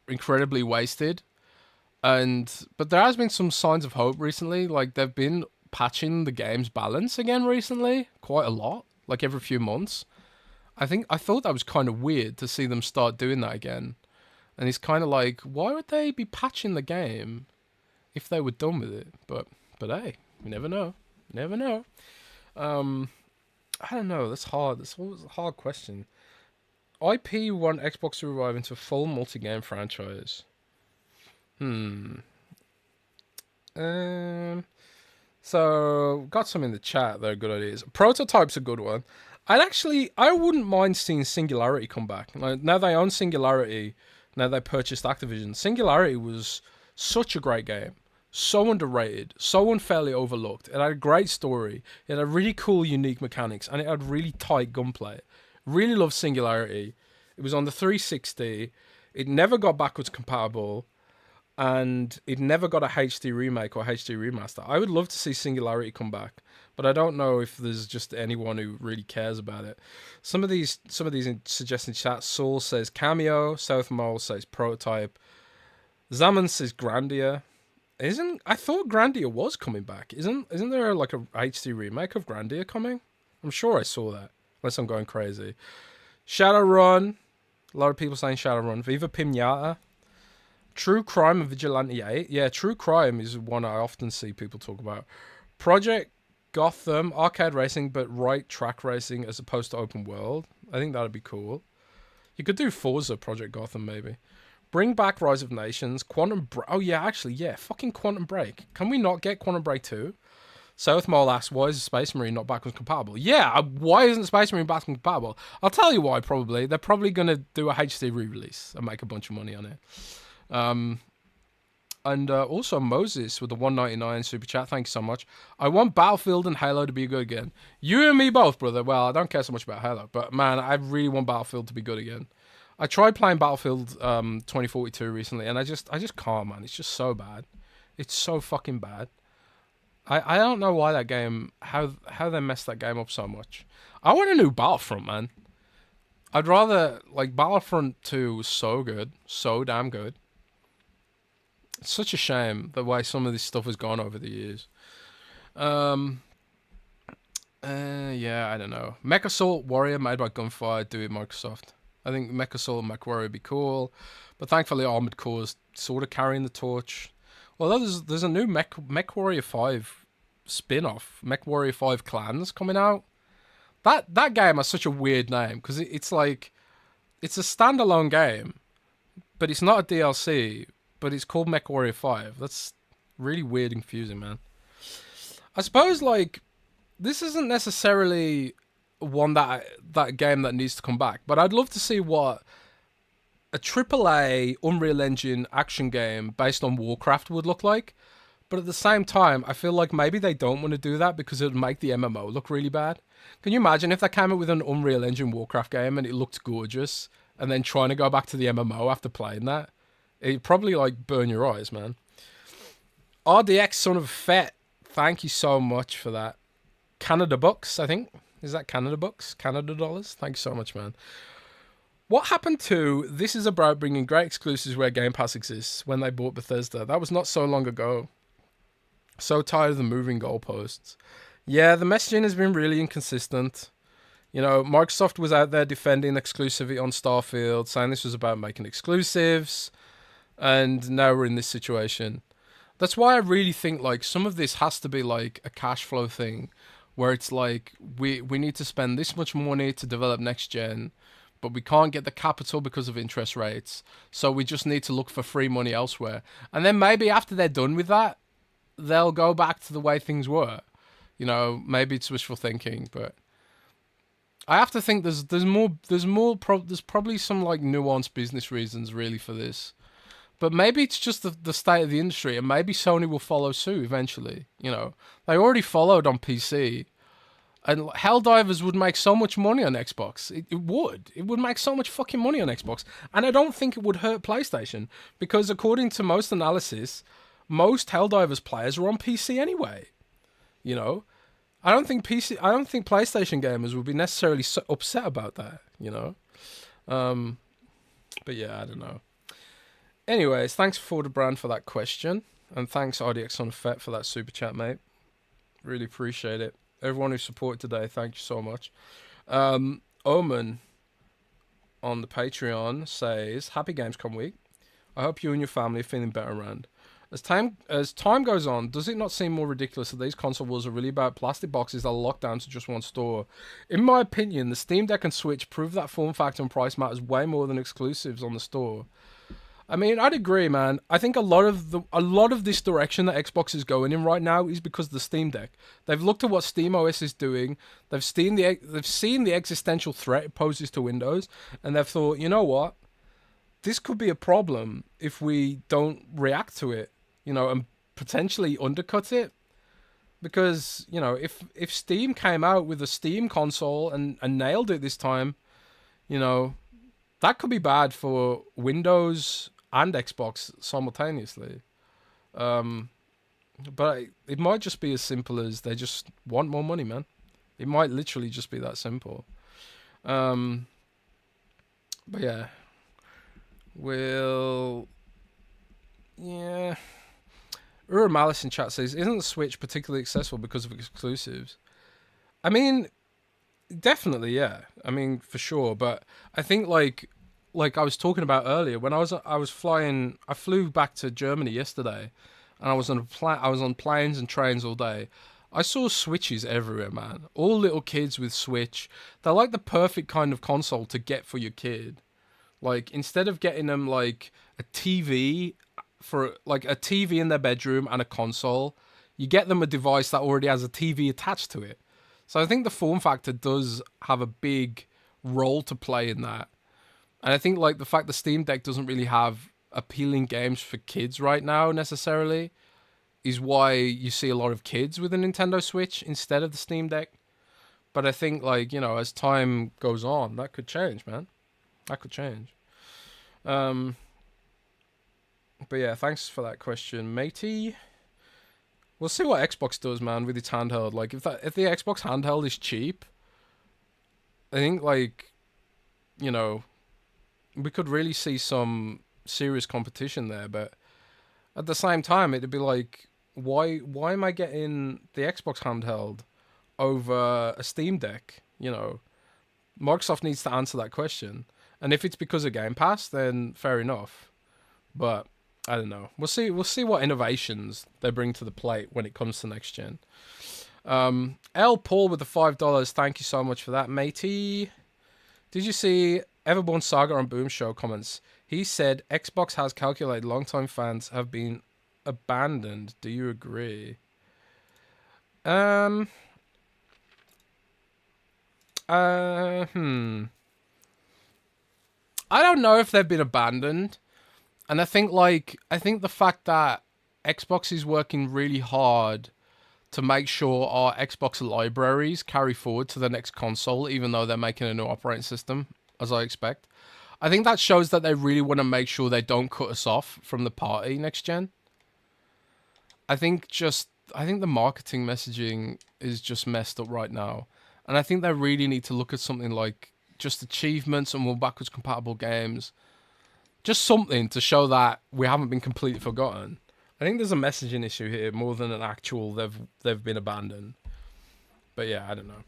incredibly wasted, but there has been some signs of hope recently. Like they've been patching the game's balance again recently, quite a lot, like every few months. I thought that was kind of weird to see them start doing that again, and it's kind of like, why would they be patching the game if they were done with it? But hey, you never know. Never know. I don't know. That's hard. That's always a hard question. IP want Xbox to revive into a full multi-game franchise. So got some in the chat that are good ideas. Prototype's a good one. I wouldn't mind seeing Singularity come back. Like, now they own Singularity. Now they purchased Activision. Singularity was such a great game. So underrated, so unfairly overlooked. It had a great story. It had really cool, unique mechanics, and it had really tight gunplay. Really loved Singularity. It was on the 360. It never got backwards compatible, and it never got a HD remake or HD remaster. I would love to see Singularity come back, but I don't know if there's just anyone who really cares about it. Some of these suggested chats. Saul says Cameo. South Mole says Prototype. Zaman says Grandia. I thought Grandia was coming back. Isn't there like a HD remake of Grandia coming? I'm sure I saw that. Unless I'm going crazy. Shadowrun. A lot of people saying Shadowrun. Viva Pinata. True Crime and Vigilante 8. Yeah, True Crime is one I often see people talk about. Project Gotham. Arcade racing, but right track racing as opposed to open world. I think that'd be cool. You could do Forza Project Gotham maybe. Bring back Rise of Nations, Quantum Break. Oh yeah, actually, yeah, fucking Quantum Break. Can we not get Quantum Break 2? South Mole asks, why is Space Marine not backwards compatible? Yeah, why isn't Space Marine backwards compatible? I'll tell you why, probably. They're probably going to do a HD re-release and make a bunch of money on it. And also Moses with the 199 super chat. Thank you so much. I want Battlefield and Halo to be good again. You and me both, brother. Well, I don't care so much about Halo, but man, I really want Battlefield to be good again. I tried playing Battlefield 2042 recently, and I just can't, man. It's just so bad. It's so fucking bad. I don't know why that game, how they messed that game up so much. I want a new Battlefront, man. I'd rather, like, Battlefront 2 was so good, so damn good. It's such a shame the way some of this stuff has gone over the years. Yeah, I don't know. Mech Assault Warrior made by Gunfire, do it Microsoft. I think Mech Assault and Mech Warrior would be cool, but thankfully Armored Core's sort of carrying the torch. Although there's a new Mech Warrior 5 spin-off, Mech Warrior 5 Clans coming out. That game has such a weird name because it's like it's a standalone game, but it's not a DLC, but it's called Mech Warrior 5. That's really weird and confusing, man. I suppose like this isn't necessarily one that game that needs to come back, but I'd love to see what a AAA Unreal Engine action game based on Warcraft would look like. But at the same time, I feel like maybe they don't want to do that because it would make the MMO look really bad. Can you imagine if they came up with an Unreal Engine Warcraft game and it looked gorgeous, and then trying to go back to the MMO after playing that? It'd probably like burn your eyes, man. RDX Son of Fett, thank you so much for that. Canada Bucks, I think. Is that Canada Bucks? Canada dollars? Thank you so much, man. What happened to This is about bringing great exclusives where Game Pass exists when they bought Bethesda? That was not so long ago. So tired of the moving goalposts. Yeah, the messaging has been really inconsistent. You know, Microsoft was out there defending exclusivity on Starfield, saying this was about making exclusives, and now we're in this situation. That's why I really think like some of this has to be like a cash flow thing, where it's like we need to spend this much money to develop next gen, but we can't get the capital because of interest rates, so we just need to look for free money elsewhere. And then maybe after they're done with that, they'll go back to the way things were. You know, maybe it's wishful thinking, but I have to think there's probably some like nuanced business reasons really for this. But maybe it's just the state of the industry, and maybe Sony will follow suit eventually. You know, they already followed on PC, and Helldivers would make so much money on Xbox. It would make so much fucking money on Xbox, and I don't think it would hurt PlayStation because according to most analysis, most Helldivers players are on PC anyway. You know, I don't think PlayStation gamers would be necessarily so upset about that. You know, but yeah, I don't know. Anyways, thanks for the brand for that question, and thanks RDX on Fet for that super chat, mate. Really appreciate it. Everyone who supported today, thank you so much. Omen on the Patreon says, "Happy Gamescom week. I hope you and your family are feeling better around. As time goes on, does it not seem more ridiculous that these console wars are really about plastic boxes that are locked down to just one store? In my opinion, the Steam Deck and Switch prove that form factor and price matters way more than exclusives on the store." I mean, I'd agree, man. I think a lot of this direction that Xbox is going in right now is because of the Steam Deck. They've looked at what SteamOS is doing. They've seen the existential threat it poses to Windows, and they've thought, you know what, this could be a problem if we don't react to it, you know, and potentially undercut it. Because, you know, if Steam came out with a Steam console and nailed it this time, you know, that could be bad for Windows and Xbox simultaneously. But it might just be as simple as they just want more money, man. It might literally just be that simple. But yeah. Yeah. Ura Malice in chat says, "Isn't the Switch particularly accessible because of exclusives?" I mean, definitely, yeah. I mean, for sure. But I think like I was talking about earlier, when I flew back to Germany yesterday, and I was on planes and trains all day. I saw Switches everywhere, man. All little kids with Switch. They're like the perfect kind of console to get for your kid. Like, instead of getting them like a TV in their bedroom and a console, you get them a device that already has a TV attached to it. So I think the form factor does have a big role to play in that. And I think like the fact the Steam Deck doesn't really have appealing games for kids right now necessarily is why you see a lot of kids with a Nintendo Switch instead of the Steam Deck. But I think, like, you know, as time goes on, that could change, man. That could change. But yeah, thanks for that question, matey. We'll see what Xbox does, man, with its handheld. Like, if the Xbox handheld is cheap, I think, like, you know, we could really see some serious competition there. But at the same time, it'd be like, why am I getting the Xbox handheld over a Steam Deck? You know, Microsoft needs to answer that question. And if it's because of Game Pass, then fair enough. But I don't know. We'll see what innovations they bring to the plate when it comes to next gen. L Paul with the $5. Thank you so much for that, matey. Did you see Everborn Saga on Boom Show comments? He said Xbox has calculated longtime fans have been abandoned. Do you agree? I don't know if they've been abandoned. And I think the fact that Xbox is working really hard to make sure our Xbox libraries carry forward to the next console, even though they're making a new operating system, as I expect. I think that shows that they really want to make sure they don't cut us off from the party next gen. I think the marketing messaging is just messed up right now. And I think they really need to look at something like just achievements and more backwards compatible games. Just something to show that we haven't been completely forgotten. I think there's a messaging issue here more than an actual they've been abandoned. But yeah, I don't know.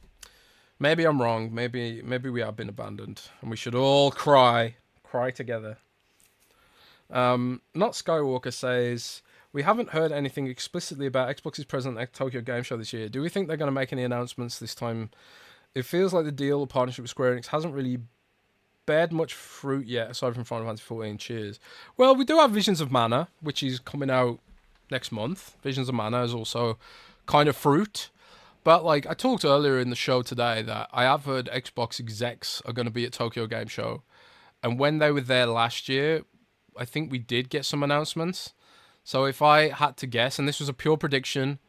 Maybe I'm wrong. Maybe we have been abandoned, and we should all cry together. Not Skywalker says, we haven't heard anything explicitly about Xbox's presence at Tokyo Game Show this year. Do we think they're going to make any announcements this time? It feels like the deal or partnership with Square Enix hasn't really bared much fruit yet, aside from Final Fantasy XIV. Cheers. Well, we do have Visions of Mana, which is coming out next month. Visions of Mana is also kind of fruit. But, like, I talked earlier in the show today that I have heard Xbox execs are going to be at Tokyo Game Show. And when they were there last year, I think we did get some announcements. So if I had to guess, and this was a pure prediction,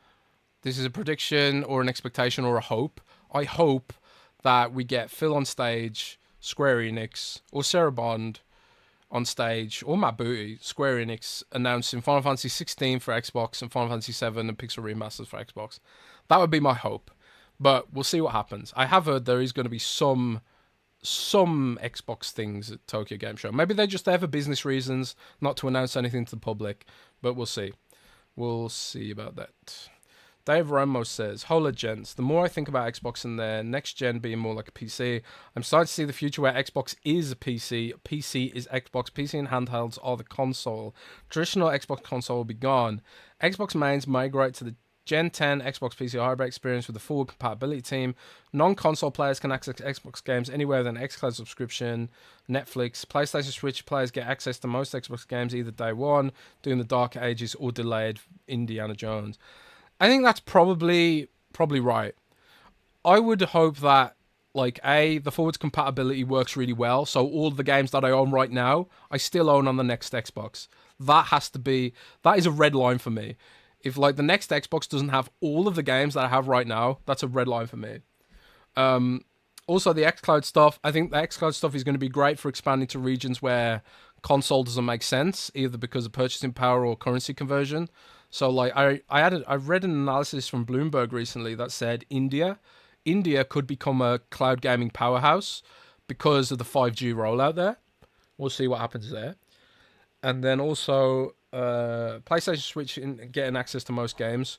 this is a prediction or an expectation or a hope. I hope that we get Phil on stage, Square Enix, or Sarah Bond on stage, or Matt Booty, Square Enix, announcing Final Fantasy 16 for Xbox and Final Fantasy 7 and Pixel Remasters for Xbox. That would be my hope. But we'll see what happens. I have heard there is going to be some Xbox things at Tokyo Game Show. Maybe they're just there for business reasons, not to announce anything to the public. But we'll see. We'll see about that. Dave Ramos says, "Hola gents, the more I think about Xbox and their next gen being more like a PC, I'm starting to see the future where Xbox is a PC, PC is Xbox, PC and handhelds are the console. Traditional Xbox console will be gone. Xbox mains migrate to the Gen 10 Xbox PC hybrid experience with a full compatibility team. Non-console players can access Xbox games anywhere with an xCloud subscription, Netflix. PlayStation Switch players get access to most Xbox games either day one, during the Dark Ages, or delayed Indiana Jones." I think that's probably right. I would hope that, like, the forwards compatibility works really well, so all the games that I own right now, I still own on the next Xbox. That is a red line for me. If, like, the next Xbox doesn't have all of the games that I have right now, that's a red line for me. Also, the xCloud stuff, I think the xCloud stuff is going to be great for expanding to regions where console doesn't make sense, either because of purchasing power or currency conversion. So, like, I read an analysis from Bloomberg recently that said India could become a cloud gaming powerhouse because of the 5G rollout there. We'll see what happens there. And then also, PlayStation Switch getting access to most games,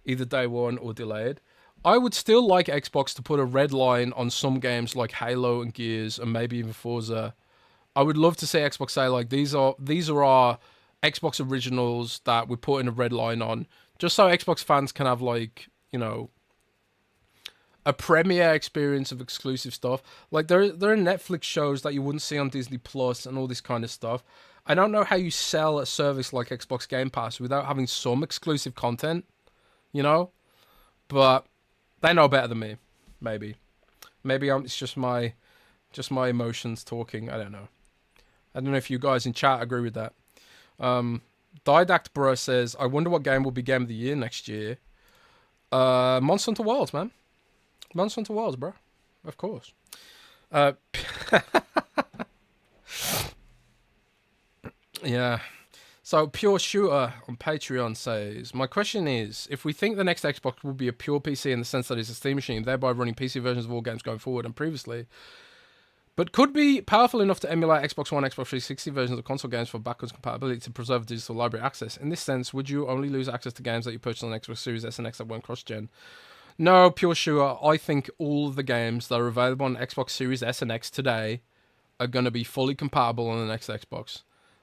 either day one or delayed. I would still like Xbox to put a red line on some games like Halo and Gears and maybe even Forza. I would love to see Xbox say, like, these are our Xbox originals that we're putting a red line on, just so Xbox fans can have, like, you know, a premiere experience of exclusive stuff. Like, there are Netflix shows that you wouldn't see on Disney Plus and all this kind of stuff. I don't know how you sell a service like Xbox Game Pass without having some exclusive content, you know? But they know better than me, maybe. Maybe it's just my emotions talking. I don't know. I don't know if you guys in chat agree with that. Didact Bro says, "I wonder what game will be Game of the Year next year." Monster Hunter Wilds, man. Monster Hunter Wilds, bro. Of course. Yeah. So, Pure Shooter on Patreon says, "My question is, if we think the next Xbox will be a pure PC in the sense that it's a Steam machine, thereby running PC versions of all games going forward and previously, but could be powerful enough to emulate Xbox One, Xbox 360 versions of console games for backwards compatibility to preserve digital library access. In this sense, would you only lose access to games that you purchased on Xbox Series S and X that weren't cross-gen?" No, Pure Shooter, I think all of the games that are available on Xbox Series S and X today are going to be fully compatible on the next Xbox.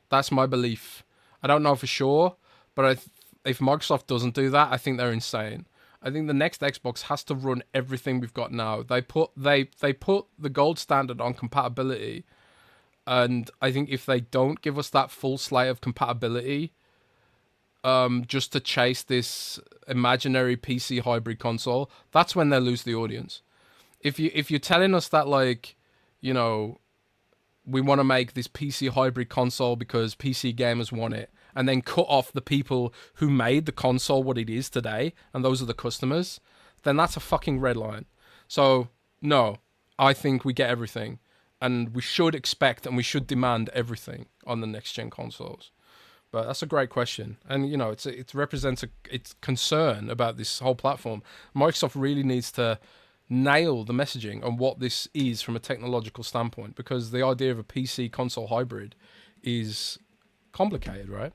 That's my belief. I don't know for sure, but if Microsoft doesn't do that, I think they're insane. I think the next Xbox has to run everything we've got now. They put the gold standard on compatibility, and I think if they don't give us that full slate of compatibility, just to chase this imaginary PC hybrid console, that's when they lose the audience. If you're telling us that, like, you know, we want to make this PC hybrid console because PC gamers want it, and then cut off the people who made the console what it is today, and those are the customers, then that's a fucking red line. So, no, I think we get everything, and we should expect and we should demand everything on the next-gen consoles. But that's a great question, and, you know, it represents its concern about this whole platform. Microsoft really needs to nail the messaging on what this is from a technological standpoint, because the idea of a PC console hybrid is complicated, right?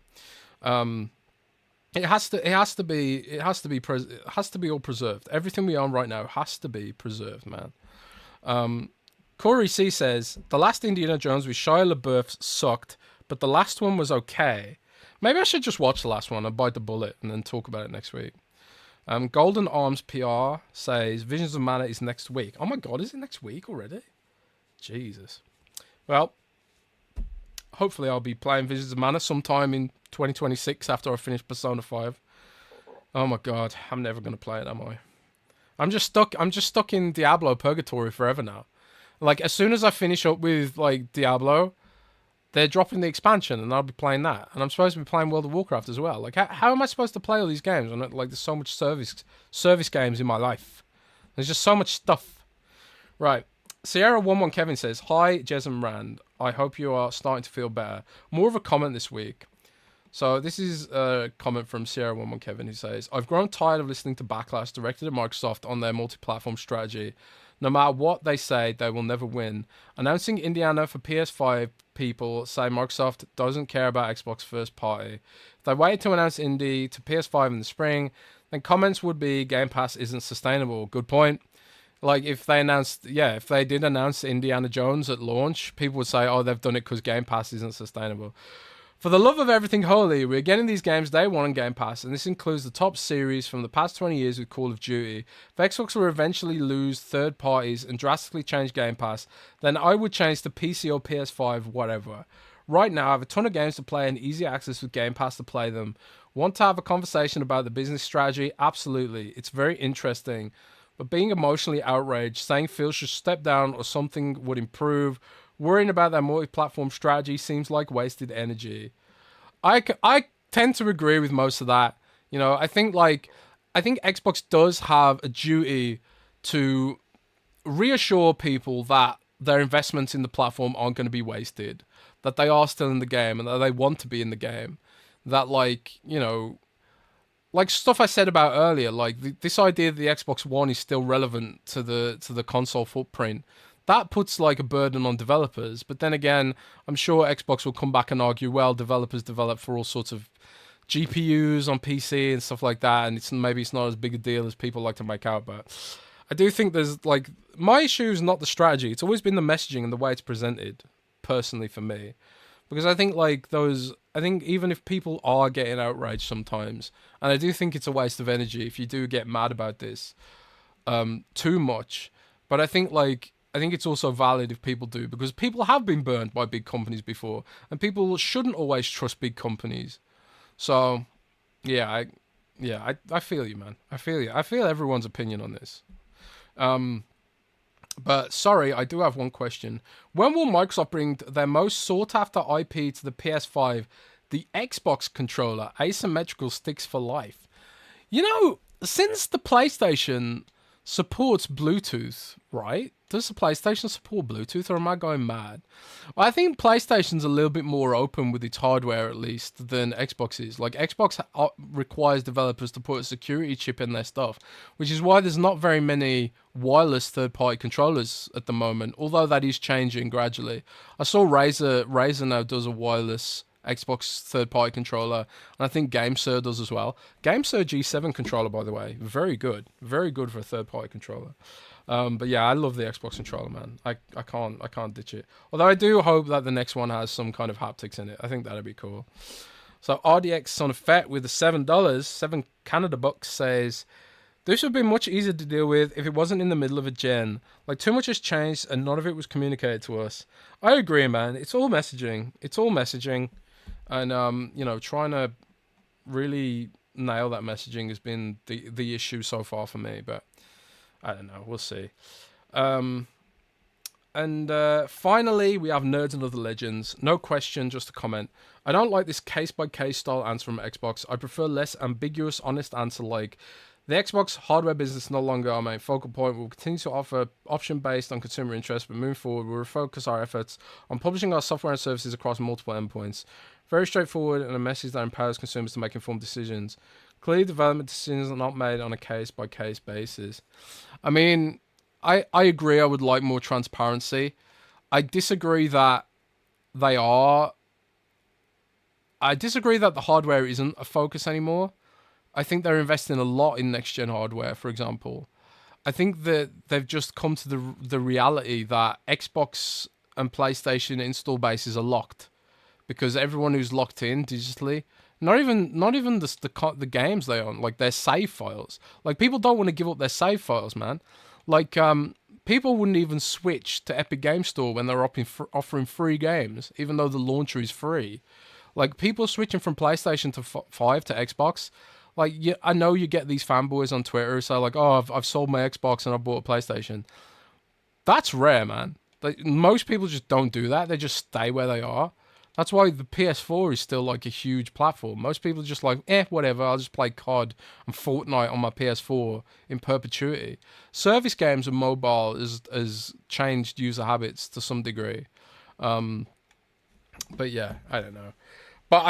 It has to be all preserved. Everything we own right now has to be preserved, man. Corey C says, "The last Indiana Jones with Shia LaBeouf sucked, but the last one was okay. Maybe I should just watch the last one and bite the bullet and then talk about it next week." Golden Arms PR says, "Visions of Mana is next week." Oh my god, is it next week already? Jesus. Well, hopefully I'll be playing Visions of Mana sometime in 2026 after I finish Persona 5. Oh my god, I'm never going to play it, am I? I'm just stuck in Diablo Purgatory forever now. Like, as soon as I finish up with, like, Diablo, they're dropping the expansion, and I'll be playing that. And I'm supposed to be playing World of Warcraft as well. Like, how am I supposed to play all these games? And, like, there's so much service games in my life. There's just so much stuff. Right. Sierra11 Kevin says, "Hi, Jez and Rand. I hope you are starting to feel better. More of a comment this week. So this is a comment from Sierra11 Kevin, who says, I've grown tired of listening to backlash directed at Microsoft on their multi-platform strategy. No matter what they say, they will never win. Announcing Indiana for PS5, people say Microsoft doesn't care about Xbox first party. If they wait to announce Indy to PS5 in the spring, then comments would be Game Pass isn't sustainable. Good point. Like if they announced, if they did announce Indiana Jones at launch, people would say, oh, they've done it because Game Pass isn't sustainable. For the love of everything holy, we're getting these games day one on Game Pass, and this includes the top series from the past 20 years with Call of Duty. If Xbox will eventually lose third parties and drastically change Game Pass, then I would change to PC or PS5, whatever. Right now, I have a ton of games to play and easy access with Game Pass to play them. Want to have a conversation about the business strategy? Absolutely. It's very interesting. But being emotionally outraged, saying Phil should step down or something would improve, worrying about their multi-platform strategy seems like wasted energy. I tend to agree with most of that. You know, I think Xbox does have a duty to reassure people that their investments in the platform aren't going to be wasted, that they are still in the game and that they want to be in the game. That, like, you know, like stuff I said about earlier, like this idea that the Xbox One is still relevant to the console footprint, that puts like a burden on developers. But then again, I'm sure Xbox will come back and argue, well, developers develop for all sorts of GPUs on PC and stuff like that, and maybe it's not as big a deal as people like to make out. But I do think there's like, my issue is not the strategy; it's always been the messaging and the way it's presented. Personally, for me, because I think even if people are getting outraged sometimes, and I do think it's a waste of energy if you do get mad about this too much. But I think it's also valid if people do, because people have been burned by big companies before, and people shouldn't always trust big companies. So, I feel you, man. I feel you. I feel everyone's opinion on this. But sorry, I do have one question. When will Microsoft bring their most sought-after IP to the PS5, the Xbox controller, asymmetrical sticks for life? You know, since the PlayStation supports Bluetooth, right? Does the PlayStation support Bluetooth, or am I going mad? Well, I think PlayStation's a little bit more open with its hardware, at least, than Xbox is. Like, Xbox requires developers to put a security chip in their stuff, which is why there's not very many wireless third-party controllers at the moment, although that is changing gradually. I saw Razer now does a wireless Xbox third-party controller, and I think GameSir does as well. GameSir G7 controller, by the way, very good for a third-party controller. But yeah, I love the Xbox controller, man. I can't ditch it. Although I do hope that the next one has some kind of haptics in it. I think that'd be cool. So RDX Son of Fett with the $7, 7 Canada bucks, says, this would be much easier to deal with if it wasn't in the middle of a gen. Like, too much has changed and none of it was communicated to us. I agree, man. It's all messaging. And, trying to really nail that messaging has been the issue so far for me. But I don't know. We'll see. And finally, we have Nerds and Other Legends. No question, just a comment. I don't like this case-by-case style answer from Xbox. I prefer less ambiguous, honest answer like, the Xbox hardware business is no longer our main focal point. We'll continue to offer option based on consumer interest, but moving forward, we'll refocus our efforts on publishing our software and services across multiple endpoints. Very straightforward and a message that empowers consumers to make informed decisions. Clearly, development decisions are not made on a case-by-case basis. I mean, I agree. I would like more transparency. I disagree that the hardware isn't a focus anymore. I think they're investing a lot in next-gen hardware, for example. I think that they've just come to the reality that Xbox and PlayStation install bases are locked, because everyone who's locked in digitally, not even the games they own, like their save files. Like, people don't want to give up their save files, man. Like, people wouldn't even switch to Epic Game Store when they're offering free games, even though the launcher is free. Like, people switching from PlayStation to 5 to Xbox. Like, I know you get these fanboys on Twitter who say, like, oh, I've sold my Xbox and I bought a PlayStation. That's rare, man. Like, most people just don't do that. They just stay where they are. That's why the PS4 is still, like, a huge platform. Most people are just like, whatever, I'll just play COD and Fortnite on my PS4 in perpetuity. Service games and mobile has changed user habits to some degree. But yeah, I don't know. But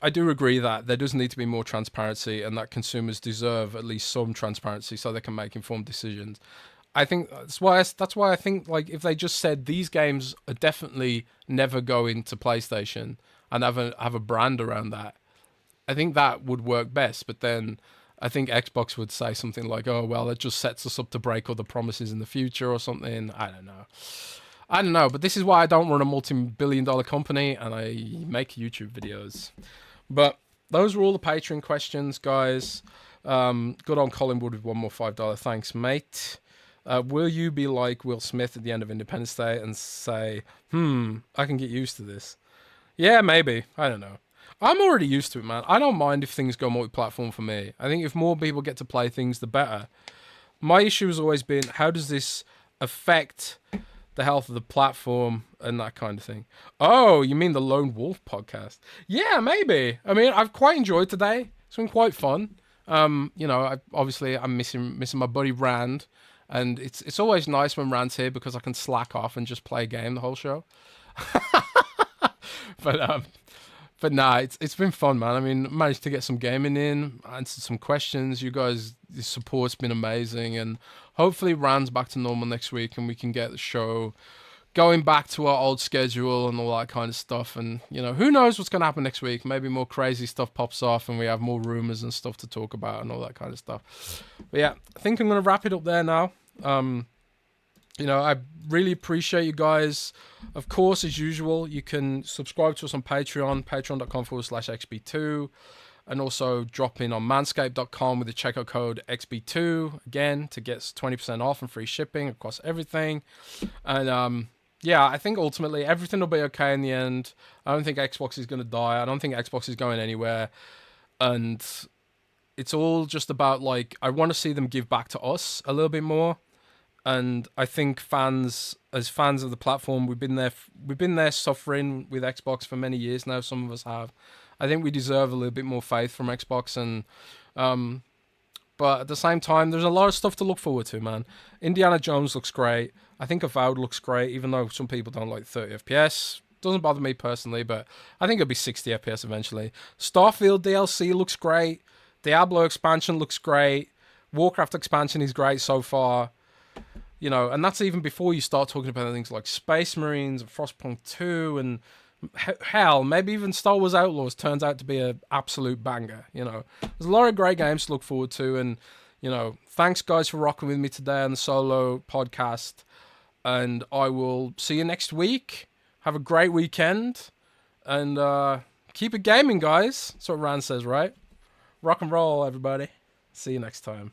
I do agree that there does need to be more transparency, and that consumers deserve at least some transparency so they can make informed decisions. I think that's why I think like if they just said these games are definitely never going to PlayStation and have a brand around that, I think that would work best. But then I think Xbox would say something like, "Oh well, it just sets us up to break other promises in the future" or something. I don't know. I don't know, but this is why I don't run a multi-billion-dollar company and I make YouTube videos. But those were all the Patreon questions, guys. Good on Collingwood with one more $5. Thanks, mate. Will you be like Will Smith at the end of Independence Day and say, I can get used to this? Yeah, maybe. I don't know. I'm already used to it, man. I don't mind if things go multi-platform for me. I think if more people get to play things, the better. My issue has always been, how does this affect the health of the platform and that kind of thing? Oh, you mean the Lone Wolf podcast? Yeah, maybe. I mean, I've quite enjoyed today. It's been quite fun. I'm missing my buddy Rand, and it's always nice when Rand's here because I can slack off and just play a game the whole show. But nah, it's been fun, man. I mean, managed to get some gaming in, answered some questions. You guys, the support's been amazing, and hopefully Rand's back to normal next week, and we can get the show going back to our old schedule and all that kind of stuff. And who knows what's gonna happen next week? Maybe more crazy stuff pops off, and we have more rumors and stuff to talk about and all that kind of stuff. But yeah, I think I'm gonna wrap it up there now. I really appreciate you guys. Of course, as usual, you can subscribe to us on Patreon, patreon.com/XB2, and also drop in on manscaped.com with the checkout code XB2, again, to get 20% off and free shipping across everything. And I think ultimately everything will be okay in the end. I don't think Xbox is going to die. I don't think Xbox is going anywhere. And it's all just about, I want to see them give back to us a little bit more. And I think as fans of the platform, we've been there suffering with Xbox for many years now. Some of us have. I think we deserve a little bit more faith from Xbox, and but at the same time, there's a lot of stuff to look forward to, man. Indiana Jones looks great. I think Avowed looks great, even though some people don't like 30 FPS. Doesn't bother me personally, but I think it'll be 60 FPS eventually. Starfield DLC looks great. Diablo expansion looks great. Warcraft expansion is great so far. And that's even before you start talking about things like Space Marines and Frostpunk 2 and hell, maybe even Star Wars Outlaws turns out to be an absolute banger. There's a lot of great games to look forward to, and thanks guys for rocking with me today on the solo podcast, and I will see you next week. Have a great weekend, and keep it gaming, guys. That's what Rand says, right? Rock and roll, everybody. See you next time.